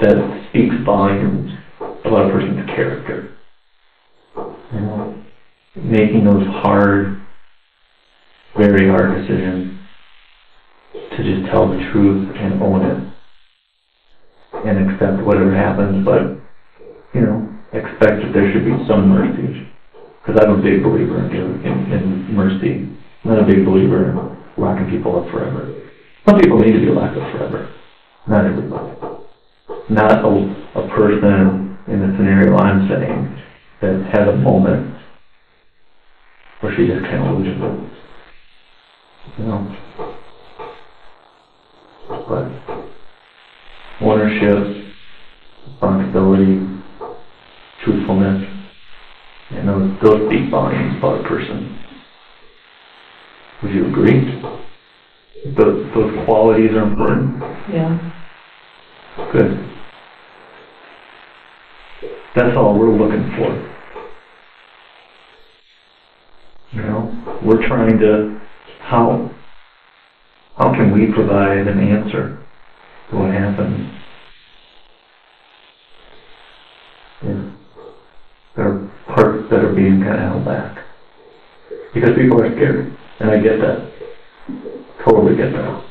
that speaks volumes about a person's character. You know, making those hard, very hard decisions to just tell the truth and own it and accept whatever happens, but, you know, expect that there should be some mercy. Because I'm a big believer in mercy. I'm not a big believer in locking people up forever. Some people need to be locked up forever. Not everybody. Not a person in the scenario I'm saying that has a moment where she just can't lose it. You know? But ownership, responsibility, truthfulness, and those speak volumes about a person. Would you agree? Those qualities are important? Yeah. Good. That's all we're looking for. You know, we're trying to, how can we provide an answer to what happened? Yeah. There are parts that are being kind of held back. Because people are scared. And I get that. Totally get that.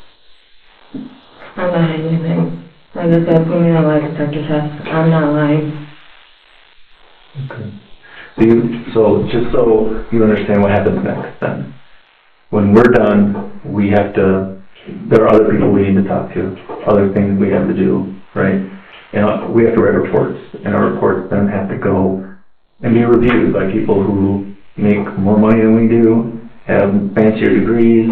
I'm not anything. Like I said, put me on a lie detector test. I'm not lying. Okay. So just so you understand what happens next then. When we're done, we have to, there are other people we need to talk to, other things we have to do, right? And we have to write reports, and our reports then have to go and be reviewed by people who make more money than we do, have fancier degrees,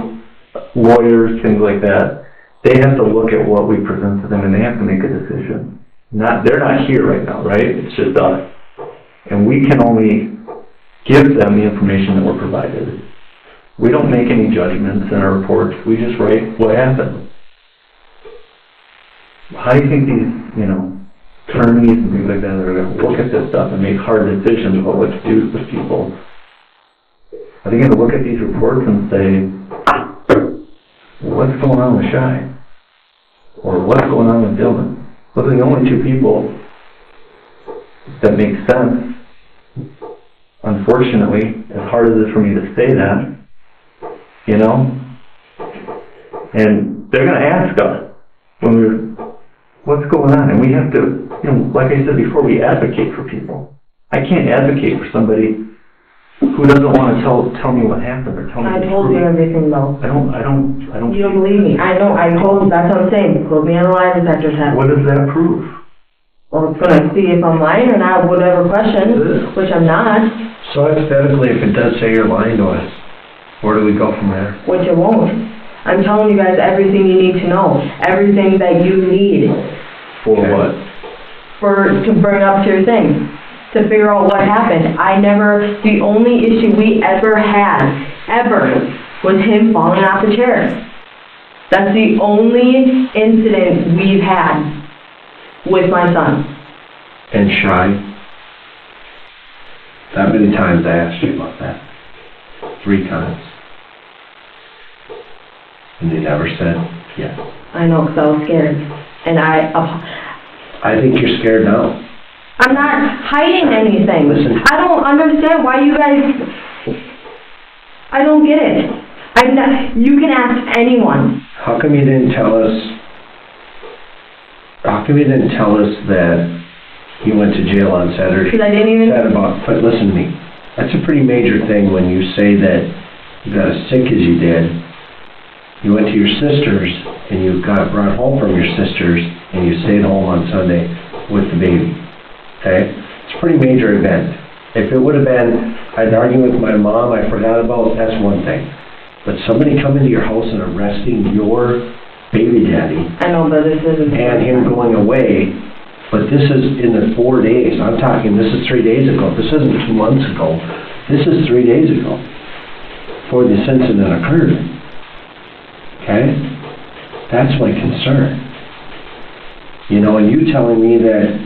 lawyers, things like that. They have to look at what we present to them, and they have to make a decision. They're not here right now, right? It's just us. And we can only give them the information that we're provided. We don't make any judgments in our reports. We just write what happened. How do you think these, attorneys and things like that are going to look at this stuff and make hard decisions about what to do with people? Are they going to look at these reports and say, what's going on with Shy? Or what's going on with Dylan? Those are the only two people that make sense. Unfortunately, as hard as it is for me to say that, and they're going to ask us what's going on? And we have to, like I said before, we advocate for people. I can't advocate for somebody who doesn't want to tell me what happened or tell me I told you everything though. I don't. You don't believe me. I know, I told you, that's what I'm saying. Put me on a lie detector test. What does that prove? Well, it's gonna see if I'm lying or not, whatever question, which I'm not. So hypothetically, if it does say you're lying to us, where do we go from there? Which it won't. I'm telling you guys everything you need to know. Everything that you need. For what? To bring up to your thing. To figure out what happened. The only issue we ever had, was him falling off the chair. That's the only incident we've had with my son. And Shy? That many times I asked you about that. 3 times. And you never said Yes. I know, 'cause I was scared. And I think you're scared now. I'm not hiding anything. Listen. I don't understand why you guys, I don't get it. You can ask anyone. How come you didn't tell us that you went to jail on Saturday? Because I didn't even... But listen to me. That's a pretty major thing when you say that you got as sick as you did. You went to your sister's and you got brought home from your sister's and you stayed home on Sunday with the baby. Okay? It's a pretty major event. If it would have been, I'd argue with my mom, I forgot about, that's one thing. But somebody coming to your house and arresting your baby daddy I know, but this isn't... and him going away, but this is in the 4 days. I'm talking, this is 3 days ago. This isn't 2 months ago. This is 3 days ago before this incident occurred. Okay? That's my concern. You know, and you telling me that,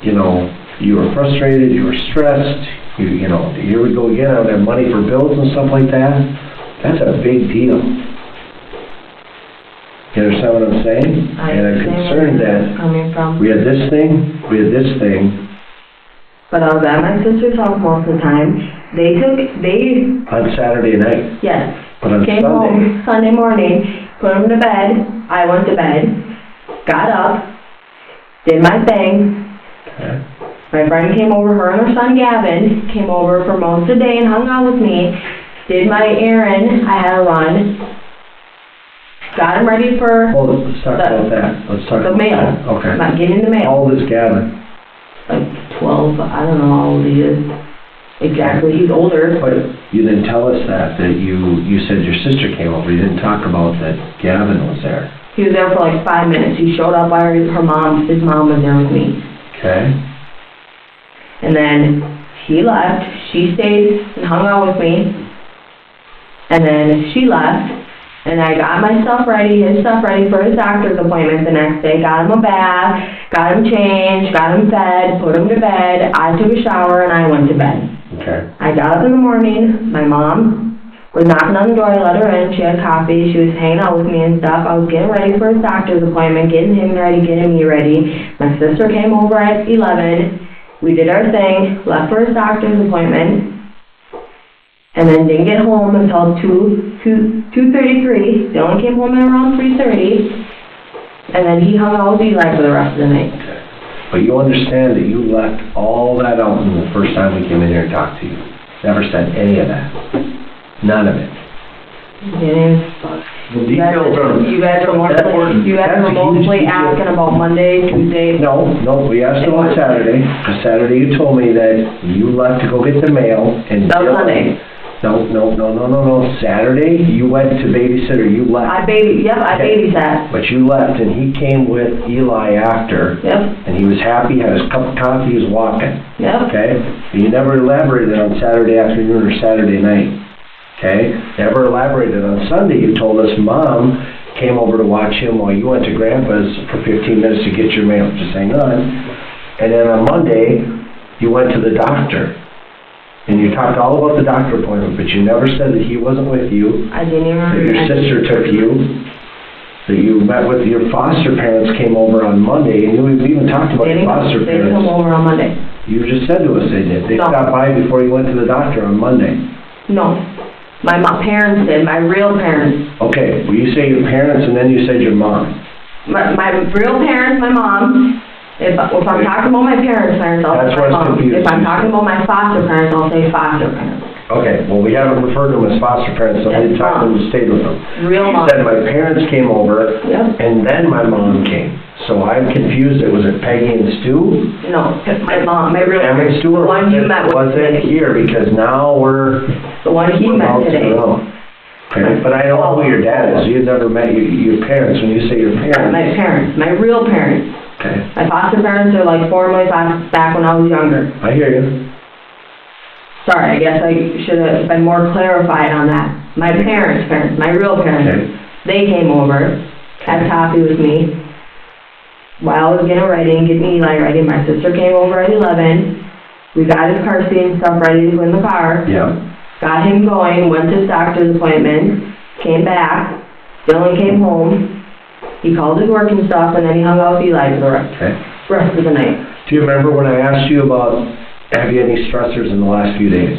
you know, you were frustrated, you were stressed, you know, here we go again, I don't have money for bills and stuff like that. That's a big deal. You understand what I'm saying? And I'm concerned that coming from. we had this thing, But I was at my sister's house most of the time. They on Saturday night. yes, But on came Sunday, home Sunday morning, put them to bed. I went to bed, got up, did my thing. okay. My friend came over, her and her son Gavin, came over for most of the day and hung out with me. Did my errand, I had to run. Got him ready for Hold it, let's talk about that. Let's talk the about mail. that. Okay. I'm getting the mail. How old is Gavin? Like 12, I don't know how old he is. Exactly, he's older. But you didn't tell us that you said your sister came over. You didn't talk about that Gavin was there. He was there for like 5 minutes. He showed up by her mom. His mom was there with me. Okay. And then he left. She stayed and hung out with me. And then she left. And I got my stuff ready, his stuff ready for his doctor's appointment the next day. Got him a bath, got him changed, got him fed, put him to bed. I took a shower and I went to bed. Okay. I got up in the morning. My mom was knocking on the door. I let her in. She had coffee. She was hanging out with me and stuff. I was getting ready for his doctor's appointment, getting him ready, getting me ready. My sister came over at 11. We did our thing, left for his doctor's appointment, and then didn't get home until 2:33. Dylan came home at around 3:30, and then he hung out with Eli for the rest of the night. Okay. But you understand that you left all that out in the first time we came in here and talked to you. Never said any of that. None of it. You guys were mostly asking about Monday, Tuesday. No, we asked about Saturday. Saturday you told me that you left to go get the mail and... That was Sunday. No. Saturday, you went to babysitter, you left. I babysat. But you left and he came with Eli after. Yep. And he was happy, had his cup of coffee, he was walking. Yep. Okay? And you never elaborated on Saturday afternoon or Saturday night. Okay? Never elaborated. On Sunday, you told us Mom came over to watch him while you went to Grandpa's for 15 minutes to get your mail. Just hang on. And then on Monday, you went to the doctor. And you talked all about the doctor appointment, but you never said that he wasn't with you. I didn't even remember. That your sister took you. That you met with your foster parents came over on Monday. And we even talked about your foster They parents. didn't come over on Monday. You just said to us they did. They No. stopped by before you went to the doctor on Monday. No. My parents did, my real parents. Okay, well you say your parents and then you said your mom. My real parents, my mom. If I'm talking about my parents' I'll That's say where my it's mom. confusing. If I'm talking about my foster parents, I'll say foster parents. Okay, well we haven't referred to them as foster parents, so we That's talked to them and stayed with them. Real You mom. said my parents came over Yep. and then my mom came. So I'm confused, was it Peggy and Stu? No, my mom, my real Peggy and parents. Stu, The one you met with was it today. here, because now we're... The one he met bouncing today. around. Okay, but I don't know who your dad is, you've never met your parents. When you say your parents... My parents, my real parents. Okay, My foster parents are like formally back when I was younger. I hear you. Sorry, I guess I should have been more clarified on that. My parents, my real parents, Okay. they came over, had coffee with me while I was getting ready and getting Eli ready. My sister came over at 11. We got his car seat and stuff ready to go in the car. Yeah. Got him going, went to his doctor's appointment, came back, Dylan came home, he called his work and stuff, and then he hung out with Eli for the rest of the night. Do you remember when I asked you about, have you any stressors in the last few days?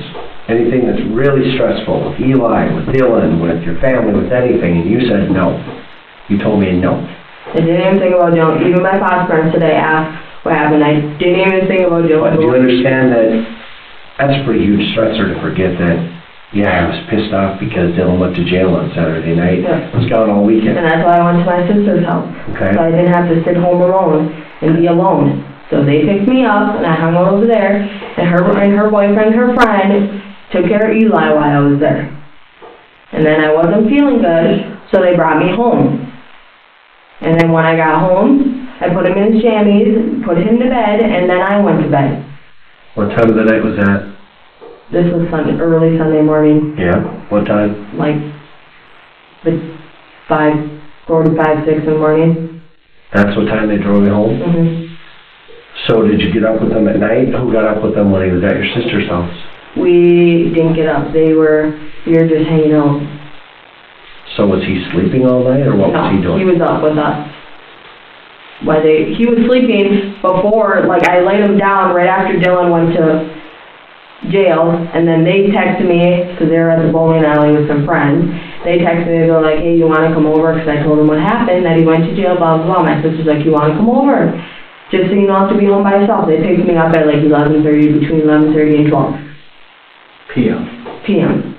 Anything that's really stressful with Eli, with Dylan, with your family, with anything, and you said no. You told me no. I didn't even think about Dylan. Even my foster parents today asked what happened. I didn't even think about Dylan. Do you understand that that's a pretty huge stressor to forget that, yeah, I was pissed off because Dylan went to jail on Saturday night. Yeah. Was gone all weekend. And that's why I went to my sister's house. Okay. So I didn't have to sit home alone and be alone. So they picked me up, and I hung out over there, and her boyfriend, her friend, took care of Eli while I was there. And then I wasn't feeling good, so they brought me home. And then when I got home, I put him in his jammies, put him to bed, and then I went to bed. What time of the night was that? This was early Sunday morning, Yeah. What time? like 5:45, 6 in the morning. That's what time they drove you home? Mm-hmm. So did you get up with them at night? Who got up with them when he was at your sister's house? We didn't get up. We were just hanging out. So was he sleeping all night, or what was he doing? He was up with us. He was sleeping before, like I laid him down right after Dylan went to jail, and then they texted me, because they were at the bowling alley with some friends. They texted me, they're like, hey, you want to come over? Because I told them what happened, that he went to jail, blah, blah, blah. My sister's like, you want to come over? Just so you don't have to be home by yourself. They picked me up at like 11:30, between 11:30 and 12 p.m.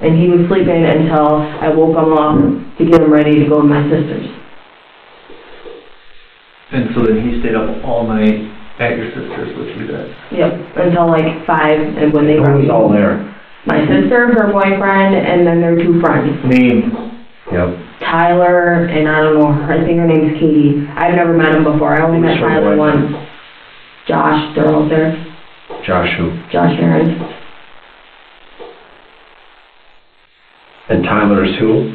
And he was sleeping until I woke him up to get him ready to go to my sister's. And so then he stayed up all night at your sister's with you guys? Yep, until like 5, and when they Who brought was me all home. there? My sister, her boyfriend, and then their 2 friends. Names? Yep. Tyler, and I don't know, I think her name's Katie. I've never met him before. I only met Who's her Tyler boyfriend? once. Josh, they're out there. Josh who? Josh Aaron. And Tyler's who?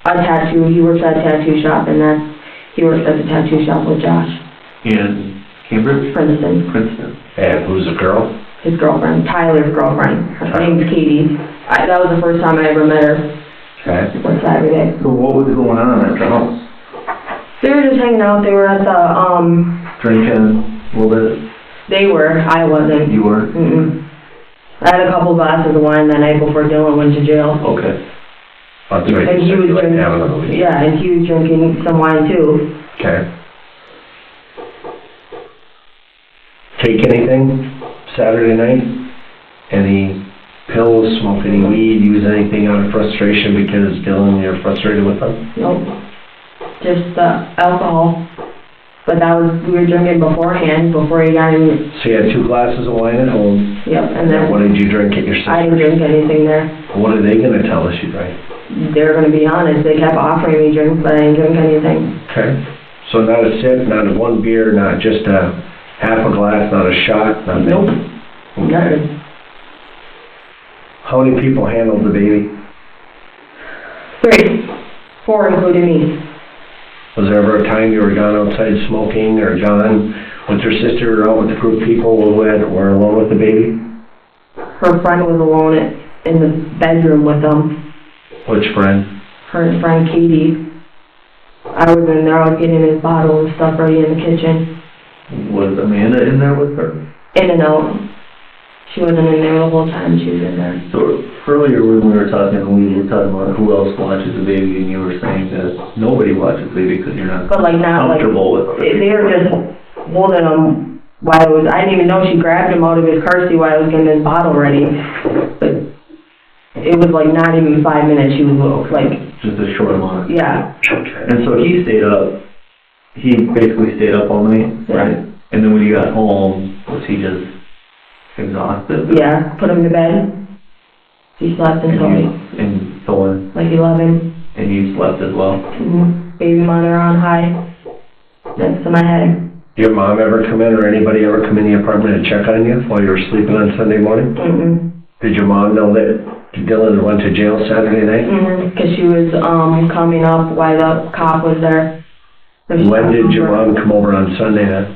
A tattoo, he works at a tattoo shop, and he works at the tattoo shop with Josh. In Cambridge? Princeton. Princeton. And who's the girl? His girlfriend, Tyler's girlfriend. Her name's Katie. That was the first time I ever met her. Okay. Was Saturday. So what was going on at your house? They were just hanging out. They were at the, Drinking a little bit? they were. I wasn't. You were? Mm-mm. I had a couple glasses of wine that night before Dylan went to jail. Okay. That's right. And he was You like drinking, having a week. yeah, and he was drinking some wine too. Okay. Take anything Saturday night? Any pills, smoke any weed, use anything out of frustration because Dylan, you're frustrated with them? Nope. Just alcohol. But we were drinking beforehand, before he got in. So you had 2 glasses of wine at home. Yep, and then What did you drink at your sister's? I didn't drink anything there. What are they gonna tell us you drank? They're gonna be honest, they kept offering me drinks, but I didn't drink anything. Okay. So not a sip, not a 1 beer, not just a half a glass, not a shot, nothing? Nope. Okay. Nothing. How many people handled the baby? 3. 4 including me. Was there ever a time you were gone outside smoking or gone with your sister or out with a group of people who were alone with the baby? Her friend was alone in the bedroom with them. Which friend? Her friend Katie. I was in there, I was getting his bottle and stuff ready in the kitchen. Was Amanda in there with her? In and out. She wasn't in there the whole time she was in there. So earlier when we were talking about who else watches the baby, and you were saying that nobody watches the baby because you're not But like not like, comfortable with it. they were just holding him while I didn't even know she grabbed him out of his car seat while I was getting his bottle ready. But it was like not even 5 minutes, she was like, Just a short amount. yeah. Okay. And so he basically stayed up all night, right? And then when you got home, was he just exhausted? Yeah, put him to bed. He slept until And so on, like 11. and you slept as well? Baby monitor on high next to my head. Your mom ever come in or anybody ever come in the apartment to check on you while you were sleeping on Sunday morning? Did your mom know that Dylan went to jail Saturday night? Because she was coming up while the cop was there. When did your mom come over on Sunday then?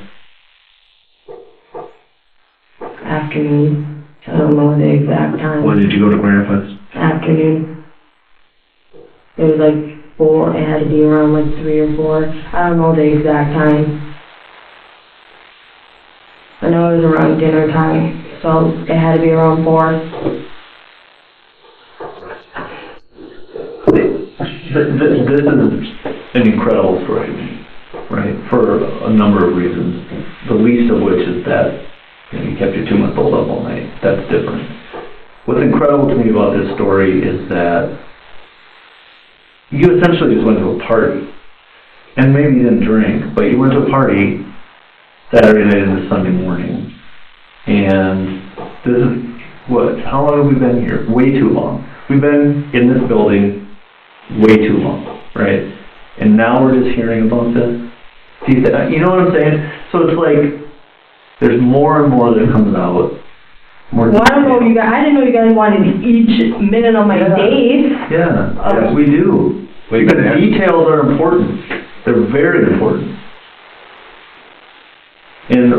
Afternoon. I don't know the exact time. When did you go to Grandpa's? Afternoon. It was like 4, it had to be around like 3 or 4. I don't know the exact time. I know it was around dinner time, so it had to be around 4. This is an incredible story to me, right? For a number of reasons. The least of which is that you kept your 2-month-old up all night. That's different. What's incredible to me about this story is that you essentially just went to a party. And maybe you didn't drink, but you went to a party Saturday night into Sunday morning. And this is, how long have we been here? Way too long. We've been in this building way too long, right? And now we're just hearing about this. You know what I'm saying? So it's like, there's more and more that comes out. Well, I don't know you guys, I didn't know you guys wanted each minute of my day. Yeah, we do. The details are important. They're very important. And,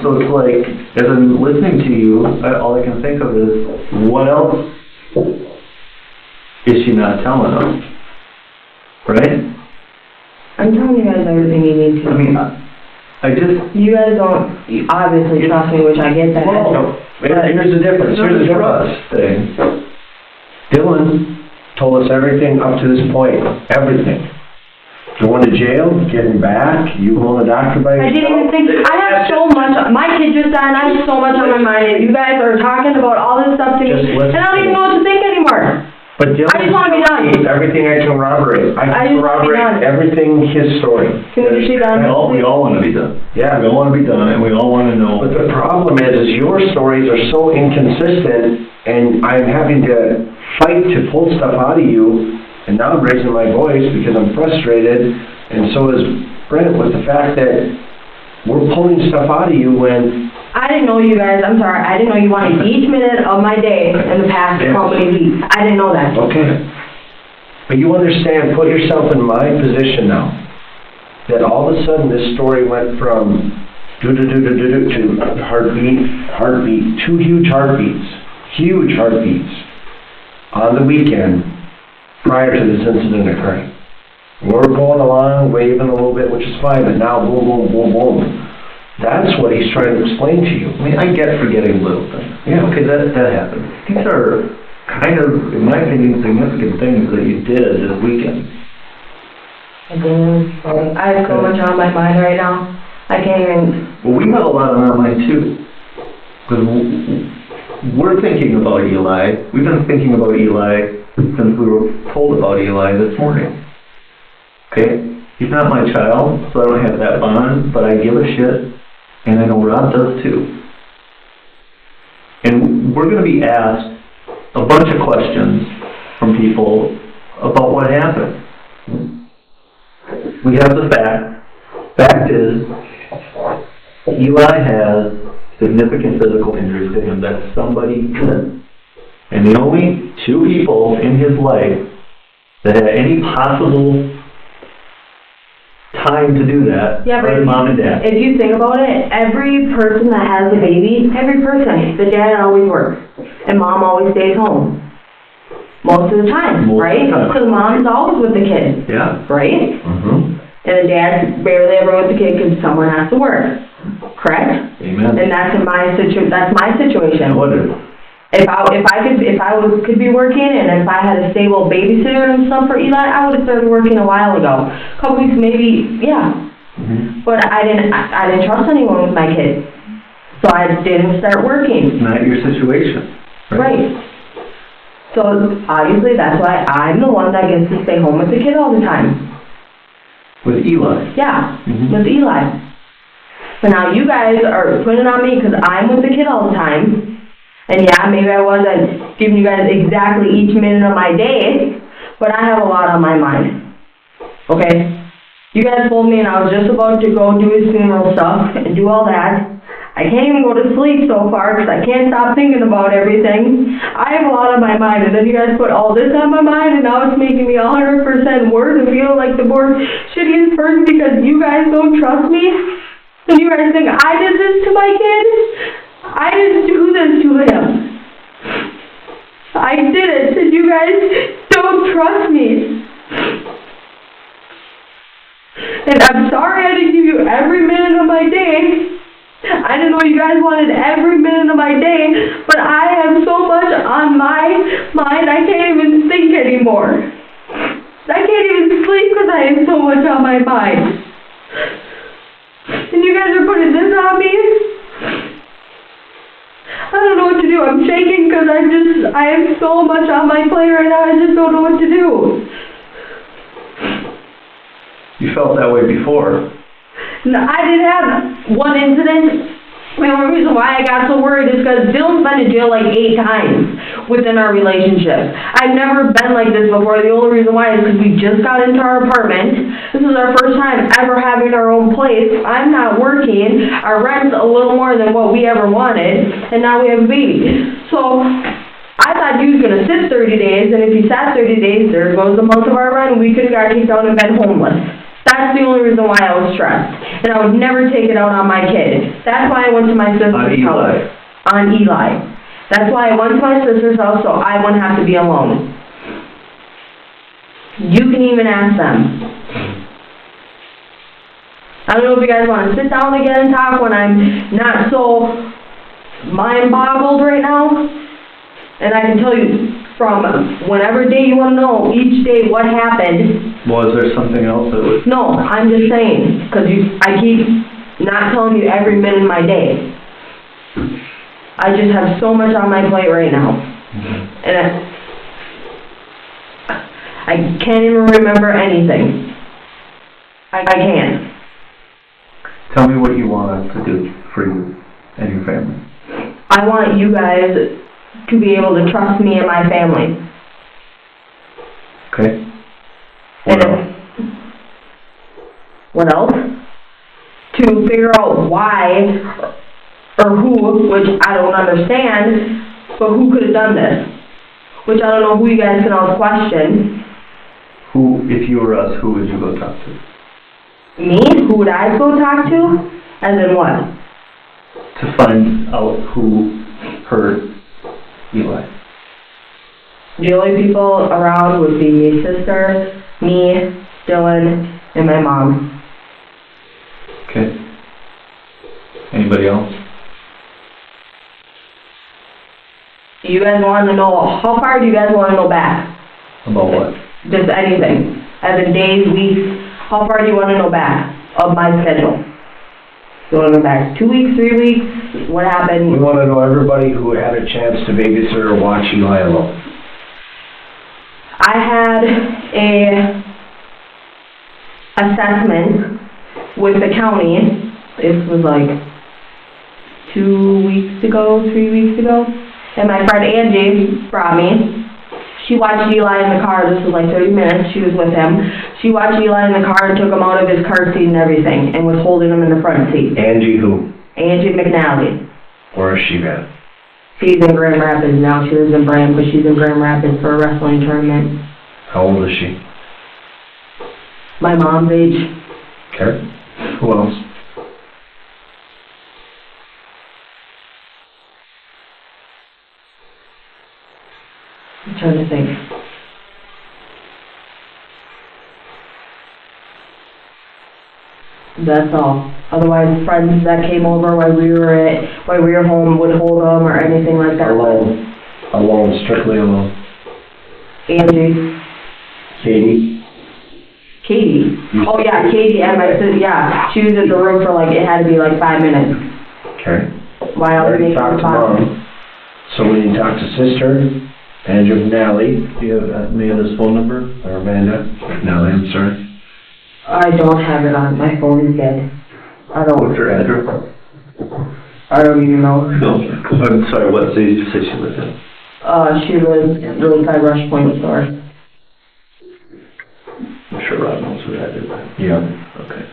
so it's like, as I'm listening to you, all I can think of is, what else is she not telling us? Right? I'm telling you guys everything you need to. I mean, you guys don't obviously trust me, which I get that. Well, here's the difference. Here's the difference. Thing. Dylan told us everything up to this point. Everything. Going to jail, getting back, you going to the doctor by yourself. I didn't even think, I have so much, my kid just died, and I have so much on my mind, and you guys are talking about all this stuff to me, and I don't even know what to think anymore. But Dylan, I just want to be done. Everything I can corroborate. I can corroborate everything his story. Can we just be done? We all want to be done. Yeah. We all want to be done, and we all want to know. But the problem is your stories are so inconsistent, and I'm having to fight to pull stuff out of you, and now I'm raising my voice because I'm frustrated, and so is Brent with the fact that we're pulling stuff out of you when... I didn't know you guys, I'm sorry, I didn't know you wanted each minute of my day in the past how many weeks. I didn't know that. Okay. But you understand, put yourself in my position now, that all of a sudden this story went from do-do-do-do-do-do to heartbeat, 2 huge heartbeats on the weekend prior to this incident occurring. We're going along, waving a little bit, which is fine, but now boom, boom, boom, boom. That's what he's trying to explain to you. I mean, I get forgetting little things. Yeah. Okay, that happens. These are kind of, in my opinion, significant things that you did this weekend. I have so much on my mind right now. I can't even... Well, we have a lot on our mind, too. Because we're thinking about Eli. We've been thinking about Eli since we were told about Eli this morning. Okay? He's not my child, so I don't have that bond, but I give a shit. And I know Rob does too. And we're going to be asked a bunch of questions from people about what happened. We have the fact. Fact is, Eli has significant physical injuries to him that somebody did. And the only 2 people in his life that had any possible time to do that are his mom and dad. If you think about it, every person that has a baby, the dad always works, and mom always stays home. Most of the time, right? So the mom's always with the kid. Yeah. Right? Mm-hmm. And the dad's barely ever with the kid because someone has to work. Correct? Amen. And that's my situation. What is it? If I could be working, and if I had a stable babysitter and stuff for Eli, I would have started working a while ago. A couple weeks, maybe, yeah. Mm-hmm. But I didn't trust anyone with my kids, so I didn't start working. It's not your situation. Right. So obviously that's why I'm the one that gets to stay home with the kid all the time. With Eli. Yeah, Mm-hmm. with Eli. But now you guys are putting it on me because I'm with the kid all the time. And yeah, maybe I wasn't giving you guys exactly each minute of my day, but I have a lot on my mind. Okay? You guys told me and I was just about to go do his funeral stuff and do all that. I can't even go to sleep so far because I can't stop thinking about everything. I have a lot on my mind, and then you guys put all this on my mind, and now it's making me 100% worse and feel like the more shittiest person because you guys don't trust me. And you guys think I did this to my kid? I didn't do this to him. I did it, and you guys don't trust me. And I'm sorry I didn't give you every minute of my day. I didn't know you guys wanted every minute of my day, but I have so much on my mind I can't even think anymore. I can't even sleep because I have so much on my mind. And you guys are putting this on me? I don't know what to do. I'm shaking because I have so much on my plate right now, I just don't know what to do. You felt that way before. No, I did have one incident. The only reason why I got so worried is because Dylan's been in jail like 8 times within our relationship. I've never been like this before. The only reason why is because we just got into our apartment. This is our first time ever having our own place. I'm not working. Our rent's a little more than what we ever wanted. And now we have a baby. So I thought he was going to sit 30 days. And if he sat 30 days, there goes the month of our rent. And we could have got kicked out and been homeless. That's the only reason why I was stressed. And I would never take it out on my kid. That's why I went to my sister's house. On Eli. That's why I went to my sister's house so I wouldn't have to be alone. You can even ask them. I don't know if you guys want to sit down again and talk when I'm not so mind-boggled right now. And I can tell you from whatever day you want to know, each day what happened. Was there something else that was... No, I'm just saying, because I keep not telling you every minute of my day. I just have so much on my plate right now. And I can't even remember anything. I can't. Tell me what you want us to do for you and your family. I want you guys to be able to trust me and my family. Okay. What else? To figure out why or who, which I don't understand, but who could have done this? Which I don't know who you guys can all question. Who, if you were us, who would you go talk to? Me? Who would I go talk to? As in what? To find out who hurt Eli. The only people around would be my sister, me, Dylan, and my mom. Okay. Anybody else? Do you guys want to know, how far do you guys want to know back? About what? Just anything. As in days, weeks, how far do you want to know back of my schedule? You want to know back 2 weeks, 3 weeks? What happened? We want to know everybody who had a chance to babysit or watch Eli alone. I had a assessment with the county. This was like 2 weeks ago, 3 weeks ago. And my friend Angie brought me. She watched Eli in the car. This was like 30 minutes. She was with him. She watched Eli in the car and took him out of his car seat and everything and was holding him in the front seat. Angie who? Angie McNally. Where is she at? She's in Grand Rapids now. She lives in Braham, but she's in Grand Rapids for a wrestling tournament. How old is she? My mom's age. Okay. Who else? I'm trying to think. That's all. Otherwise, friends that came over while we were home would hold them or anything like that. Alone. Alone, strictly alone. Angie. Katie? Katie. Oh yeah, Katie and my sister, yeah. She was in the room for it had to be 5 minutes. Okay. While I was making talked the to Mom. So when you talk to Sister, Andrew McNally, Do you have Amanda's phone number? or Amanda McNally, I'm sorry. I don't have it on, my phone is dead. What's her address? I don't even know. No. I'm sorry, what city did you say she lived in? She lives really by Rush Point store. I'm sure Rob knows who that is. Yeah. Okay.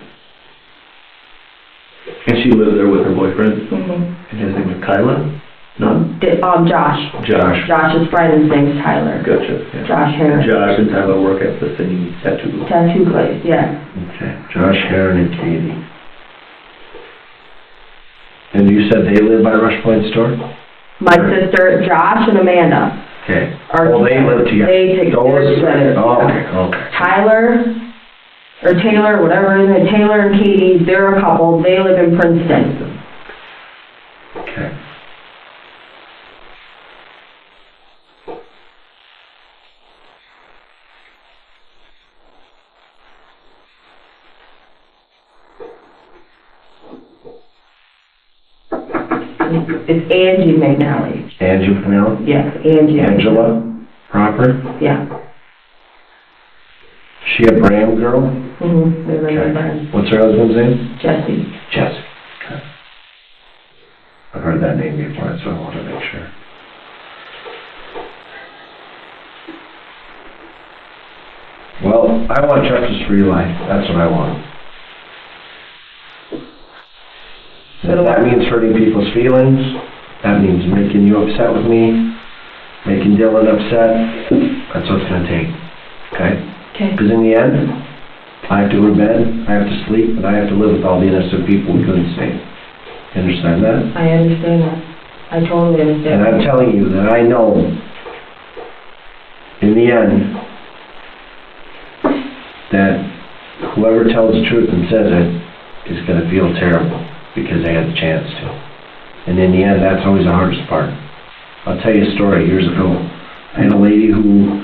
And she lived there with her boyfriend? Mm-hmm. And his name is Kyla? No? Josh. Josh. Josh's friend, his name's Tyler. Gotcha. Yeah. Josh Heron. Josh and Tyler work at the same tattoo. Tattoo place, yeah. Okay. Josh, Heron, and Katie. And you said they live by Rush Point store? My sister, Josh, and Amanda. Okay. Are Well, they together. live together. They take Those, theirs together. oh, okay. Taylor, whatever it is, Taylor and Katie, they're a couple, they live in Princeton. Okay. It's Angie McNally. Angie McNeil? Yes, Angie. Angela Proper? Yeah. She a Braham girl? Mm-hmm, they live in Okay. Burn. What's her husband's name? Jesse. Jesse. Okay. I've heard that name before, so I want to make sure. Well, I want justice for Eli. That's what I want. And if that means hurting people's feelings, that means making you upset with me, making Dylan upset, that's what it's going to take. Okay? Okay. Because in the end, I have to go to bed, I have to sleep, and I have to live with all the innocent people we couldn't save. You understand that? I understand that. I totally understand. And I'm telling you that I know, in the end, that whoever tells the truth and says it is going to feel terrible because they had the chance to. And in the end, that's always the hardest part. I'll tell you a story. Years ago, I had a lady who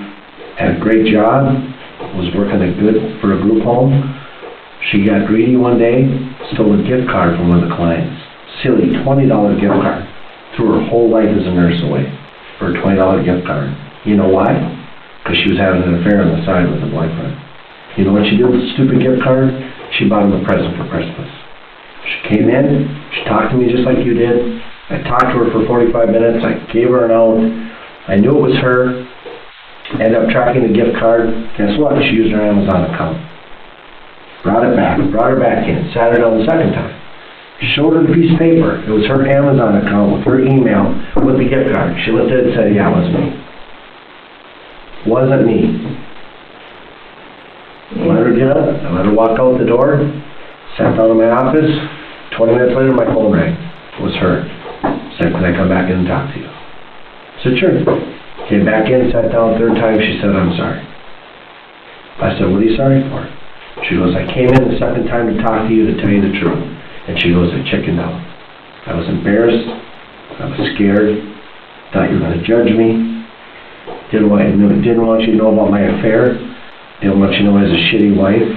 had a great job, was working for a group home. She got greedy one day, stole a gift card from one of the clients. Silly, $20 gift card. Threw her whole life as a nurse away for a $20 gift card. You know why? Because she was having an affair on the side with a boyfriend. You know what she did with the stupid gift card? She bought him a present for Christmas. She came in, she talked to me just like you did. I talked to her for 45 minutes, I gave her an out. I knew it was her. Ended up tracking the gift card. Guess what? She used her Amazon account. Brought her back in, sat her down the second time. Showed her the piece of paper. It was her Amazon account with her email with the gift card. She looked at it and said, yeah, it was me. Wasn't me. Let her get up, I let her walk out the door, sat down in my office. 20 minutes later, my phone rang. It was her. Said, can I come back in and talk to you? I said, sure. Came back in, sat down third time, she said, I'm sorry. I said, what are you sorry for? She goes, I came in the second time to talk to you to tell you the truth. And she goes, I chickened out. I was embarrassed, I was scared, thought you were going to judge me, didn't want you to know about my affair. Didn't want you to know I was a shitty wife.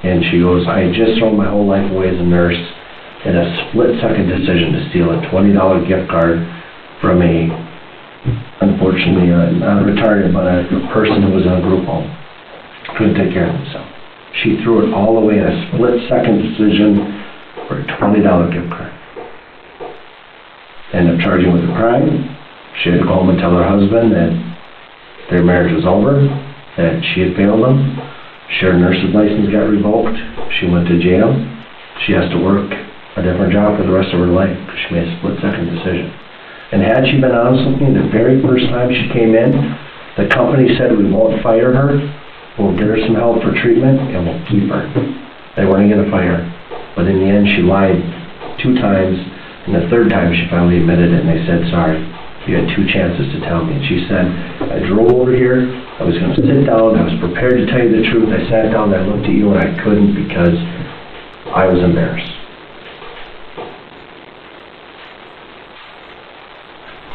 And she goes, I had just thrown my whole life away as a nurse in a split-second decision to steal a $20 gift card from unfortunately, not retarded, but a person who was in a group home. Couldn't take care of himself. She threw it all away in a split-second decision for a $20 gift card. Ended up charging with a crime. She had to go home and tell her husband that their marriage was over, that she had failed him. Her nurse's license got revoked. She went to jail. She has to work a different job for the rest of her life because she made a split-second decision. And had she been honest with me, the very first time she came in, the company said, we won't fire her, we'll get her some help for treatment, and we'll keep her. They weren't going to fire her. But in the end, she lied 2 times, and the third time she finally admitted it, and they said, sorry, you had 2 chances to tell me. And she said, I drove over here, I was going to sit down, I was prepared to tell you the truth, I sat down, I looked at you, and I couldn't because I was embarrassed.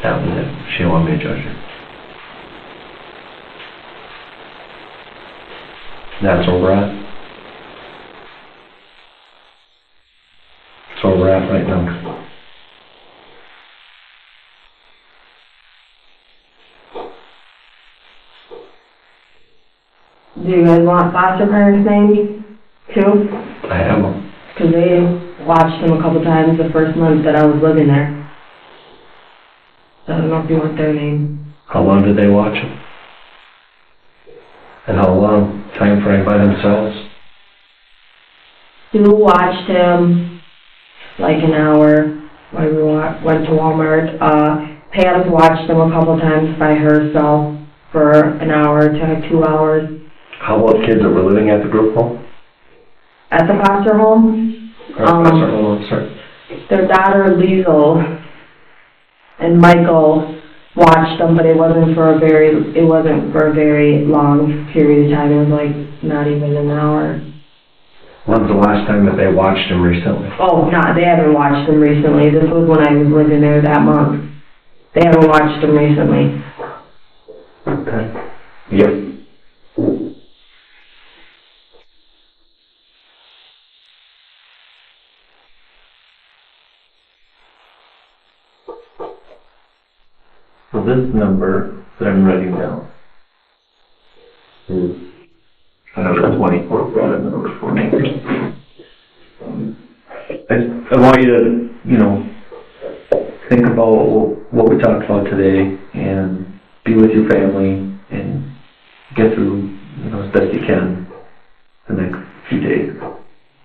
That was it. She didn't want me to judge her. That's where we're at. That's where we're at right now. Do you guys want foster parents' names too? I have them. Because they watched him a couple times the first month that I was living there. I don't know if you want their name. How long did they watch him? And how long time frame by themselves? Sue watched him like an hour when we went to Walmart. Pam watched him a couple times by herself for an hour to 2 hours. How about kids that were living at the group home? At the foster home, their daughter Liesl and Michael watched them, but it wasn't for a very long period of time. It was like not even an hour. When's the last time that they watched him recently? Oh, they haven't watched them recently. This was when I was living there that month. They haven't watched them recently. Okay. Yep. So this number that I'm writing down is number 24, rather than number 4. I want you to, think about what we talked about today and be with your family and get through, as best you can the next few days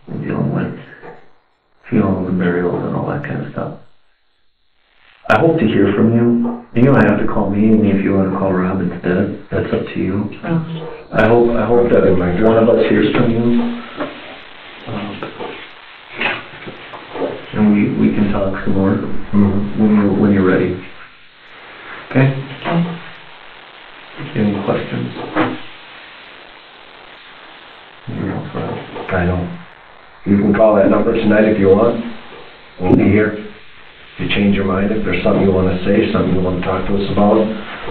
and dealing with funerals and burials and all that kind of stuff. I hope to hear from you. You don't have to call me, and if you want to call Rob instead, that's up to you. I hope that one of us hears from you. And we can talk some more when you're ready. Okay? Any questions? I don't. You can call that number tonight if you want. We'll be here. If you change your mind, if there's something you want to say, something you want to talk to us about,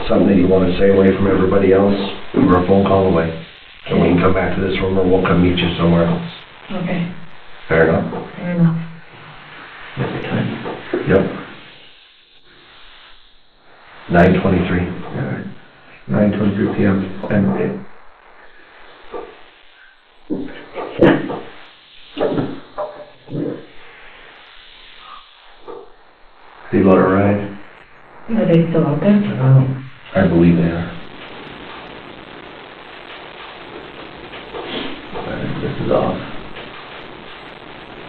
something that you want to say away from everybody else, we're a phone call away. And we can come back to this room or we'll come meet you somewhere else. Okay. Fair enough? Fair enough. Yep. 9:23. All right. 9:23 p.m. And see about a ride? Are they still out there? I believe they are. This is off.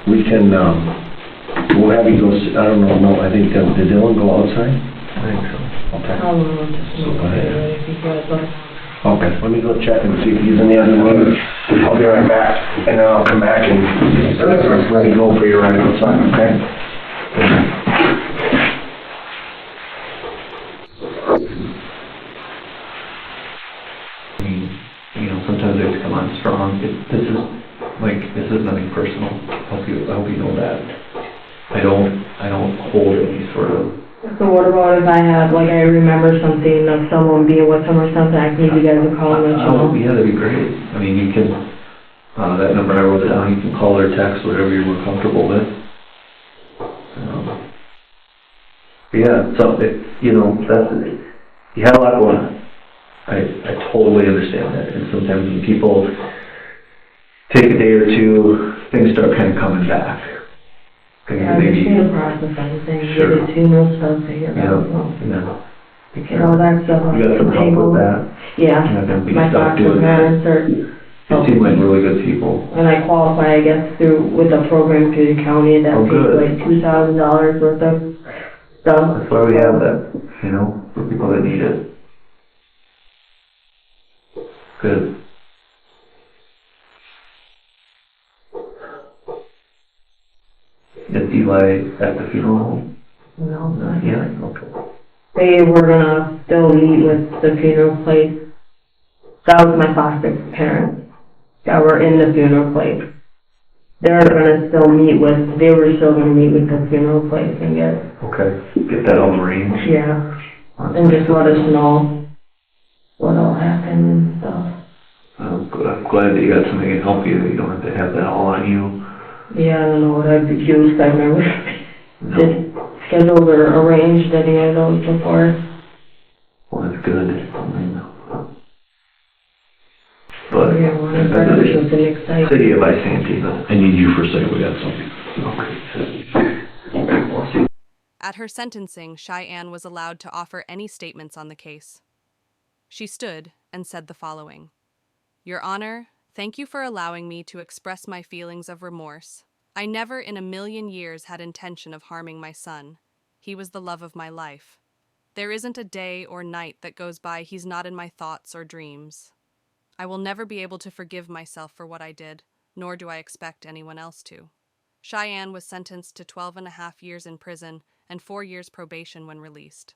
We can, we'll have you go, I don't know, no, I think, did Dylan go outside? I think so. Okay. I'll just So, go ahead. if you guys want. Okay, let me go check and see if he's in the other room. I'll be right back, and then I'll come back and let you go for your ride outside, okay? Sometimes they have to come on strong. This is nothing personal. I hope you know that. I don't hold any sort of. So what about if I have, I remember something of someone being with them or something, I can give you guys a call and let you know? Yeah, that'd be great. I mean, you can, that number, I wrote it down, you can call or text, whatever you're more comfortable with. Yeah, so, you had a lot going on. I totally understand that, and sometimes when people take a day or two, things start kind of coming back. Yeah, I'm just in the process of everything, Sure. get the funeral stuff figured Yeah, out. yeah. And all that stuff. You got some help with that? Yeah, You're not gonna be my stuck foster doing that. parents are, You seem like really good people. and I qualify, I guess, with a program through the county that Oh, pays good. like $2,000 worth of stuff. That's why we have that, for people that need it. Good. Is Eli at the funeral home? No, not Yeah, yet. okay. They were gonna still meet with the funeral place. That was my foster parents that were in the funeral place. They were still gonna meet with the funeral place and Okay, get that all arranged. yeah, and just let us know what all happened and stuff. I'm glad that you got something to help you, that you don't have to have that all on you. Yeah, I don't know what I'd be used, I never did scheduled or arranged any of those before. Well, that's good. But, Yeah, one of our was an exciting. City of Isanti. I need you for a second, we got something. Okay. At her sentencing, Shy Ann was allowed to offer any statements on the case. She stood and said the following: Your Honor, thank you for allowing me to express my feelings of remorse. I never in a million years had intention of harming my son. He was the love of my life. There isn't a day or night that goes by he's not in my thoughts or dreams. I will never be able to forgive myself for what I did, nor do I expect anyone else to. Shy Ann was sentenced to 12.5 years in prison and 4 years probation when released.